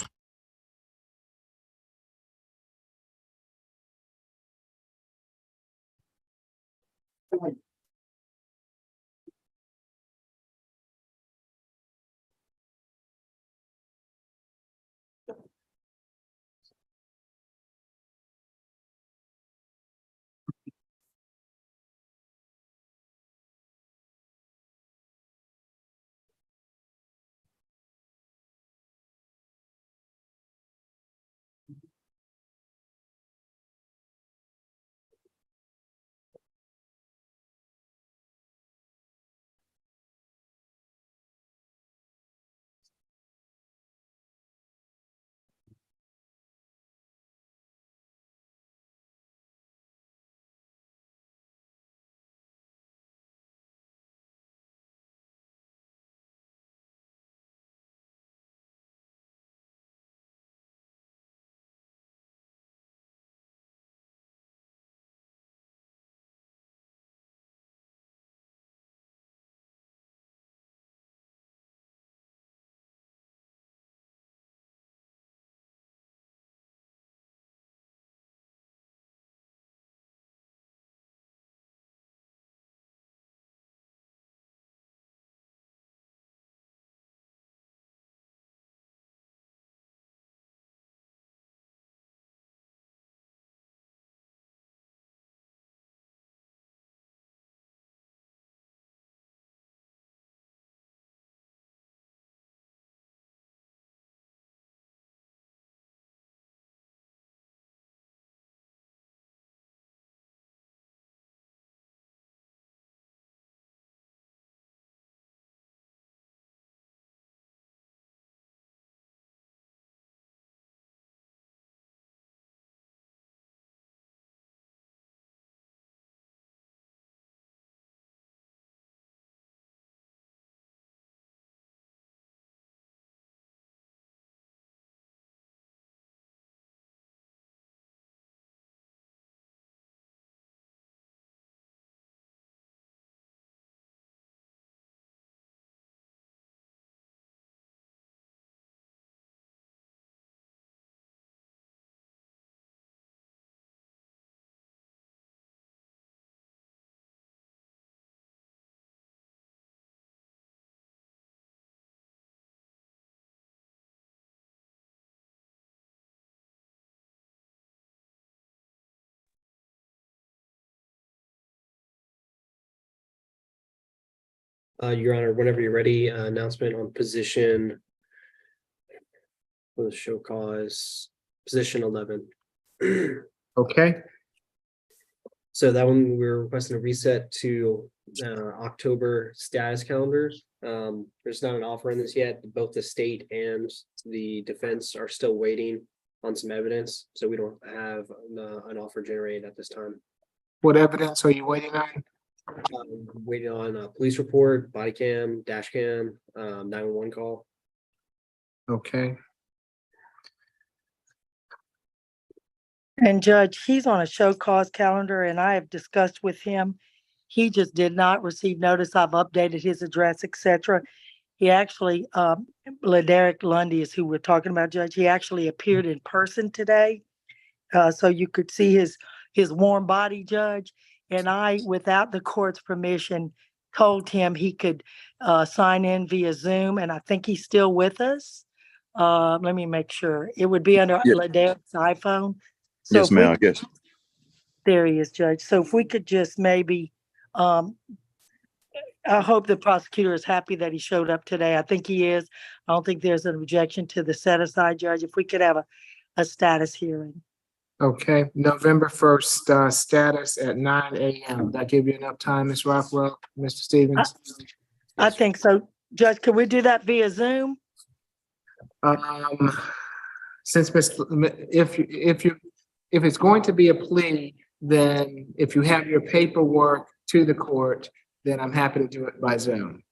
Your Honor, whenever you're ready, announcement on position for the show cause, position 11. Okay, So that one, we're requesting a reset to October status calendars. There's not an offer in this yet. Both the state and the defense are still waiting on some evidence, so we don't have an offer generated at this time. What evidence are you waiting on? Waiting on a police report, body cam, dash cam, 911 call. Okay, And Judge, he's on a show cause calendar and I have discussed with him. He just did not receive notice. I've updated his address, et cetera. He actually, Laderick Lundy is who we're talking about, Judge. He actually appeared in person today. So you could see his warm body, Judge. And I, without the court's permission, told him he could sign in via Zoom, and I think he's still with us. Let me make sure. It would be under Yeah. Laderick's iPhone. So Yes, if we ma'am. Yes. There he is, Judge. So if we could just maybe, I hope the prosecutor is happy that he showed up today. I think he is. I don't think there's an objection to the set aside, Judge. If we could have a status hearing. okay. November 1st, status at 9 a.m. That give you enough time, Ms. Rockwell, Mr. Stevens? I think so. Judge, could we do that via Zoom? Since if it's going to be a plea, then if you have your paperwork to the court, then I'm happy to do it by Zoom.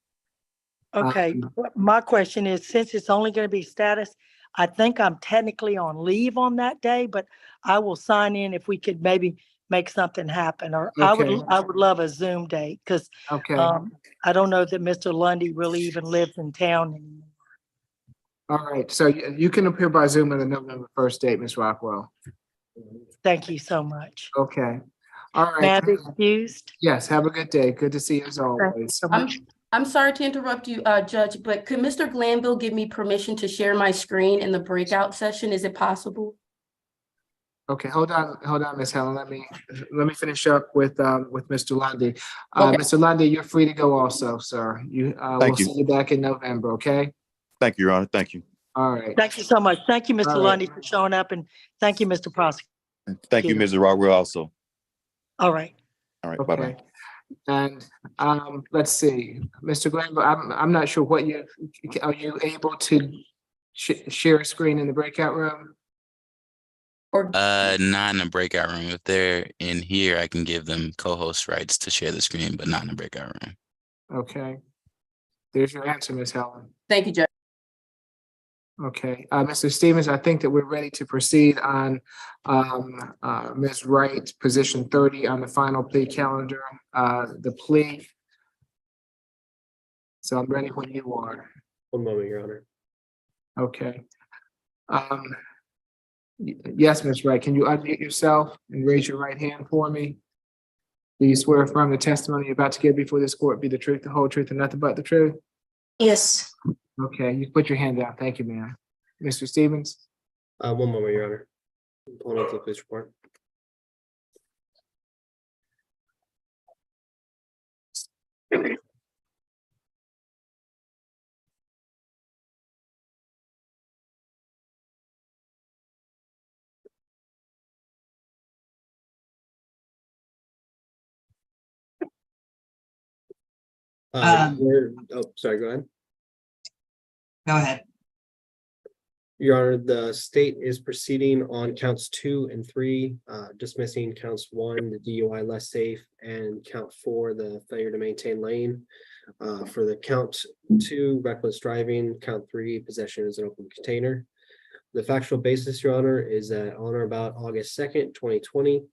Okay, my question is, since it's only going to be status, I think I'm technically on leave on that day, but I will sign in if we could maybe make something happen, or I Okay. would love a Zoom date, because Okay, I don't know that Mr. Lundy really even lives in town anymore. all right. So you can appear by Zoom on the November 1st date, Ms. Rockwell. Thank you so much. Okay. All May I right. be excused? Yes, have a good day. Good to see you as Thank you always. so much. I'm sorry to interrupt you, Judge, but could Mr. Glanville give me permission to share my screen in the breakout session? Is it possible? Okay, hold on, Ms. Helen. Let me finish up with Mr. Lundy. Okay. Mr. Lundy, you're free to go also, sir. We'll Thank you. see you back in November, okay? Thank you, Your Honor. Thank you. All right. Thank you so much. Thank you, Mr. All right. Lundy, for showing up, and thank you, Mr. Prosecutor. Thank you, Mr. Rockwell, also. All right. All right, bye-bye. Okay. And let's see, Mr. Glanville, I'm not sure are you able to share a screen in the breakout room? Not in the breakout room. If they're in here, I can give them co-host rights to share the screen, but not in the breakout room. Okay. There's your answer, Ms. Helen. Thank you, Judge. Okay, Mr. Stevens, I think that we're ready to proceed on Ms. Wright, position 30 on the final plea calendar, the plea. So I'm ready when you are. One moment, Your Honor. Okay. Yes, Ms. Wright, can you unmute yourself and raise your right hand for me? Do you swear or affirm the testimony you're about to give before this court be the truth, the whole truth, and nothing but the truth? Yes. Okay, you put your hand down. Thank you, ma'am. Mr. Stevens? One moment, Your Honor. I'm pulling up the police report. Sorry, go ahead. Go ahead. Your Honor, the state is proceeding on counts 2 and 3, dismissing counts 1, the DUI less safe, and count 4, the failure to maintain lane. For the count 2, reckless driving, count 3, possession as an open container. The factual basis, Your Honor, is that on or about August 2nd, 2020,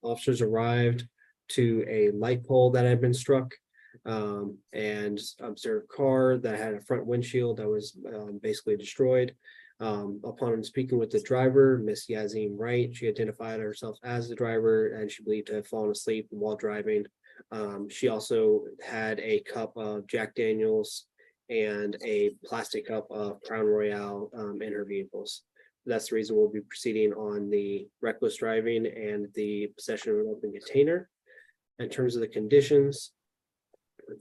officers arrived to a light pole that had been struck, and observed a car that had a front windshield that was basically destroyed. Upon speaking with the driver, Miss Yazim Wright, she identified herself as the driver and she believed to have fallen asleep while driving. She also had a cup of Jack Daniels and a plastic cup of Crown Royale in her vehicles. That's the reason we'll be proceeding on the reckless driving and the possession of an open container. In terms of the conditions,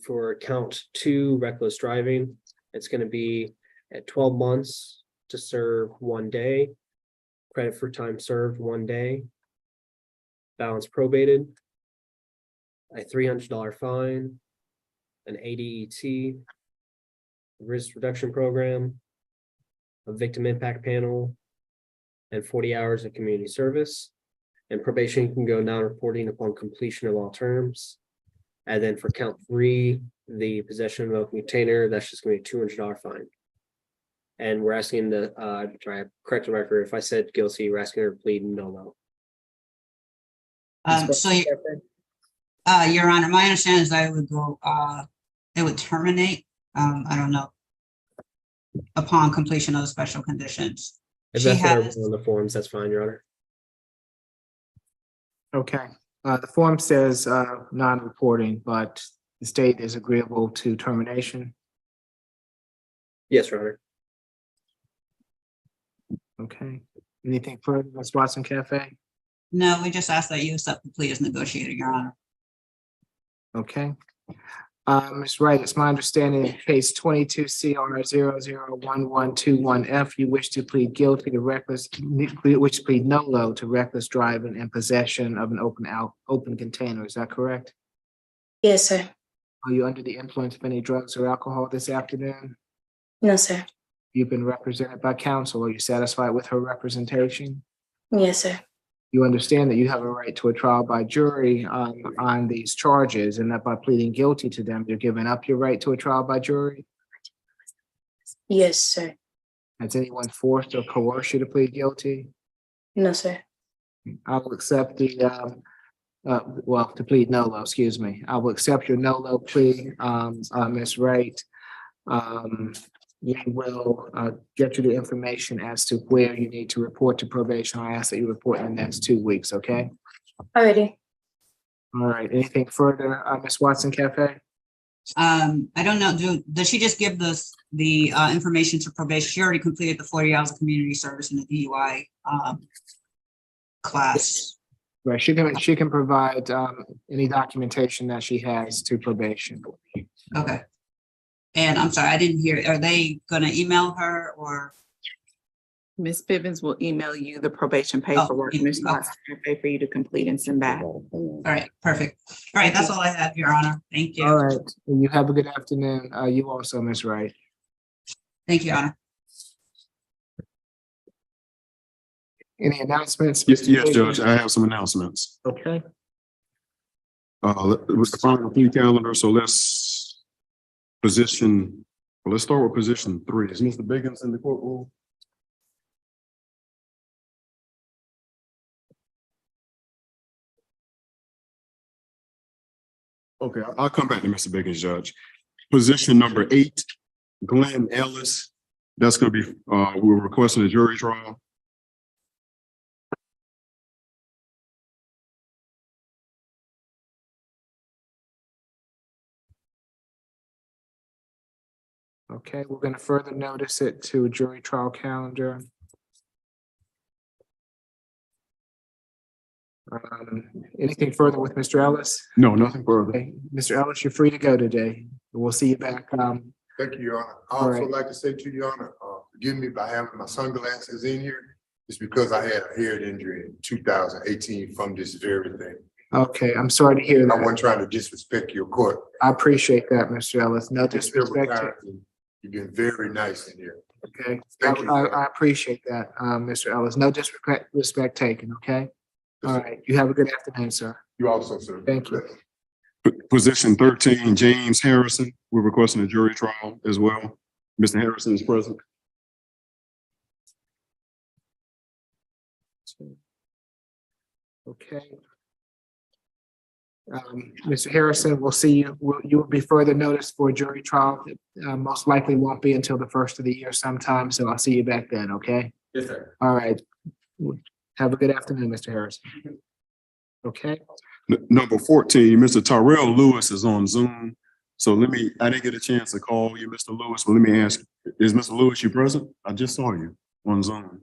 for count 2, reckless driving, it's going to be at 12 months to serve 1 day, credit for time served 1 day, balance probated. a $300 fine, an ADET, risk reduction program, a victim impact panel, and 40 hours of community service. And probation can go non-reporting upon completion of all terms. And then for count 3, the possession of a container, that's just gonna be a $200 fine. And we're asking the, try to correct the record, if I said guilty, we're asking her to plead no. Your Honor, my understanding is that it would go, it would terminate, I don't know, upon completion of the special conditions. If She that's what I has, wrote on the forms, that's fine, Your Honor. Okay, the form says non-reporting, but the state is agreeable to termination. Yes, Your Honor. Okay, anything further, Ms. Watson Cafe? no, we just ask that you accept the plea as negotiated, Your Honor. Okay. Ms. Wright, it's my understanding in case 22 CR 001121F, you wish to plead guilty to which plead no to reckless driving and possession of an open container. Is that correct? Yes, sir. Are you under the influence of any drugs or alcohol this afternoon? No, sir. You've been represented by counsel. Are you satisfied with her representation? Yes, sir. You understand that you have a right to a trial by jury on these charges, and that by pleading guilty to them, you're giving up your right to a trial by jury? Yes, sir. Has anyone forced or coerced you to plead guilty? No, sir. I will accept the, to plead no, excuse me. I will accept your no plea, Ms. Wright. We will get you the information as to where you need to report to probation. I ask that you report in the next 2 weeks, okay? Alrighty. All right, anything further, Ms. Watson Cafe? I don't know, does she just give the information to probation? She already completed the 40 hours of community service in the DUI class. Right, she can provide any documentation that she has to probation. Okay. And I'm sorry, I didn't hear, are they gonna email her or? Ms. Bivens will email you the probation paperwork, Ms. Watson, for you to complete and send back. All right, perfect. All right, that's all I have, Your Honor. Thank you. All right, you have a good afternoon. You also, Ms. Wright. Thank you, Your Honor. Any announcements? Yes, Judge, I have some announcements. Okay. It was the final plea calendar, so let's start with position 3. Is Mr. Biggins in the courtroom? Okay, I'll come back to Mr. Biggins, Judge. Position number 8, Glenn Ellis. That's gonna be, we're requesting a jury trial. Okay, we're gonna further notice it to a jury trial calendar. Anything further with Mr. Ellis? No, nothing further. Okay, Mr. Ellis, you're free to go today. We'll see you back. Thank you, Your Honor. I All also right. like to say to you, Your Honor, forgive me by having my sunglasses in here. It's because I had a head injury in 2018 from this very thing. Okay, I'm sorry to hear I that. wasn't trying to disrespect your court. I appreciate that, Mr. Ellis. No It's several disrespect. times, and you've been very nice in here. Okay, Thank you. I appreciate that, Mr. Ellis. No disrespect taken, okay? All right, you have a good afternoon, sir. You also, sir. Thank you. Position 13, James Harrison. We're requesting a jury trial as well. Mr. Harrison is present. Okay. Mr. Harrison, we'll see you. You will be further noticed for a jury trial. Most likely won't be until the first of the year sometime, so I'll see you back then, okay? Yes, sir. All right. Have a good afternoon, Mr. Harrison. Okay, Number 14, Mr. Tyrell Lewis is on Zoom. So I didn't get a chance to call you, Mr. Lewis, but let me ask, is Mr. Lewis, you present? I just saw you on Zoom.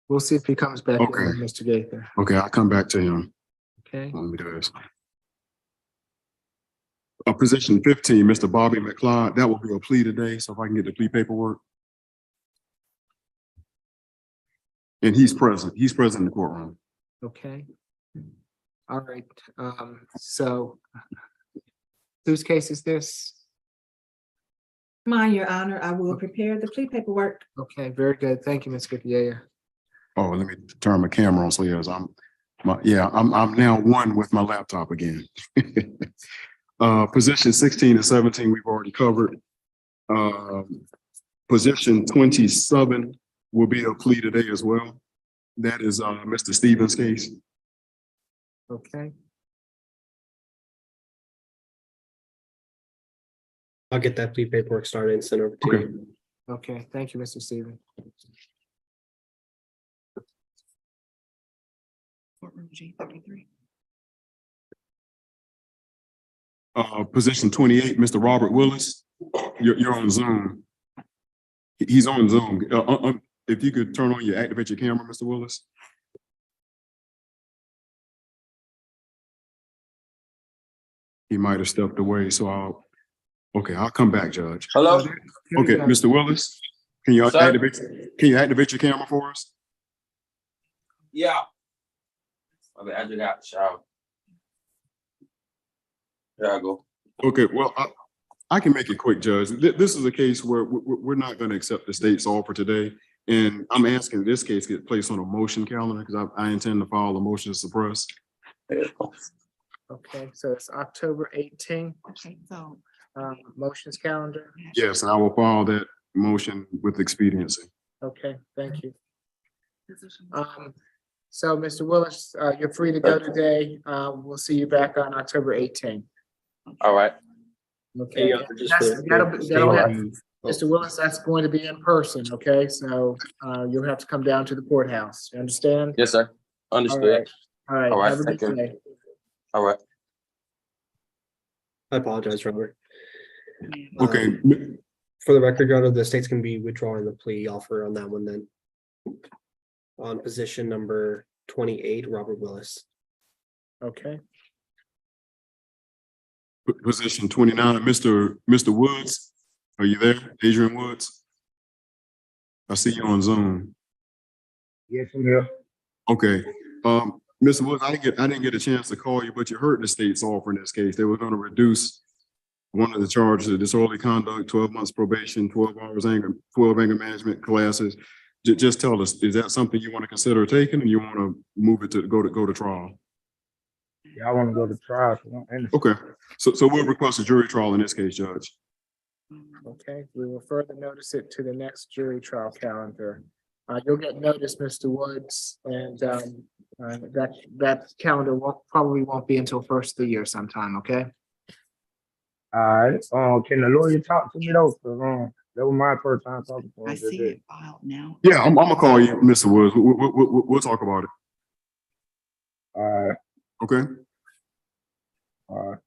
we'll see if he comes back, Okay. Mr. Gaither. Okay, I'll come back to him. Okay. Let me do this. Position 15, Mr. Bobby McLeod, that will be a plea today, so if I can get the plea paperwork. And he's present in the courtroom. Okay. All right, so whose case is this? Mine, Your Honor, I will prepare the plea paperwork. Okay, very good. Thank you, Ms. Gutierrez. Oh, let me turn my camera on so yes, I'm now one with my laptop again. Position 16 and 17, we've already covered. Position 27 will be a plea today as well. That is Mr. Stevens' case. Okay, I'll get that plea paperwork started and sent over to Okay. you. okay, thank you, Mr. Stevens. Courtroom G33. Position 28, Mr. Robert Willis, you're on Zoom. He's on Zoom. If you could activate your camera, Mr. Willis. He might have stepped away, so I'll come back, Judge. Hello? Okay, Mr. Willis, can you Sir? activate your camera for us? Yeah. Okay, I just got the shower. There I go. Okay, well, I can make it quick, Judge. This is a case where we're not going to accept the state's offer today. And I'm asking this case get placed on a motion calendar because I intend to file a motion to suppress. Okay, so it's October 18th, Okay, so motions calendar. Yes, and I will file that motion with expediency. Okay, thank you. So Mr. Willis, you're free to go today. We'll see you back on October 18th. All right. Okay, Mr. Willis, that's going to be in person, okay? So you'll have to come down to the courthouse. You understand? Yes, sir. Understood. All right, All right, have a good thank you. day. All right. I apologize, Robert. Okay, For the record, Your Honor, the state's gonna be withdrawing the plea offer on that one then. On position number 28, Robert Willis. Okay, position 29, Mr. Woods, are you there? Adrian Woods? I see you on Zoom. Yes, I'm here. Okay, Mr. Woods, I didn't get a chance to call you, but you heard the state's offer in this case. They were going to reduce one of the charges of disorderly conduct, 12 months probation, 12 anger management classes. Just tell us, is that something you want to consider taking, or you want to move it to go to trial? Yeah, I want to go to trial. Okay, so we'll request a jury trial in this case, Judge. okay, we will further notice it to the next jury trial calendar. You'll get notice, Mr. Woods, and that calendar probably won't be until first of the year sometime, okay? All right, can the lawyer talk to me though? 'Cause, that was my first time talking to him. I see it filed now. Yeah, I'm gonna call you, Mr. Woods. We'll talk about it. All right, Okay. all right.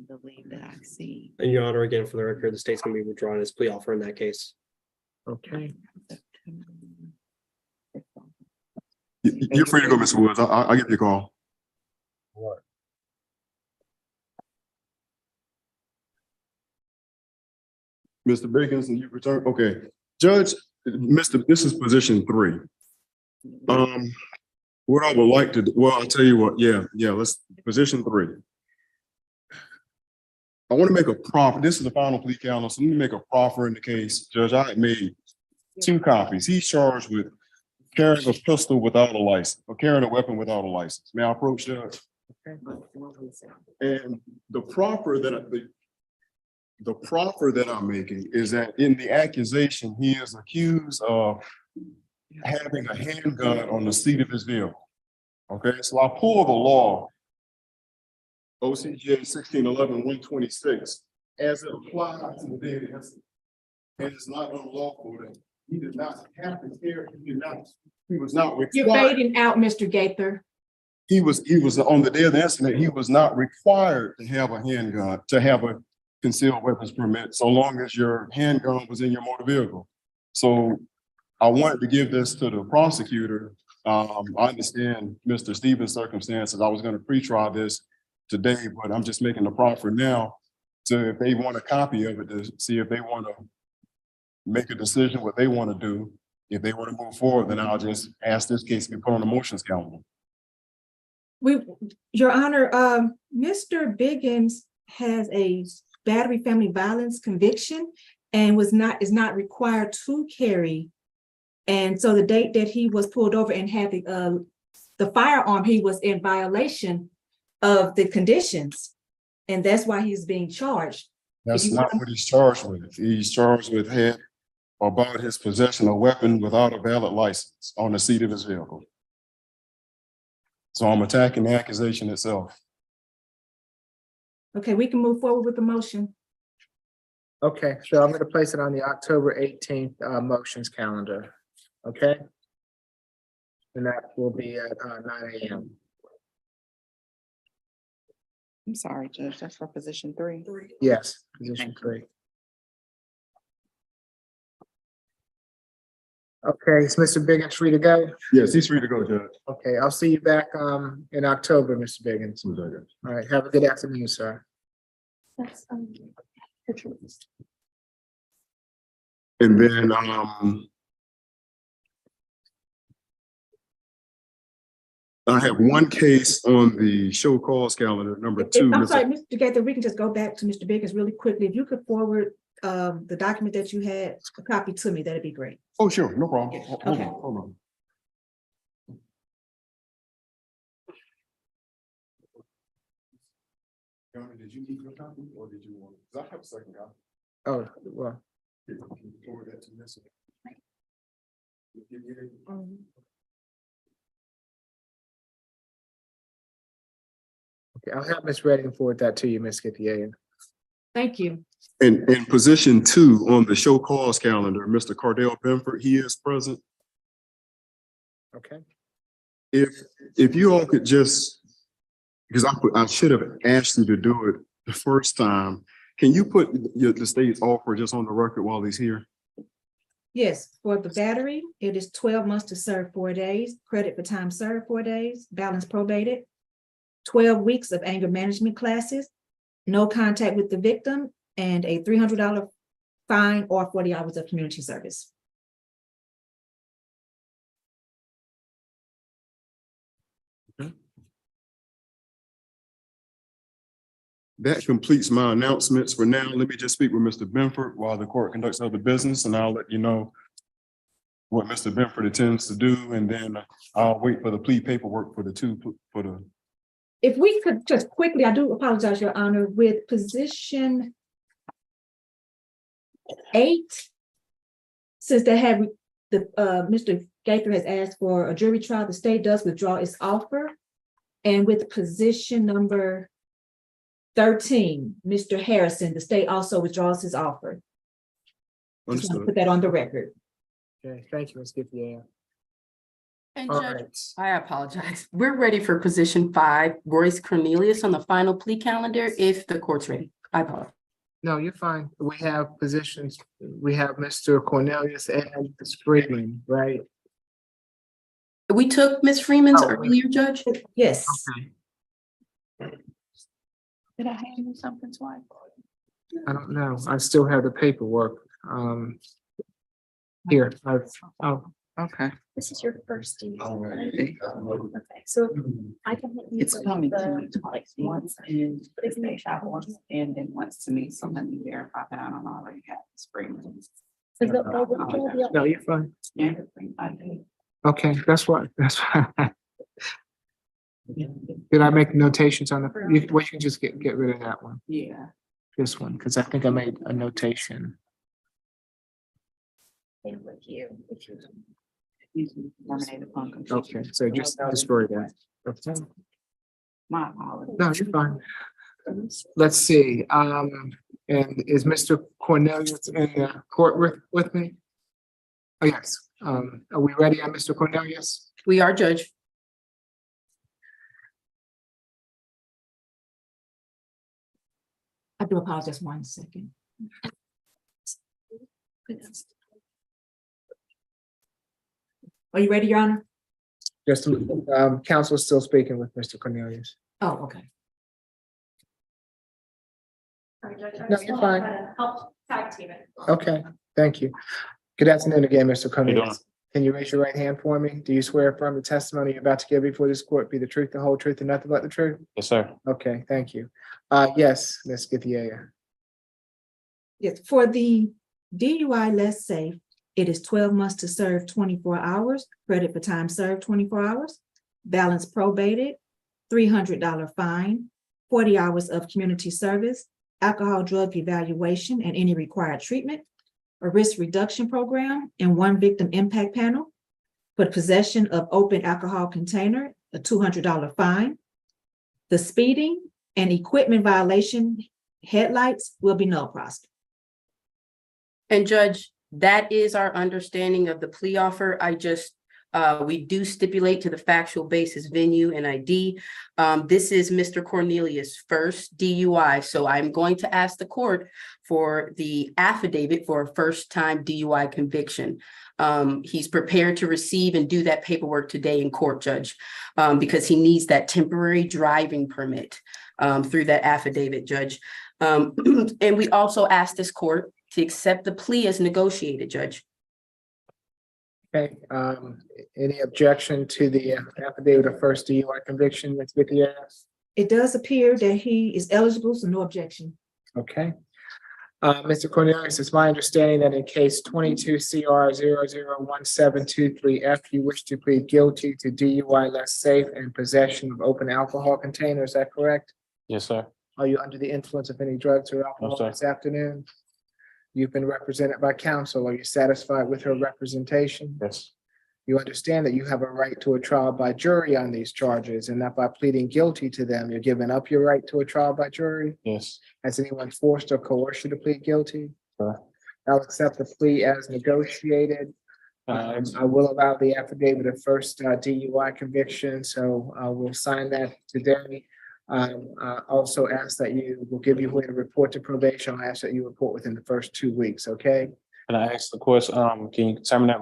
Believe that I see. And Your Honor, again, for the record, the state's gonna be withdrawing his plea offer in that case. Okay, You're free to go, Mr. Woods. I'll give you a call. What? Mr. Biggins, and you return. Okay, Judge, this is position 3. What I would like to do, well, I'll tell you what, yeah, let's position 3. I want to make a proffer. This is the final plea calendar, so let me make a proffer in the case. Judge, I made 2 copies. He's charged with carrying a pistol without a license, or carrying a weapon without a license. May I approach, Judge? okay. And the proffer that I'm making is that in the accusation, he is accused of having a handgun on the seat of his vehicle. Okay, so I pull the law, OCGA 1611-126, as it applies to the dead incident. And it's not unlawful that he did not have to carry, he was not required. You're fading out, Mr. Gaither. He was on the day of the incident, he was not required to have a handgun, to have a concealed weapons permit, so long as your handgun was in your motor vehicle. So I wanted to give this to the prosecutor. I understand Mr. Stevens' circumstances. I was going to pre-trial this today, but I'm just making the proffer now. So if they want a copy of it, to see if they want to make a decision what they want to do. If they were to move forward, then I'll just ask this case to be put on the motions calendar. Your Honor, Mr. Biggins has a battery family violence conviction and is not required to carry. And so the date that he was pulled over and had the firearm, he was in violation of the conditions. And that's why he's being charged. That's not what he's charged with. He's charged with had or about his possession of weapon without a valid license on the seat of his vehicle. So I'm attacking the accusation itself. Okay, we can move forward with the motion. Okay, so I'm gonna place it on the October 18th motions calendar, okay? And that will be at 9 a.m. I'm sorry, Judge, that's for position 3. Yes, position 3. Okay, is Mr. Biggins free to go? Yes, he's free to go, Judge. Okay, I'll see you back in October, Mr. Biggins. All right, have a good afternoon, sir. That's, And then, I have one case on the show cause calendar, number 2. I'm sorry, Mr. Gaither, we can just go back to Mr. Biggins really quickly. If you could forward the document that you had, a copy to me, that'd be great. Oh, sure, no problem. Okay. Hold on. Did you need your copy or did you want it? 'Cause I have a second copy. Oh, well, Can you forward that to Miss? okay, I'll have Ms. Redding forward that to you, Ms. Gittier. Thank you. In position 2 on the show cause calendar, Mr. Cardell Benford, he is present. Okay. If you all could just, because I should have asked you to do it the first time. Can you put the state's offer just on the record while he's here? Yes, for the battery, it is 12 months to serve 4 days, credit for time served 4 days, balance probated, 12 weeks of anger management classes, no contact with the victim, and a $300 fine or 40 hours of community service. That completes my announcements for now. Let me just speak with Mr. Benford while the court conducts other business, and I'll let you know what Mr. Benford intends to do, and then I'll wait for the plea paperwork for the If we could just quickly, I do apologize, Your Honor, with position 8, since they have Mr. Gaither has asked for a jury trial, the state does withdraw its offer. And with position number 13, Mr. Harrison, the state also withdraws his offer. Just want to put that on the record. Okay, thank you, Ms. Gittier. And All Judge, right. I apologize. We're ready for position 5, Royce Cornelius on the final plea calendar, if the court's ready. I apologize. No, you're fine. We have positions. We have Mr. Cornelius and Ms. Freeman, right? We took Ms. Freeman's Oh, earlier, Judge? Yes. Okay. Did I hand you something twice? I don't know. I still have the paperwork. Here, Okay. This is your first deed. Okay. Okay, so I can. hit you It's with coming to the me twice, once in the state shop, once and then once to me, so let me verify that I don't already have this spring. No, you're fine. Yeah, I do. Okay, that's what. Did I make notations on the, you can just get rid of that one, Yeah. this one, because I think I made a notation. With you. Terminated upon completion. Okay, so just destroy that. Okay. My apologies. No, you're fine. Let's see, and is Mr. Cornelius in the court with me? Oh, yes, are we ready on Mr. Cornelius? We are, Judge. I do apologize, 1 second. Are you ready, Your Honor? Just, counsel is still speaking with Mr. Cornelius. Oh, okay. No, you're fine. Help tag team it. Okay, thank you. Good afternoon again, Mr. How you doing? Cornelius. Can you raise your right hand for me? Do you swear affirm the testimony you're about to give before this court be the truth, the whole truth, and nothing but the truth? Yes, sir. Okay, thank you. Yes, Ms. Githia. Yes, for the DUI less safe, it is 12 months to serve 24 hours, credit for time served 24 hours, balance probated, $300 fine, 40 hours of community service, alcohol drug evaluation and any required treatment, a risk reduction program, and 1 victim impact panel. For possession of open alcohol container, a $200 fine. The speeding and equipment violation headlights will be null prosecuted. And Judge, that is our understanding of the plea offer. We do stipulate to the factual basis, venue and ID. This is Mr. Cornelius' first DUI. So I'm going to ask the court for the affidavit for a first-time DUI conviction. He's prepared to receive and do that paperwork today in court, Judge, because he needs that temporary driving permit through that affidavit, Judge. And we also ask this court to accept the plea as negotiated, Judge. Okay, any objection to the affidavit of first DUI conviction, Ms. Githia? It does appear that he is eligible, so no objection. Okay. Mr. Cornelius, it's my understanding that in case 22 CR 001723F, you wish to plead guilty to DUI less safe and possession of open alcohol container. Is that correct? Yes, sir. Are you under the influence of any drugs or alcohol sir. this afternoon? You've been represented by counsel. Are you satisfied with her representation? Yes. You understand that you have a right to a trial by jury on these charges, and that by pleading guilty to them, you're giving up your right to a trial by jury? Yes. Has anyone forced or coerced you to plead guilty? Sir. I'll accept the plea as negotiated. I will allow the affidavit of first DUI conviction, so we'll sign that today. Also ask that you will give you a way to report to probation. I'll ask that you report within the first 2 weeks, okay? Can I ask the question, can you determine that,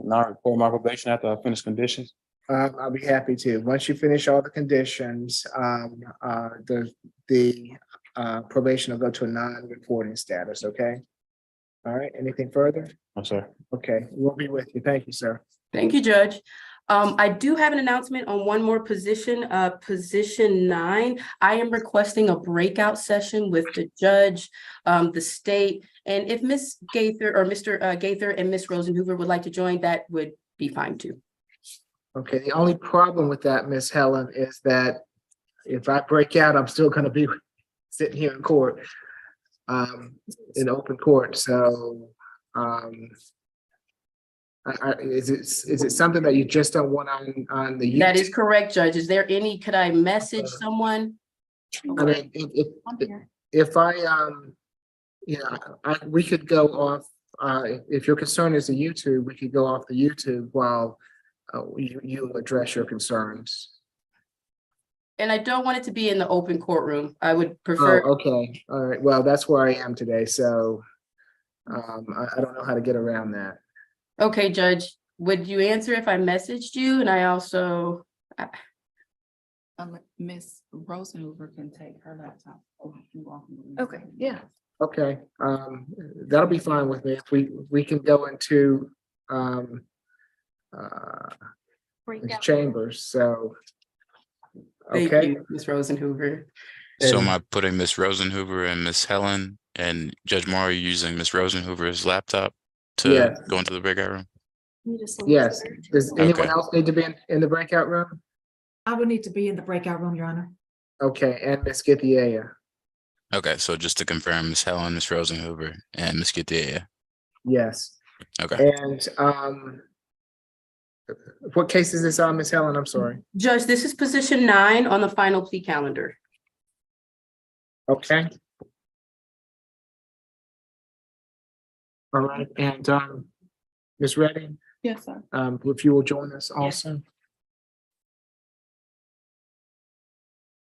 not report my probation after I finish conditions? I'll be happy to. Once you finish all the conditions, the probation will go to a non-reporting status, okay? All right, anything further? No, sir. Okay, we'll be with you. Thank you, sir. Thank you, Judge. I do have an announcement on one more position, position 9. I am requesting a breakout session with the judge, the state, and if Ms. Gaither or Mr. Gaither and Ms. Rosenhoover would like to join, that would be fine too. Okay, the only problem with that, Ms. Helen, is that if I break out, I'm still gonna be sitting here in court, in open court, so, is it something that you just don't want on the YouTube? That is correct, Judge. Is there any, could I message someone? I mean, if I, we could go off, if your concern is the YouTube, we could go off the YouTube while you address your concerns. And I don't want it to be in the open courtroom. I would prefer. Oh, okay, all right, well, that's where I am today, so I don't know how to get around that. Okay, Judge, would you answer if I messaged you? And I also. Miss Rosenhoover can take her laptop. Okay, yeah. Okay, that'll be fine with me. If we can go into chambers, so. Thank Okay, you, Ms. Rosenhoover. So am I putting Miss Rosenhoover and Miss Helen and Judge Morrow using Miss Rosenhoover's laptop to Yes. go into the breakout room? yes. Does anyone Okay. else need to be in the breakout room? I would need to be in the breakout room, Your Honor. Okay, and Ms. Githia. Okay, so just to confirm, Miss Helen, Miss Rosenhoover, and Miss Githia. Yes. Okay. And what case is this on, Ms. Helen? I'm sorry. Judge, this is position 9 on the final plea calendar. Okay. All right, and Ms. Redding, Yes, sir. if you will join us also.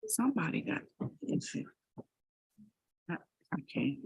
Somebody got issue. I can't.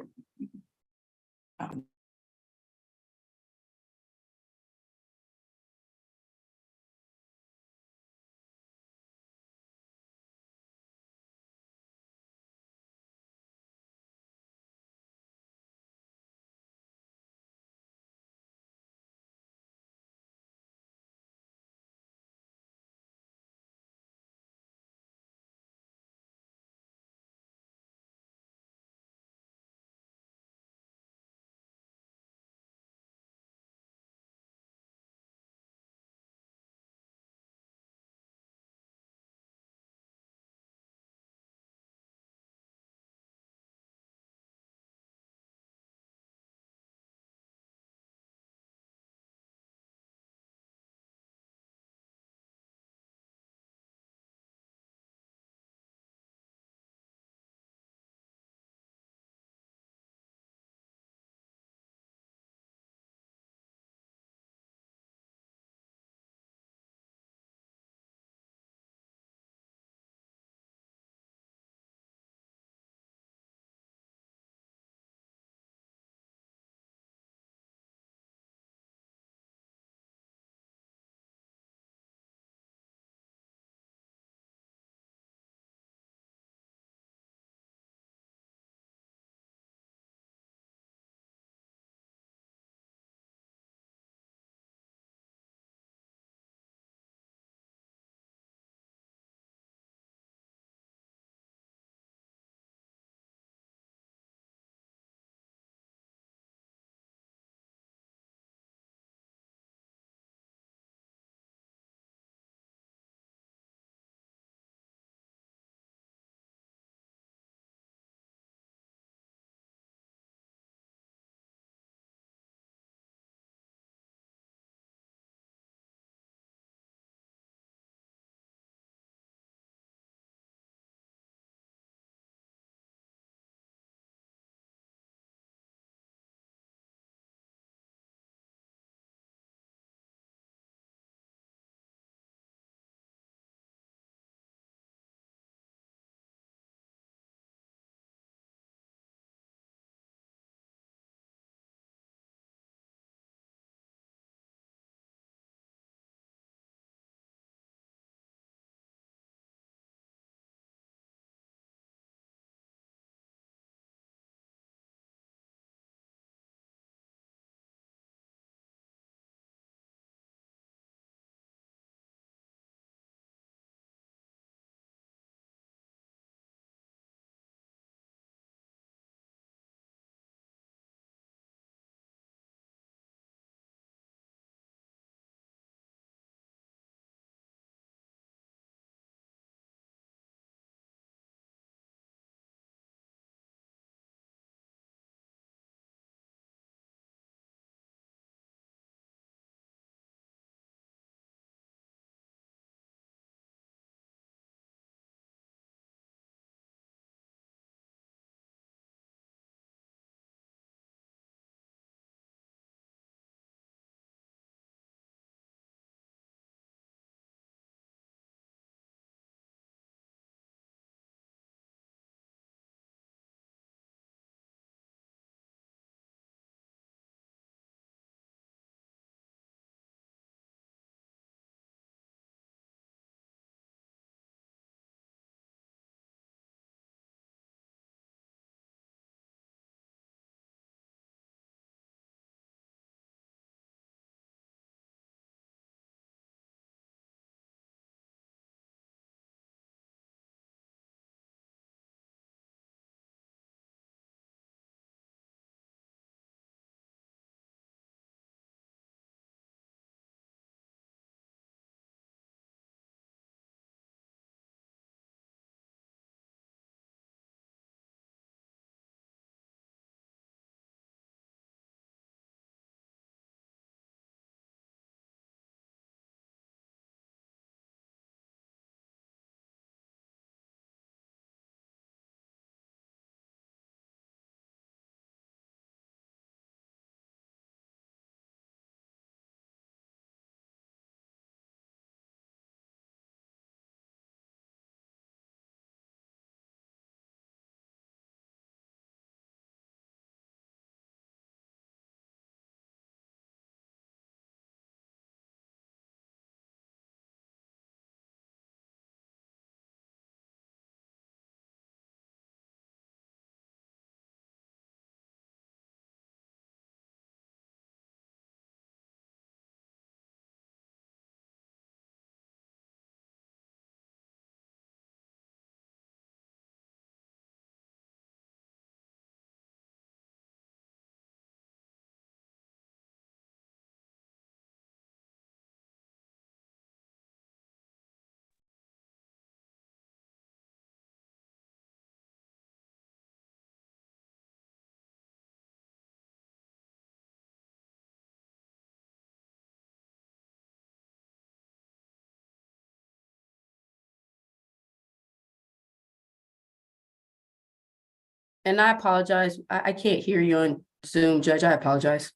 And I apologize. I can't hear you on Zoom, Judge. I apologize.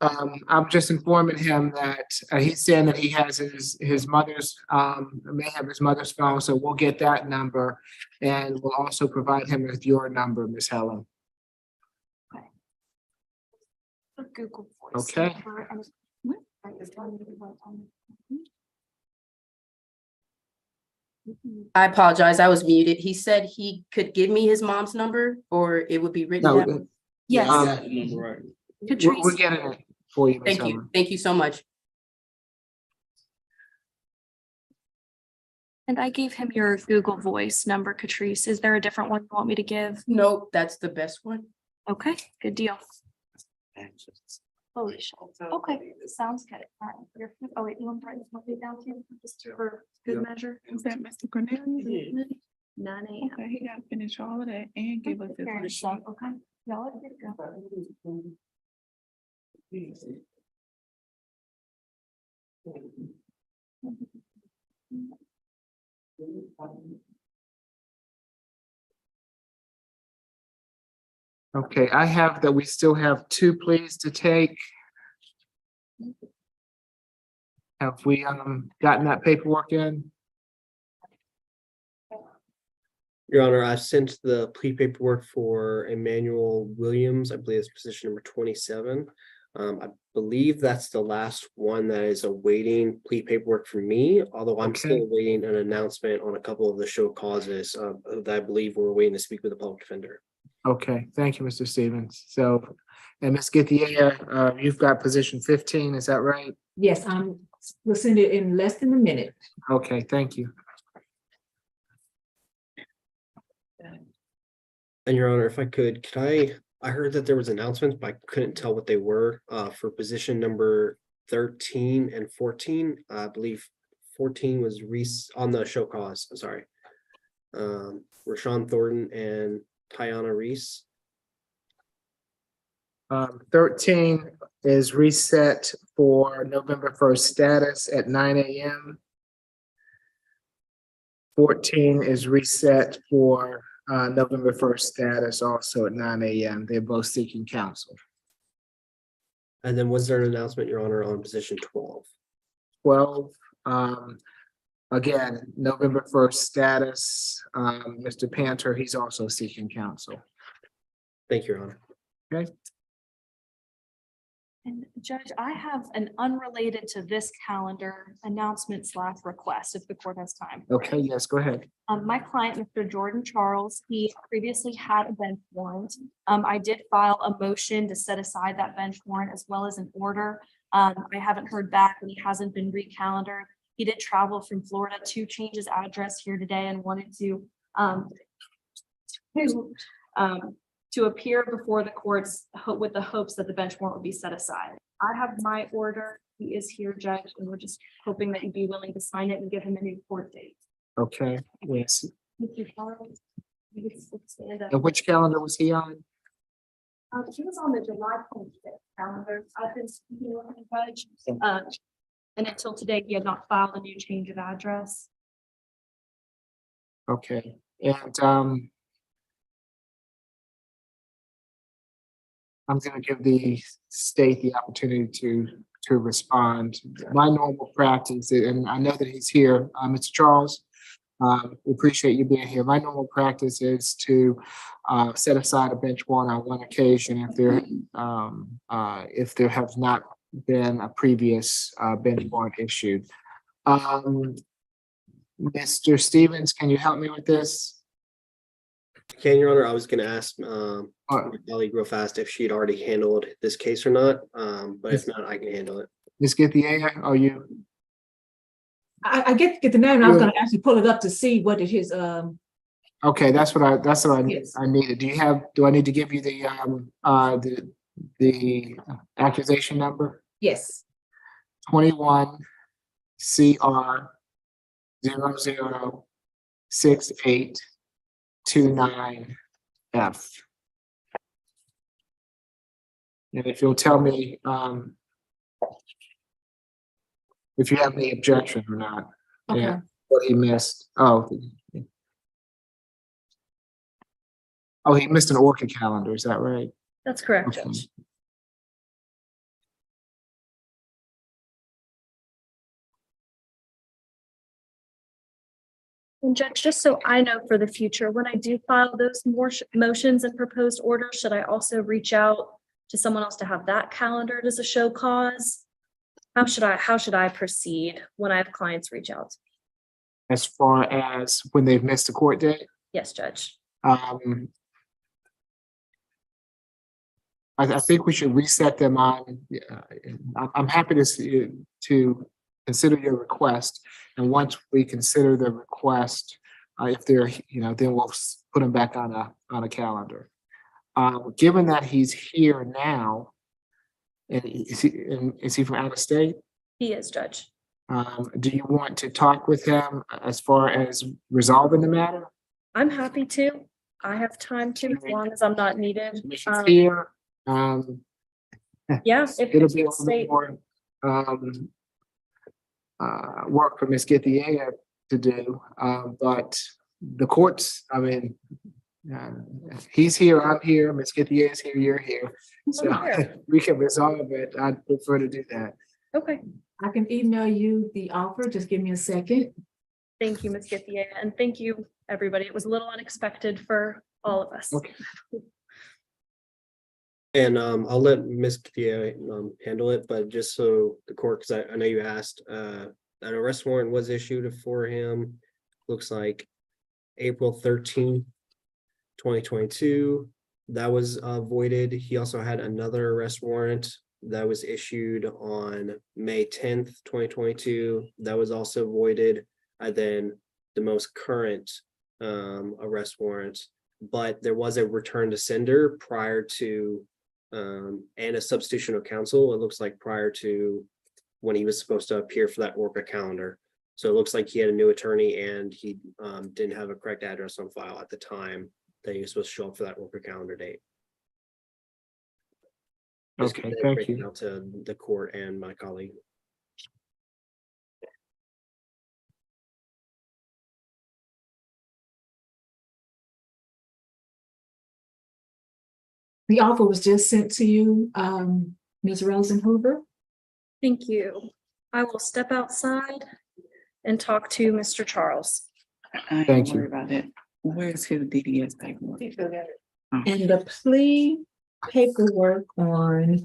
I'm just informing him that he's saying that he has his mother's, may have his mother's phone, so we'll get that number. And we'll also provide him with your number, Ms. Helen. Google Voice. Okay. I apologize. I was muted. He said he could give me his mom's number or it would be written No, down. Yes. We're getting it for you, Ms. Thank Helen. you. Thank you so much. And I gave him your Google Voice number, Catrice. Is there a different one you want me to give? Nope, that's the best one. Okay, good deal. Holy shit. Okay, sounds good. All right. Oh wait, you want to write this one down too, just for good measure? Is that Mr. Cornelius? 9 a.m. Okay, he gotta finish all of that and give us his. Prepare yourself, okay? Y'all let it go. Okay, I have that we still have 2 pleas to take. Have we gotten that paperwork in? Your Honor, I sent the plea paperwork for Emmanuel Williams. I believe it's position number 27. I believe that's the last one that is awaiting plea paperwork from me, although I'm still awaiting an announcement on a couple of the show causes that I believe we're waiting to speak with the public defender. Okay, thank you, Mr. Stevens. So, and Ms. Githier, you've got position 15, is that right? Yes, we'll send it in less than a minute. Okay, thank you. And Your Honor, if I could I heard that there was announcements, but I couldn't tell what they were for position number 13 and 14. I believe 14 was Reese on the show cause, I'm sorry. Rashawn Thornton and Tiana Reese. 13 is reset for November 1st status at 9 a.m. 14 is reset for November 1st status also at 9 a.m. They're both seeking counsel. And then was there an announcement, Your Honor, on position 12? 12, again, November 1st status, Mr. Panter, he's also seeking counsel. Thank you, Your Honor. Okay. And Judge, I have an unrelated to this calendar announcement / request if the court has time. Okay, yes, go ahead. My client, Mr. Jordan Charles, he previously had a bench warrant. I did file a motion to set aside that bench warrant as well as an order. I haven't heard back and he hasn't been recalendared. He did travel from Florida to change his address here today and wanted to appear before the courts with the hopes that the bench warrant would be set aside. I have my order. He is here, Judge, and we're just hoping that you'd be willing to sign it and give him a new court date. Okay, yes. Mr. Charles, you can stand up. And which calendar was he on? He was on the July 26th calendar. I've been speaking with him, Judge. And until today, he had not filed a new change of address. Okay, and I'm going to give the state the opportunity to respond. My normal practice, and I know that he's here, Mr. Charles, we appreciate you being here. My normal practice is to set aside a bench warrant on one occasion if there has not been a previous bench warrant issued. Mr. Stevens, can you help me with this? Can, Your Honor, I was gonna ask my colleague real fast if she'd already handled this case or not, but if not, I can handle it. Ms. Githier, are you? I get the name, and I was gonna actually pull it up to see what it is, Okay, that's what I Yes. I needed. Do I need to give you the accusation number? yes. 21 CR 006829 F. And if you'll tell me if you have any objection or not. Okay. Yeah, what he missed. Oh, Oh, he missed an Orca calendar, is that right? That's correct, Okay. Judge. And Judge, just so I know for the future, when I do file those more motions and proposed orders, should I also reach out to someone else to have that calendared as a show cause? How should I proceed when I have clients reach out? As far as when they've missed a court date? Yes, Judge. I think we should reset them on, I'm happy to consider your request. And once we consider the request, if they're, then we'll put them back on a calendar. Given that he's here now, and is he from out of state? He is, Judge. Do you want to talk with him as far as resolving the matter? I'm happy to. I have time to, as long as I'm not needed. He's here. Yeah, if It'll it's be a the little bit state, more work for Ms. Githia to do, but the courts, I mean, he's here, I'm here, Ms. Githia is here, you're here. So here. we can resolve it. I'd prefer to do that. Okay. I can email you the offer. Just give me a second. Thank you, Ms. Githia, and thank you, everybody. It was a little unexpected for all of us. Okay. And I'll let Ms. Katia handle it, but just so the court, because I know you asked, an arrest warrant was issued for him. Looks like April 13th, 2022. That was voided. He also had another arrest warrant that was issued on May 10th, 2022. That was also voided. And then the most current arrest warrant, but there was a return to sender prior to and a substitution of counsel, it looks like, prior to when he was supposed to appear for that Orca calendar. So it looks like he had a new attorney and he didn't have a correct address on file at the time that he was supposed to show up for that Orca calendar date. Just Okay, get that thank written you. out to the court and my colleague. The offer was just sent to you, Ms. Rosen Hoover. Thank you. I will step outside and talk to Mr. Charles. I Thank ain't you. worried about it. Where's his DDS paperwork? And the plea paperwork on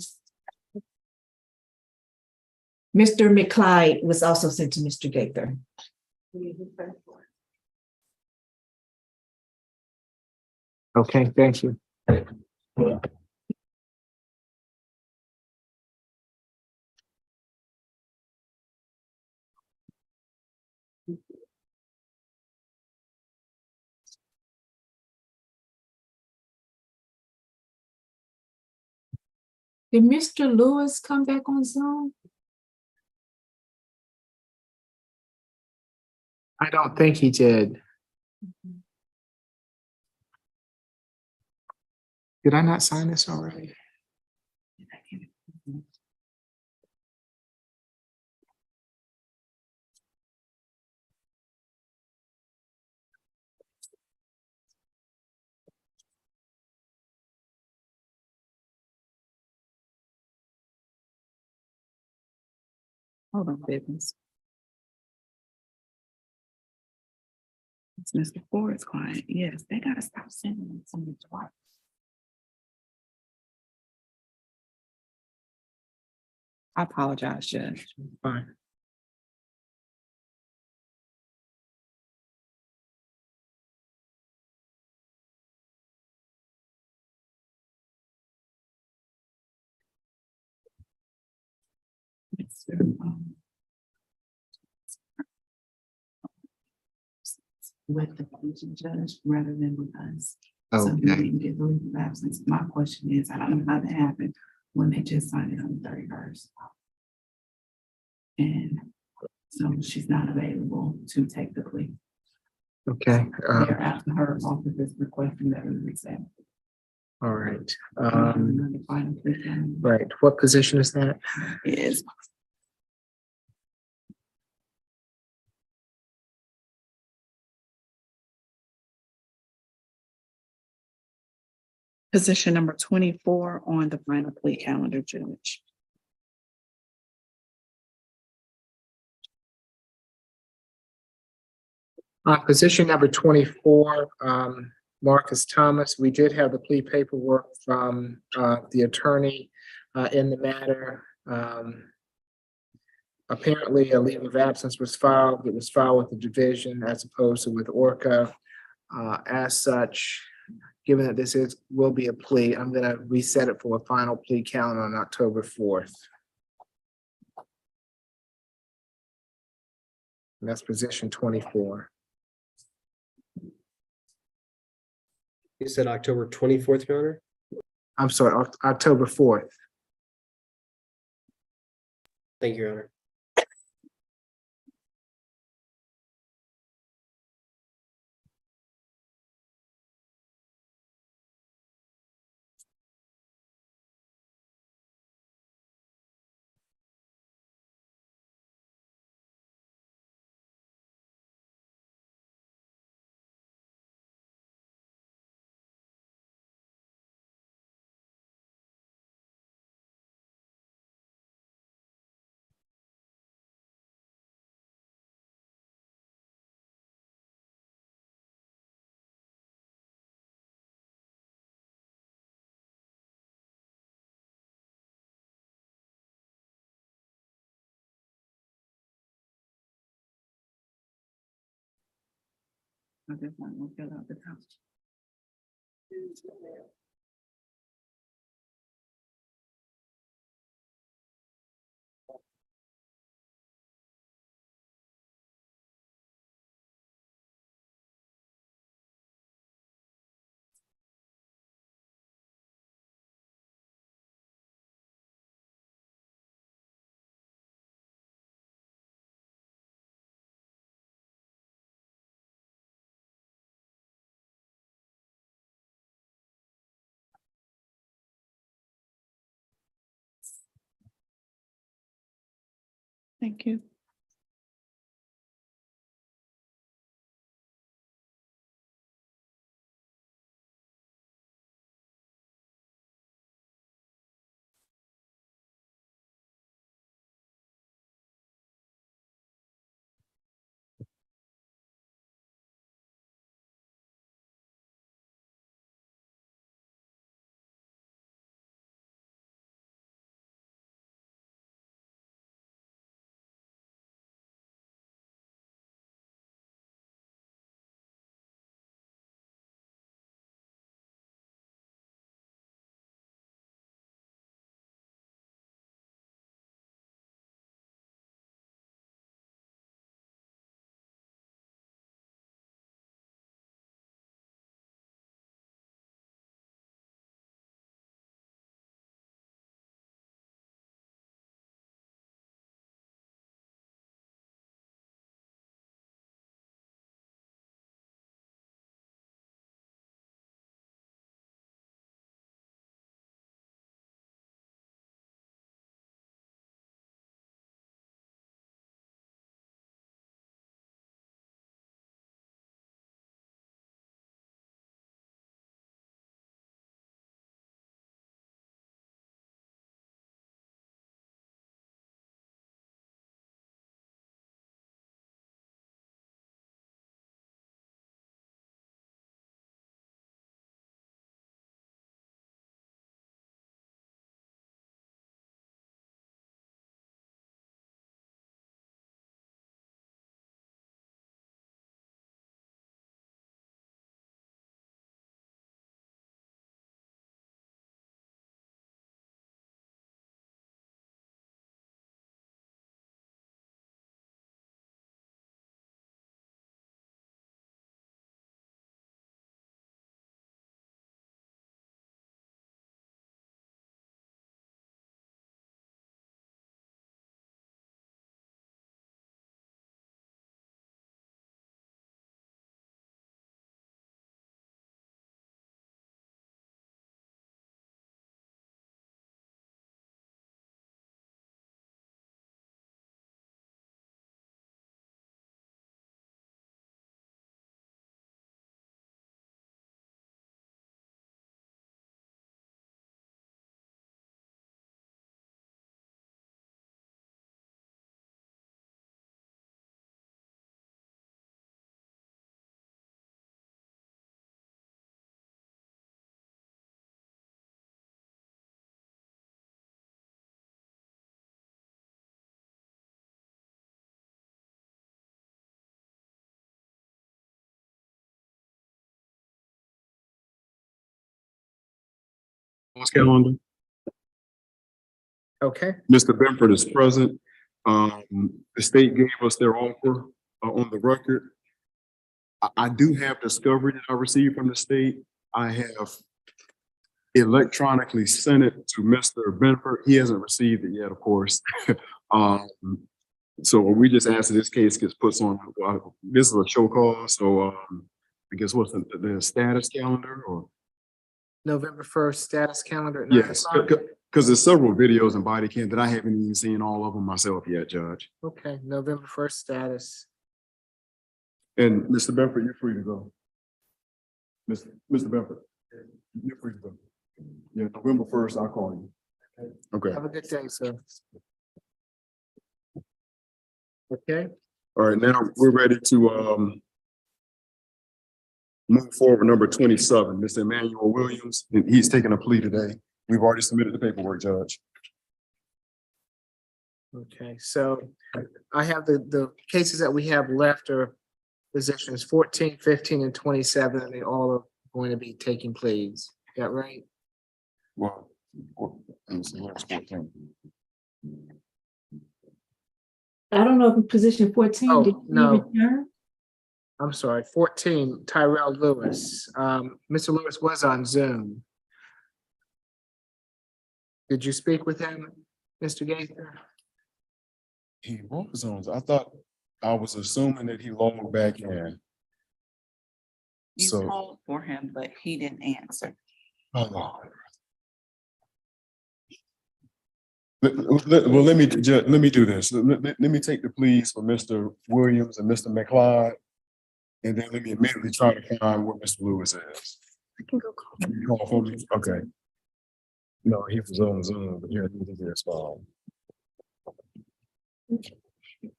Mr. McClyde was also sent to Mr. Gaither. Okay, thank you. Did Mr. Lewis come back on Zoom? I don't think he did. Did I not sign this already? Hold on, business. It's Mr. Ford's client. Yes, they gotta stop sending them something twice. I apologize, Judge. Fine. With the agent judge rather than with us. So we Okay. didn't get leave of absence. My question is, I don't know how that happened when they just signed it on the 31st. And so she's not available to take the plea. Okay, They're asking her office is requesting that we rescind. all right. The final plea hearing Right, what position is that? is Position number 24 on the final plea calendar, Judge. Position number 24, Marcus Thomas, we did have the plea paperwork from the attorney in the matter. Apparently, a leave of absence was filed. It was filed with the division as opposed to with Orca. As such, given that will be a plea, I'm gonna reset it for a final plea calendar on October 4th. And that's position 24. You said October 24th, Your Honor? I'm sorry, October 4th. Thank you, Your Honor. I just want to fill out the house. Thank you. calendar. Okay, Mr. Benford is present. The state gave us their offer on the record. I do have discovery that I received from the state. I have electronically sent it to Mr. Benford. He hasn't received it yet, of course. So we just asked that this case gets put on, this is a show cause, so I guess what's the status calendar or? November 1st status calendar at 9 Yes, o'clock. because there's several videos and body cam that I haven't even seen all of them myself yet, Judge. Okay, November 1st status. And Mr. Benford, you're free to go. Mr. Benford, you're free to go. Yeah, November 1st, I'll call you. Okay. Have a good day, sir. Okay, All right, now we're ready to move forward. Number 27, Mr. Emmanuel Williams, and he's taking a plea today. We've already submitted the paperwork, Judge. okay, so I have the cases that we have left are positions 14, 15, and 27, and they all are going to be taking pleas. Is that right? Well, let me see, where's 14? I don't know if in position 14, Oh, did he no. return? I'm sorry, 14, Tyrell Lewis. Mr. Lewis was on Zoom. Did you speak with him, Mr. Gaither? He was on, I was assuming that he logged back in. You So, called for him, but he didn't answer. oh, Lord. Well, let me do this. Let me take the pleas for Mr. Williams and Mr. McLeod. And then let me immediately try to find where Mr. Lewis is. I can go call. You call for me? Okay. No, he was on Zoom, but yeah, he was there, so.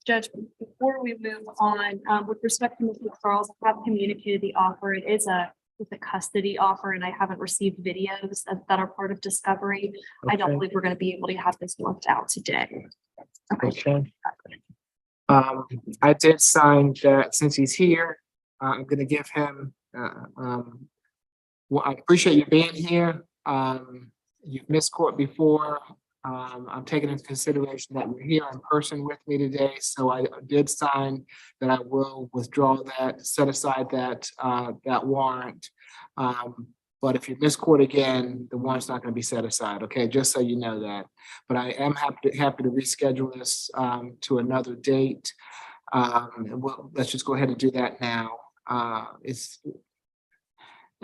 Judge, before we move on, with respect to Mr. Charles, I have communicated the offer. It is it's a custody offer, and I haven't received videos that are part of discovery. I don't Okay. believe we're going to be able to have this worked out today. Okay. I did sign that since he's here, I'm gonna give him, well, I appreciate you being here. You've missed court before. I'm taking into consideration that you're here in person with me today, so I did sign that I will withdraw that, set aside that warrant. But if you miss court again, the warrant's not gonna be set aside, okay? Just so you know that. But I am happy to reschedule this to another date. And let's just go ahead and do that now. And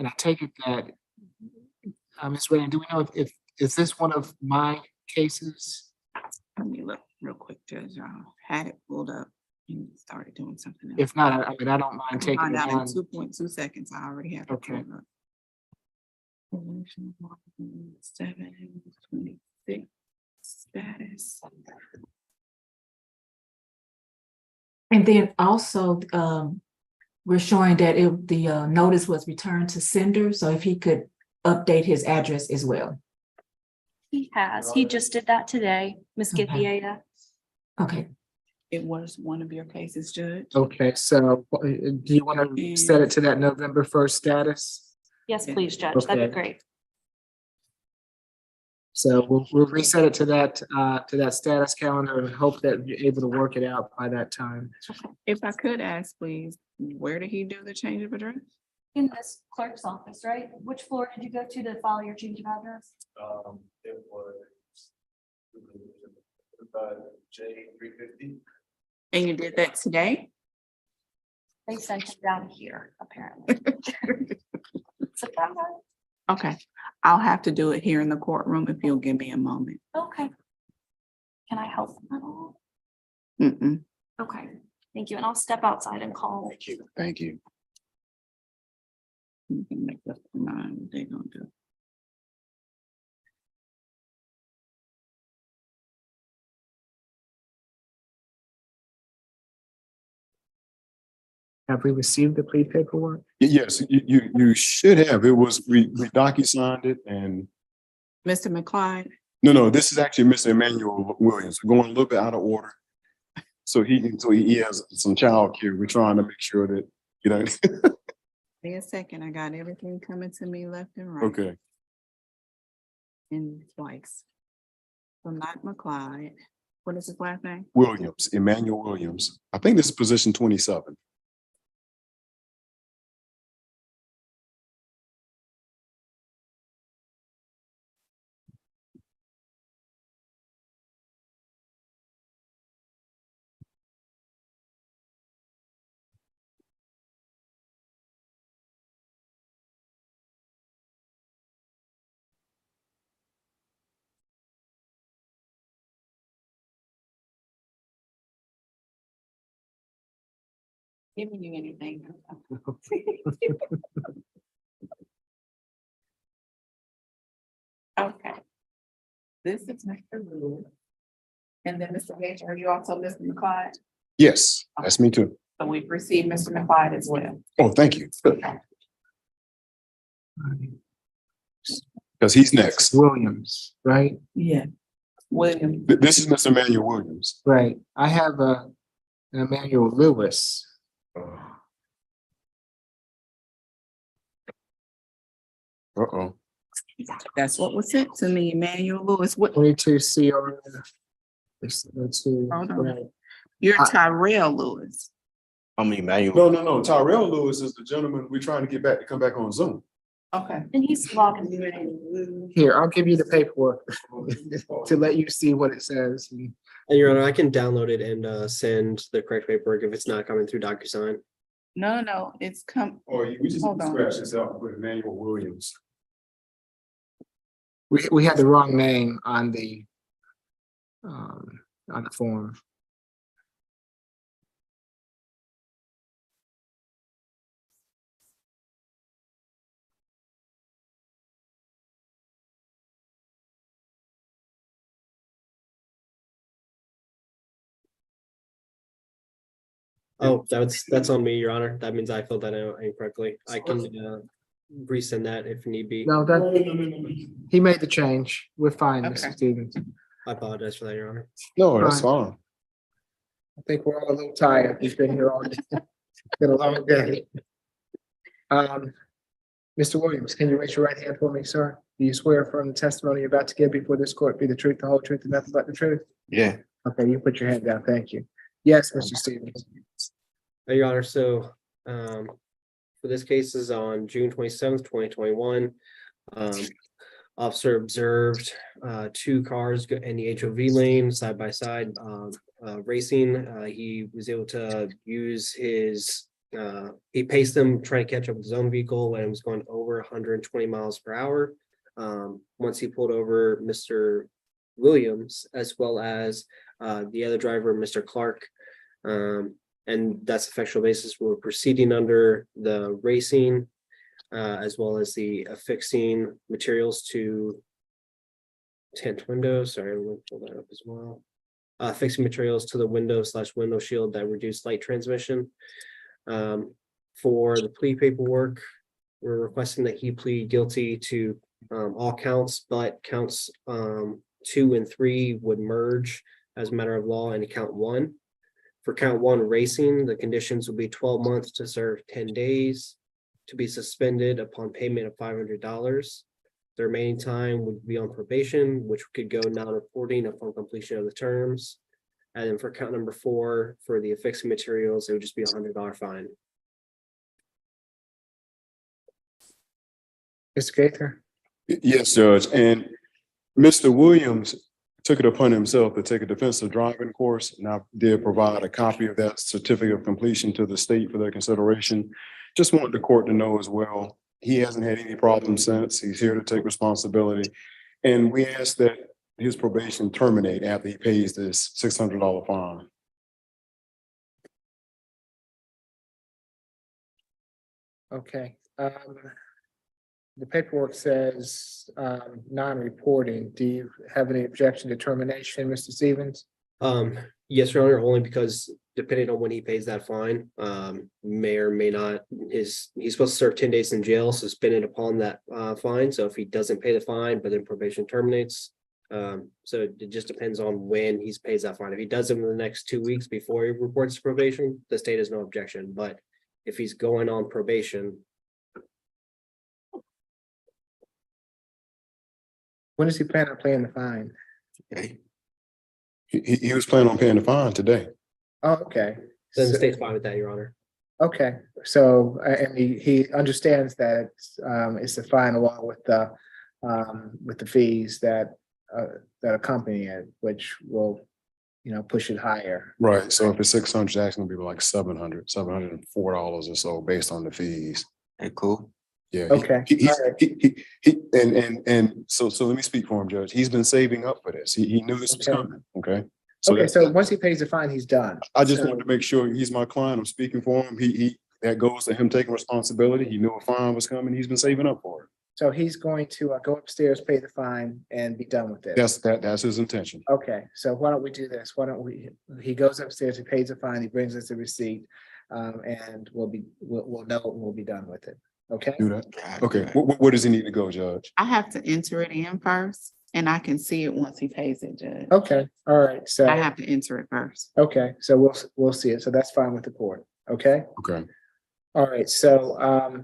I take it that, Ms. Redding, do we know if is this one of my cases? Let me look real quick, Judge. I had it pulled up and started doing something else. If not, I mean, I don't I mind can taking find it out in on. 2.2 seconds. I already have it Okay. pulled up. 7/26 status. And then also, we're showing that the notice was returned to sender, so if he could update his address as well. He has. He just did that today, Ms. Okay. Githia. Okay. It was one of your cases, Judge. Okay, so do you want to set it to that November 1st status? Yes, please, Judge. That'd Okay. be great. So we'll reset it to that status calendar and hope that you're able to work it out by that time. If I could ask, please, where did he do the change of address? In this clerk's office, right? Which floor did you go to file your change of address? It was J350. And you did that today? They sent it down here, apparently. Surprise. Okay, I'll have to do it here in the courtroom if you'll give me a moment. Okay. Can I help at all? Mm-mm. Okay, thank you. And I'll step outside and call. Thank you. Thank you. You can make up your mind what they're gonna do. Have we received the plea paperwork? Yes, you should have. It was, we docu-signed it and, Mr. McClyde, no, this is actually Mr. Emmanuel Williams. We're going a little bit out of order. So he has some childcare. We're trying to make sure that, you know. give me a second. I got everything coming to me left and right. Okay. and twice. So not McClyde. What is his last name? Williams, Emmanuel Williams. I think this is position 27. Giving you anything. Okay. This is Mr. Lewis. And then Mr. Gage, are you also Mr. McClyde? Yes, that's me too. So we've received Mr. McClyde as well. Oh, thank you. Because he's next. Williams, right? Yeah. William. This is Mr. Emmanuel Williams. Right. I have an Emmanuel Lewis. Uh-oh. That's what was sent to me, Emmanuel Lewis. What? 22 CR. Let's see. Hold on. Right. You're Tyrell Lewis. I mean, Manuel. No. Tyrell Lewis is the gentleman we're trying to get back to come back on Zoom. Okay. And he's logging in. Here, I'll give you the paperwork to let you see what it says. And Your Honor, I can download it and send the correct paperwork if it's not coming through DocuSign. No, it's come. Or we just Hold on. scratch this out with Emmanuel Williams. We had the wrong name on the form. Oh, that's on me, Your Honor. That means I filled that out incorrectly. I can resend that if need be. No, he made the change. We're fine, Okay. Mr. Stevens. I apologize for that, Your Honor. No, that's fine. I think we're all a little tired. We've been here all day. It's been a long day. Mr. Williams, can you raise your right hand for me, sir? Do you swear from the testimony you're about to give before this court be the truth, the whole truth, and nothing but the truth? Yeah. Okay, you put your hand down. Thank you. Yes, Mr. Stevens. Your Honor, so for this case is on June 27th, 2021. Officer observed two cars in the HOV lane side by side racing. He was able to use his he paced them trying to catch up with his own vehicle when it was going over 120 miles per hour. Once he pulled over Mr. Williams as well as the other driver, Mr. Clark. And that's the factual basis. We're proceeding under the racing as well as the affixing materials to tint windows. Sorry, I'm going to pull that up as well. Affixing materials to the window shield that reduce light transmission. For the plea paperwork, we're requesting that he plead guilty to all counts, but counts 2 and 3 would merge as a matter of law into count 1. For count 1 racing, the conditions will be 12 months to serve 10 days, to be suspended upon payment of $500. The remaining time would be on probation, which could go non-reporting upon completion of the terms. And then for count number 4, for the affixing materials, it would just be $100 fine. Mr. Gaither? Yes, Judge. And Mr. Williams took it upon himself to take a defensive driving course, and I did provide a copy of that certificate of completion to the state for their consideration. Just want the court to know as well, he hasn't had any problems since. He's here to take responsibility. And we ask that his probation terminate after he pays this $600 fine. Okay. The paperwork says non-reporting. Do you have any objection to termination, Mr. Stevens? Yes, Your Honor, only because depending on when he pays that fine, may or may not, he's supposed to serve 10 days in jail, suspended upon that fine. So if he doesn't pay the fine, but then probation terminates. So it just depends on when he pays that fine. If he does it in the next 2 weeks before he reports to probation, the state has no objection. But if he's going on probation, When does he plan on paying the fine? He was planning on paying the fine today. Oh, okay. Then the So- state's fine with that, Your Honor. Okay, so, and he understands that it's a fine along with the fees that accompany it, which will, push it higher. Right, so if it's 600, that's gonna be like $704 or so based on the fees. Hey, cool. Yeah. Okay, And so let me speak for him, Judge. He's been saving up for this. He knew this was Okay. coming, okay? Okay, so once he pays the fine, he's done. I just So- wanted to make sure he's my client. I'm speaking for him. That goes to him taking responsibility. He knew a fine was coming. He's been saving up for it. So he's going to go upstairs, pay the fine, and be done with it. That's his intention. Okay, so why don't we do this? Why don't he goes upstairs, he pays the fine, he brings us a receipt, and we'll know and we'll be done with it. Okay? Do that. Okay, where does he need to go, Judge? I have to enter it in first and I can see it once he pays it, Judge. Okay, all right, so. I have to enter it first. Okay, so we'll see it. So that's fine with the court. Okay? Okay. All right, so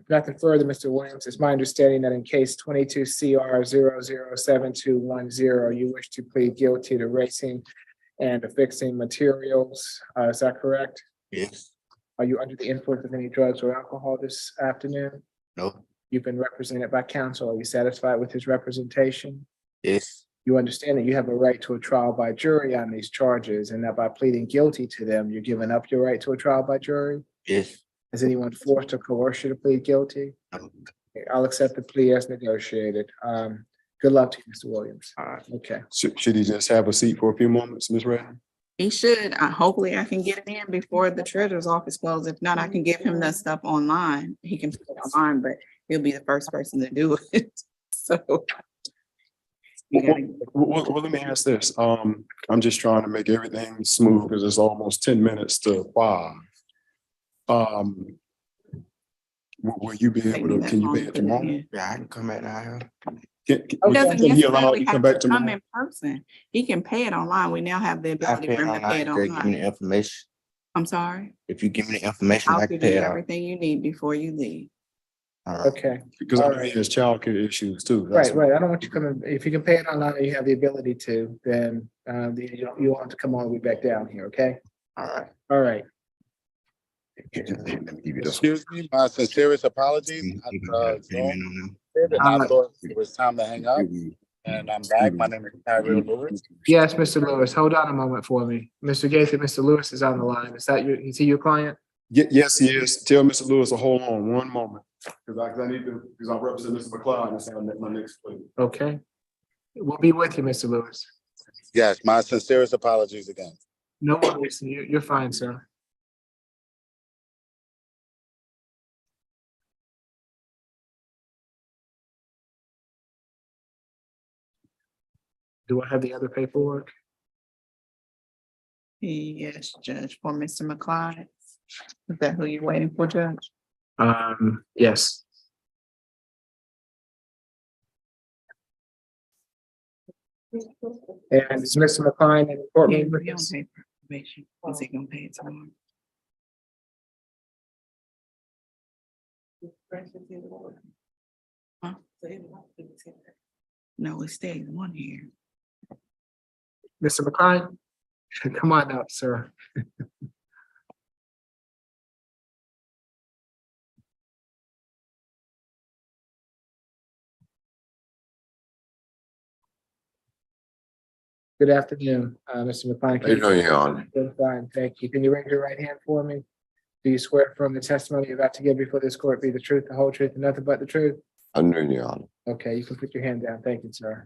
nothing further, Mr. Williams. It's my understanding that in case 22 CR 007210, you wish to plead guilty to racing and affixing materials. Is that correct? Yes. Are you under the influence of any drugs or alcohol this afternoon? No. You've been represented by counsel. Are you satisfied with his representation? Yes. You understand that you have a right to a trial by jury on these charges, and that by pleading guilty to them, you're giving up your right to a trial by jury? Yes. Has anyone forced or coerced you to plead guilty? No. I'll accept the plea as negotiated. Good luck to you, Mr. Williams. Okay. Should he just have a seat for a few moments, Ms. Redden? He should. Hopefully I can get it in before the treasurer's office closes. If not, I can give him that stuff online. He can put it online, but he'll be the first person to do it. So. Well, let me ask this. I'm just trying to make everything smooth because it's almost 10 minutes to 5. Will you be able to, can you be here tomorrow? Yeah, I can come back down Doesn't Can he allow necessarily you to come have back to come tomorrow? in person. He can pay it online. We now have the here. ability for him to pay it Give me online. the information. I'm sorry. If you give me the information, I'll I can give you pay it out. everything you need before you leave. All right. Okay. Because I All know he right. has childcare issues too. That's Right. I don't want you coming, if you can pay it online and you have the ability to, then you don't have to come all the way back down here, okay? All right. All right. Let me give you this. Excuse me, my sincerest apologies. Zoom and I thought it was time to hang up, and I'm back. My name is Tyrell Lewis. Yes, Mr. Lewis, hold on a moment for me. Mr. Gaither, Mr. Lewis is on the line. Is he your client? Yes, he is. Tell Mr. Lewis to hold on one moment. Because I need to, because I represent Mr. McLeod and it's my next plea. Okay. We'll be with you, Mr. Lewis. Yes, my sincerest apologies again. No worries. You're fine, sir. Do I have the other paperwork? Yes, Judge, for Mr. McLeod. Is that who you're waiting for, Judge? Yes. And is Mr. McLean in the courtroom with He on us? paper probation. Is he gonna pay it tomorrow? Huh? No, it stays one here. Mr. McLean? Come on up, sir. Good afternoon, Mr. McLean. How you doing, Your Honor? Good, fine, thank you. Can you raise your right hand for me? Do you swear from the testimony you're about to give before this court be the truth, the whole truth, and nothing but the truth? I do, Your Honor. Okay, you can put your hand down. Thank you, sir.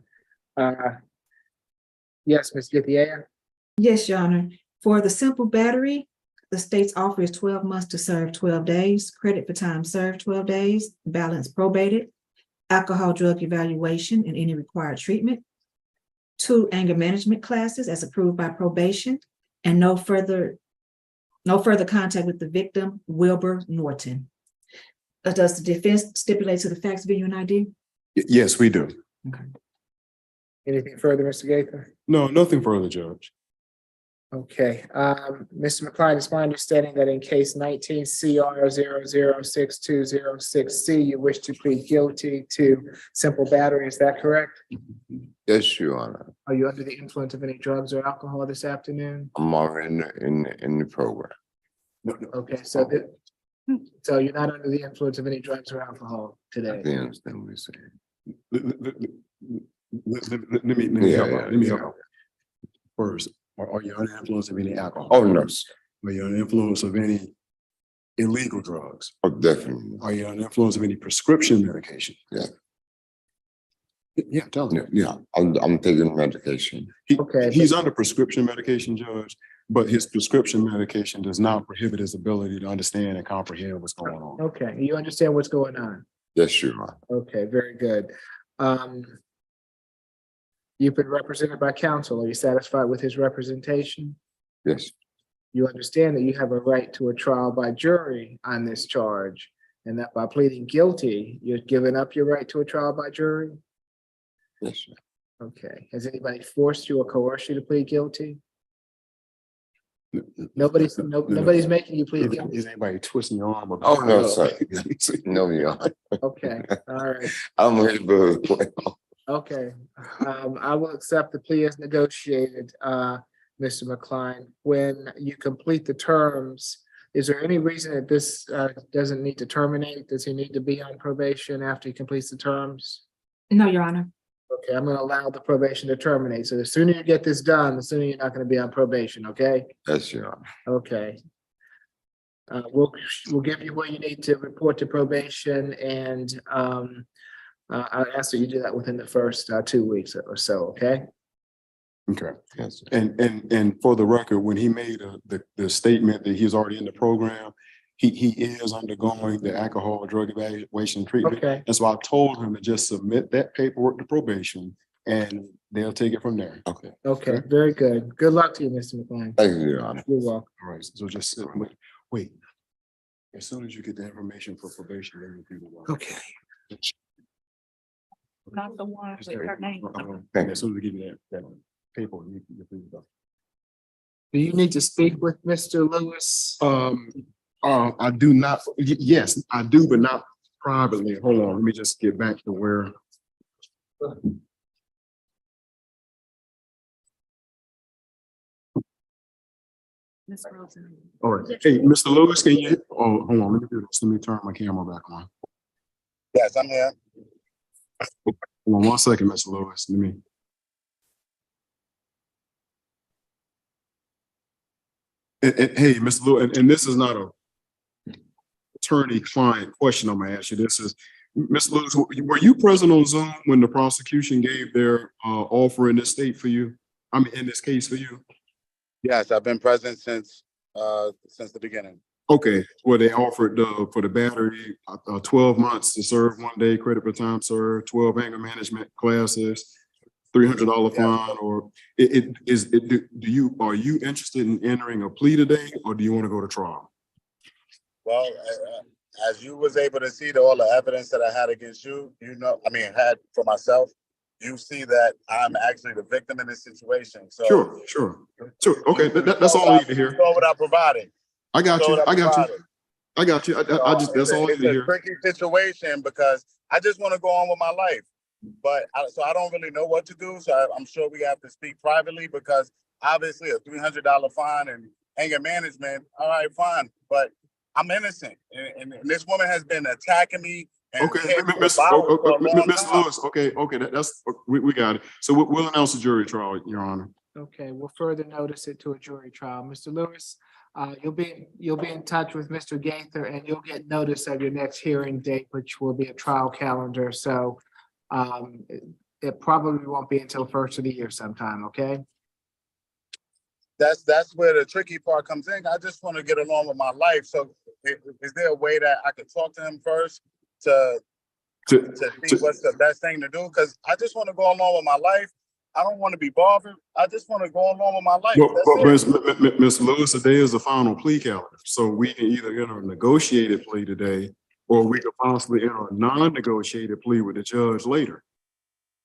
Yes, Ms. Githia? Yes, Your Honor. For the simple battery, the state's offer is 12 months to serve 12 days, credit for time served 12 days, balance probated, alcohol drug evaluation and any required treatment, 2 anger management classes as approved by probation, and no further contact with the victim, Wilbur Norton. Does the defense stipulate to the facts, venue, and ID? Yes, we do. Anything further, Mr. Gaither? No, nothing further, Judge. Okay, Mr. McLean, it's my understanding that in case 19 CR 006206C, you wish to plead guilty to simple battery, is that correct? Yes, Your Honor. Are you under the influence of any drugs or alcohol this afternoon? I'm already in the program. Okay, so so you're not under the influence of any drugs or alcohol I today? think I understand what you're saying. Let me help out. Let me help out. First, are you under the influence of any alcohol? Oh, no, sir. Are you under the influence of any illegal drugs? Oh, definitely. Are you under the influence of any prescription medication? Yeah. Yeah, tell me. Yeah, I'm taking medication. He's under prescription medication, Judge, but his prescription medication does not prohibit his ability to understand and comprehend what's going on. Okay, you understand what's going on? Yes, Your Honor. Okay, very good. You've been represented by counsel. Are you satisfied with his representation? Yes. You understand that you have a right to a trial by jury on this charge, and that by pleading guilty, you're giving up your right to a trial by jury? Yes, sir. Okay. Has anybody forced you or coerced you to plead guilty? Nobody's making you plead guilty. Is anybody twisting your arm? Oh, no, sir. No, Your Honor. Okay, all right. I'm ready for Okay, I will accept the plea as negotiated, Mr. McLean. When you complete the terms, is there any reason that this doesn't need to terminate? Does he need to be on probation after he completes the terms? No, Your Honor. Okay, I'm gonna allow the probation to terminate. So the sooner you get this done, the sooner you're not gonna be on probation, okay? Yes, Your Honor. Okay. We'll give you what you need to report to probation, and I ask that you do that within the first 2 weeks or so, okay? Okay. Yes, sir. And for the record, when he made the statement that he's already in the program, he is undergoing the alcohol drug evaluation treatment. Okay. And so I told him to just submit that paperwork to probation and they'll take it from there. Okay. Okay, very good. Good luck to you, Mr. McLean. Thank you, Your Honor. You're welcome. All right, so just wait. As soon as you get the information for probation, then you can go on. Okay. Not the one with her name. And as soon as we give you that paper, you can go. Do you need to speak with Mr. Lewis? I do not, yes, I do, but not privately. Hold on, let me just get back to where. Ms. Rosen. All right, hey, Mr. Lewis, can you, hold on, let me do this. Let me turn my camera back on. Yes, I'm here. Hold on 1 second, Mr. Lewis, let me. Hey, Mr. Lewis, and this is not a attorney-client question I'm gonna ask you. This is, Ms. Lewis, were you present on Zoom when the prosecution gave their offer in this state for you? I mean, in this case for you? Yes, I've been present since the beginning. Okay, well, they offered for the battery 12 months to serve 1 day credit for time served, 12 anger management classes, $300 fine, or are you interested in entering a plea today, or do you want to go to trial? Well, as you was able to see all the evidence that I had against you, had for myself, you see that I'm actually the victim in this situation. So Sure. Okay, that's all I need to hear. You saw what I provided. I got you. That's all I need to hear. It's a tricky situation because I just want to go on with my life, but I don't really know what to do. So I'm sure we have to speak privately because obviously a $300 fine and anger management. All right, fine, but I'm innocent, and this woman has been attacking me. Okay, Mr. Lewis. Okay, that's we got it. So we'll announce the jury trial, Your Honor. Okay, we'll further notice it to a jury trial. Mr. Lewis, you'll be in touch with Mr. Gaither, and you'll get notice of your next hearing date, which will be a trial calendar. So it probably won't be until first of the year sometime, okay? That's where the tricky part comes in. I just want to get along with my life. So is there a way that I could talk to him first to see what's the best thing to do? Because I just want to go along with my life. I don't want to be bothered. I just want to go along with my life. But Ms. Lewis, today is the final plea calendar. So we can either enter a negotiated plea today, or we could possibly enter a non-negotiated plea with the judge later.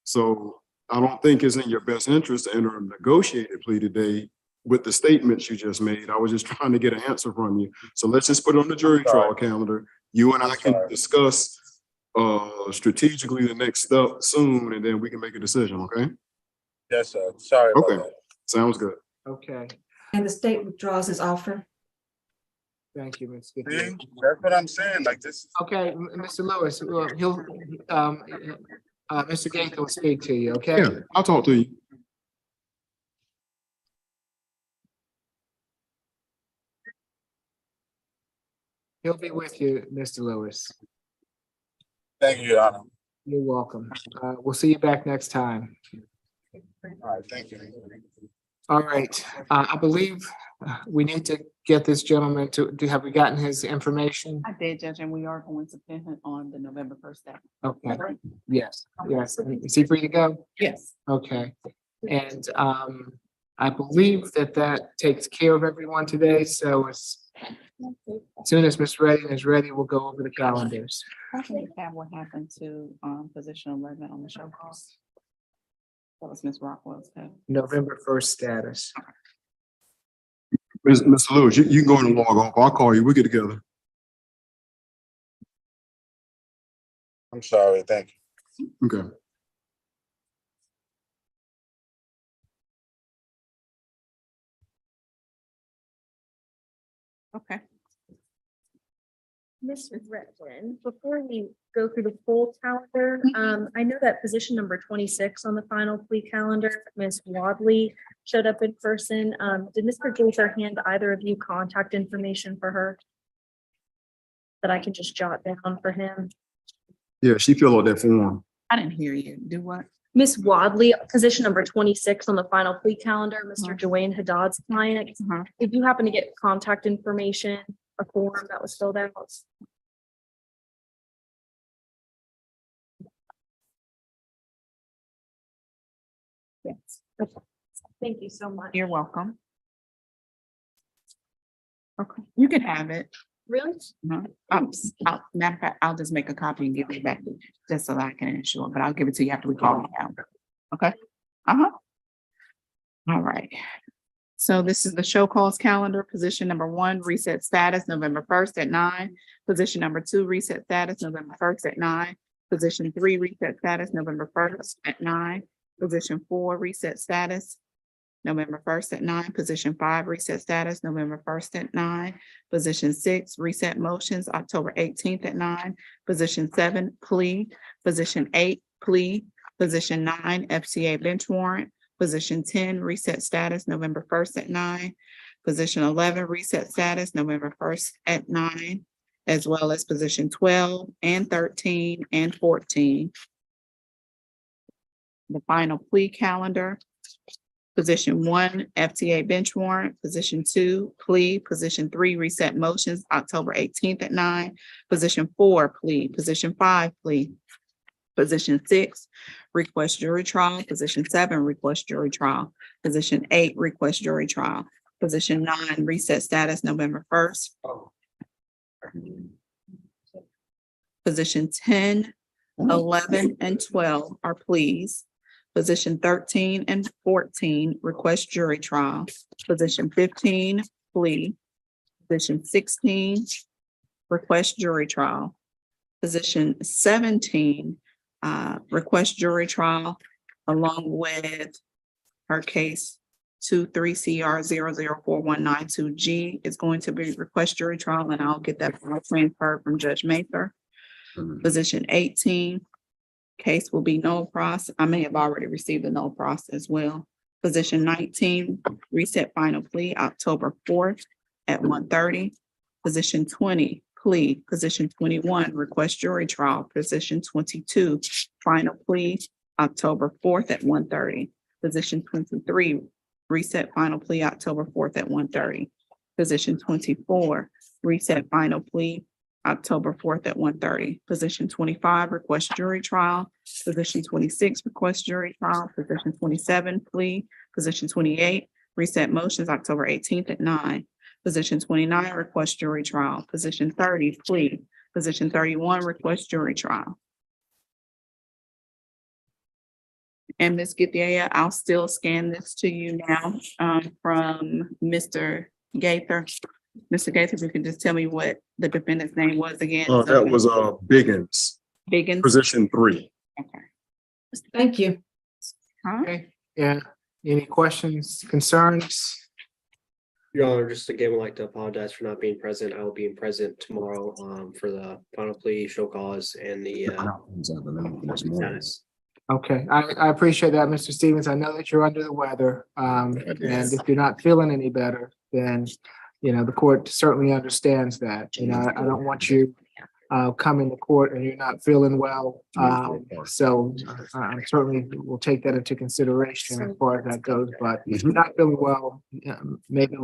So I don't think it's in your best interest to enter a negotiated plea today with the statements you just made. I was just trying to get an answer from you. So let's just put it on the jury trial calendar. You and I can discuss strategically the next step soon, and then we can make a decision, okay? Yes, sir. Sorry about Okay, that. sounds good. Okay, And the state withdraws his offer. thank you, Ms. See, Githia. that's what I'm saying. Like this. Okay, Mr. Lewis, well, he'll, Mr. Gaither will speak to you, okay? Yeah, I'll talk to you. He'll be with you, Mr. Lewis. Thank you, Your Honor. You're welcome. We'll see you back next time. All right, thank you. All right, I believe we need to get this gentleman have we gotten his information? I did, Judge, and we are going to pin him on the November 1st day. Okay, yes, yes. Is he free to go? Yes. Okay, and I believe that takes care of everyone today, so as soon as Ms. Redding is ready, we'll go over the calendars. I think that what happened to position 11 on the show call. That was Ms. Rockwell's code. November 1st status. Mr. Lewis, you can go and log off. I'll call you. We'll get together. I'm sorry. Thank you. Okay. Okay. Ms. Redmond, before we go through the full calendar, I know that position number 26 on the final plea calendar, Ms. Wadley showed up in person. Did Mr. Gaither hand either of you contact information for her that I can just jot down for him? Yeah, she filled out that form. I didn't hear you. Do what? Ms. Wadley, position number 26 on the final plea calendar, Mr. Joanne Haddad's client. Did you happen to get contact information, a form that was filled out? Yes. Okay. Thank you so much. You're welcome. Okay, you can have it. Really? Matter of fact, I'll just make a copy and give it back just so that I can ensure, but I'll give it to you after we call it out. Okay? All right. So this is the show calls calendar. Position number 1, reset status, November 1st at 9. Position number 2, reset status, November 1st at 9. Position 3, reset status, November 1st at 9. Position 4, reset status, November 1st at 9. Position 5, reset status, November 1st at 9. Position 6, reset motions, October 18th at 9. Position 7, plea. Position 8, plea. Position 9, FCA bench warrant. Position 10, reset status, November 1st at 9. Position 11, reset status, November 1st at 9, as well as position 12 and 13 and 14. The final plea calendar. Position 1, FTA bench warrant. Position 2, plea. Position 3, reset motions, October 18th at 9. Position 4, plea. Position 5, plea. Position 6, request jury trial. Position 7, request jury trial. Position 8, request jury trial. Position 9, reset status, November 1st. Position 10, 11, and 12 are pleas. Position 13 and 14, request jury trial. Position 15, plea. Position 16, request jury trial. Position 17, request jury trial, along with her case 23CR004192G is going to be request jury trial, and I'll get that transferred from Judge Mather. Position 18, case will be null pros. I may have already received the null pros as well. Position 19, reset final plea, October 4th at 1:30. Position 20, plea. Position 21, request jury trial. Position 22, final plea, October 4th at 1:30. Position 23, reset final plea, October 4th at 1:30. Position 24, reset final plea, October 4th at 1:30. Position 25, request jury trial. Position 26, request jury trial. Position 27, plea. Position 28, reset motions, October 18th at 9. Position 29, request jury trial. Position 30, plea. Position 31, request jury trial. And Ms. Githia, I'll still scan this to you now, from Mr. Gaither. Mr. Gaither, if you can just tell me what the defendant's name was again. That was Biggins, Biggins. position 3. Okay. Thank you. Huh? Okay, yeah, any questions, concerns? Your Honor, just again, would like to apologize for not being present. I will be present tomorrow for the final plea, show cause, and the status. Okay, I appreciate that, Mr. Stevens. I know that you're under the weather. And if you're not feeling any better, then, you know, the court certainly understands that. You know, I don't want you coming to court and you're not feeling well. So I certainly will take that into consideration as far as that goes. But if you're not feeling well, maybe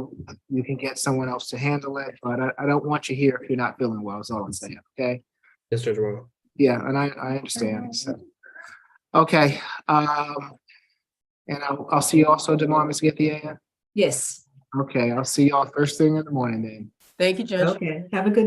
you can get someone else to handle it. But I don't want you here if you're not feeling well, is all I'm saying, okay? Yes, Judge Rowe. Yeah, and I understand, so. Okay, and I'll see you also tomorrow, Ms. Githia. Yes. Okay, I'll see y'all first thing in the morning then. Thank you, Judge. Okay, have a good day.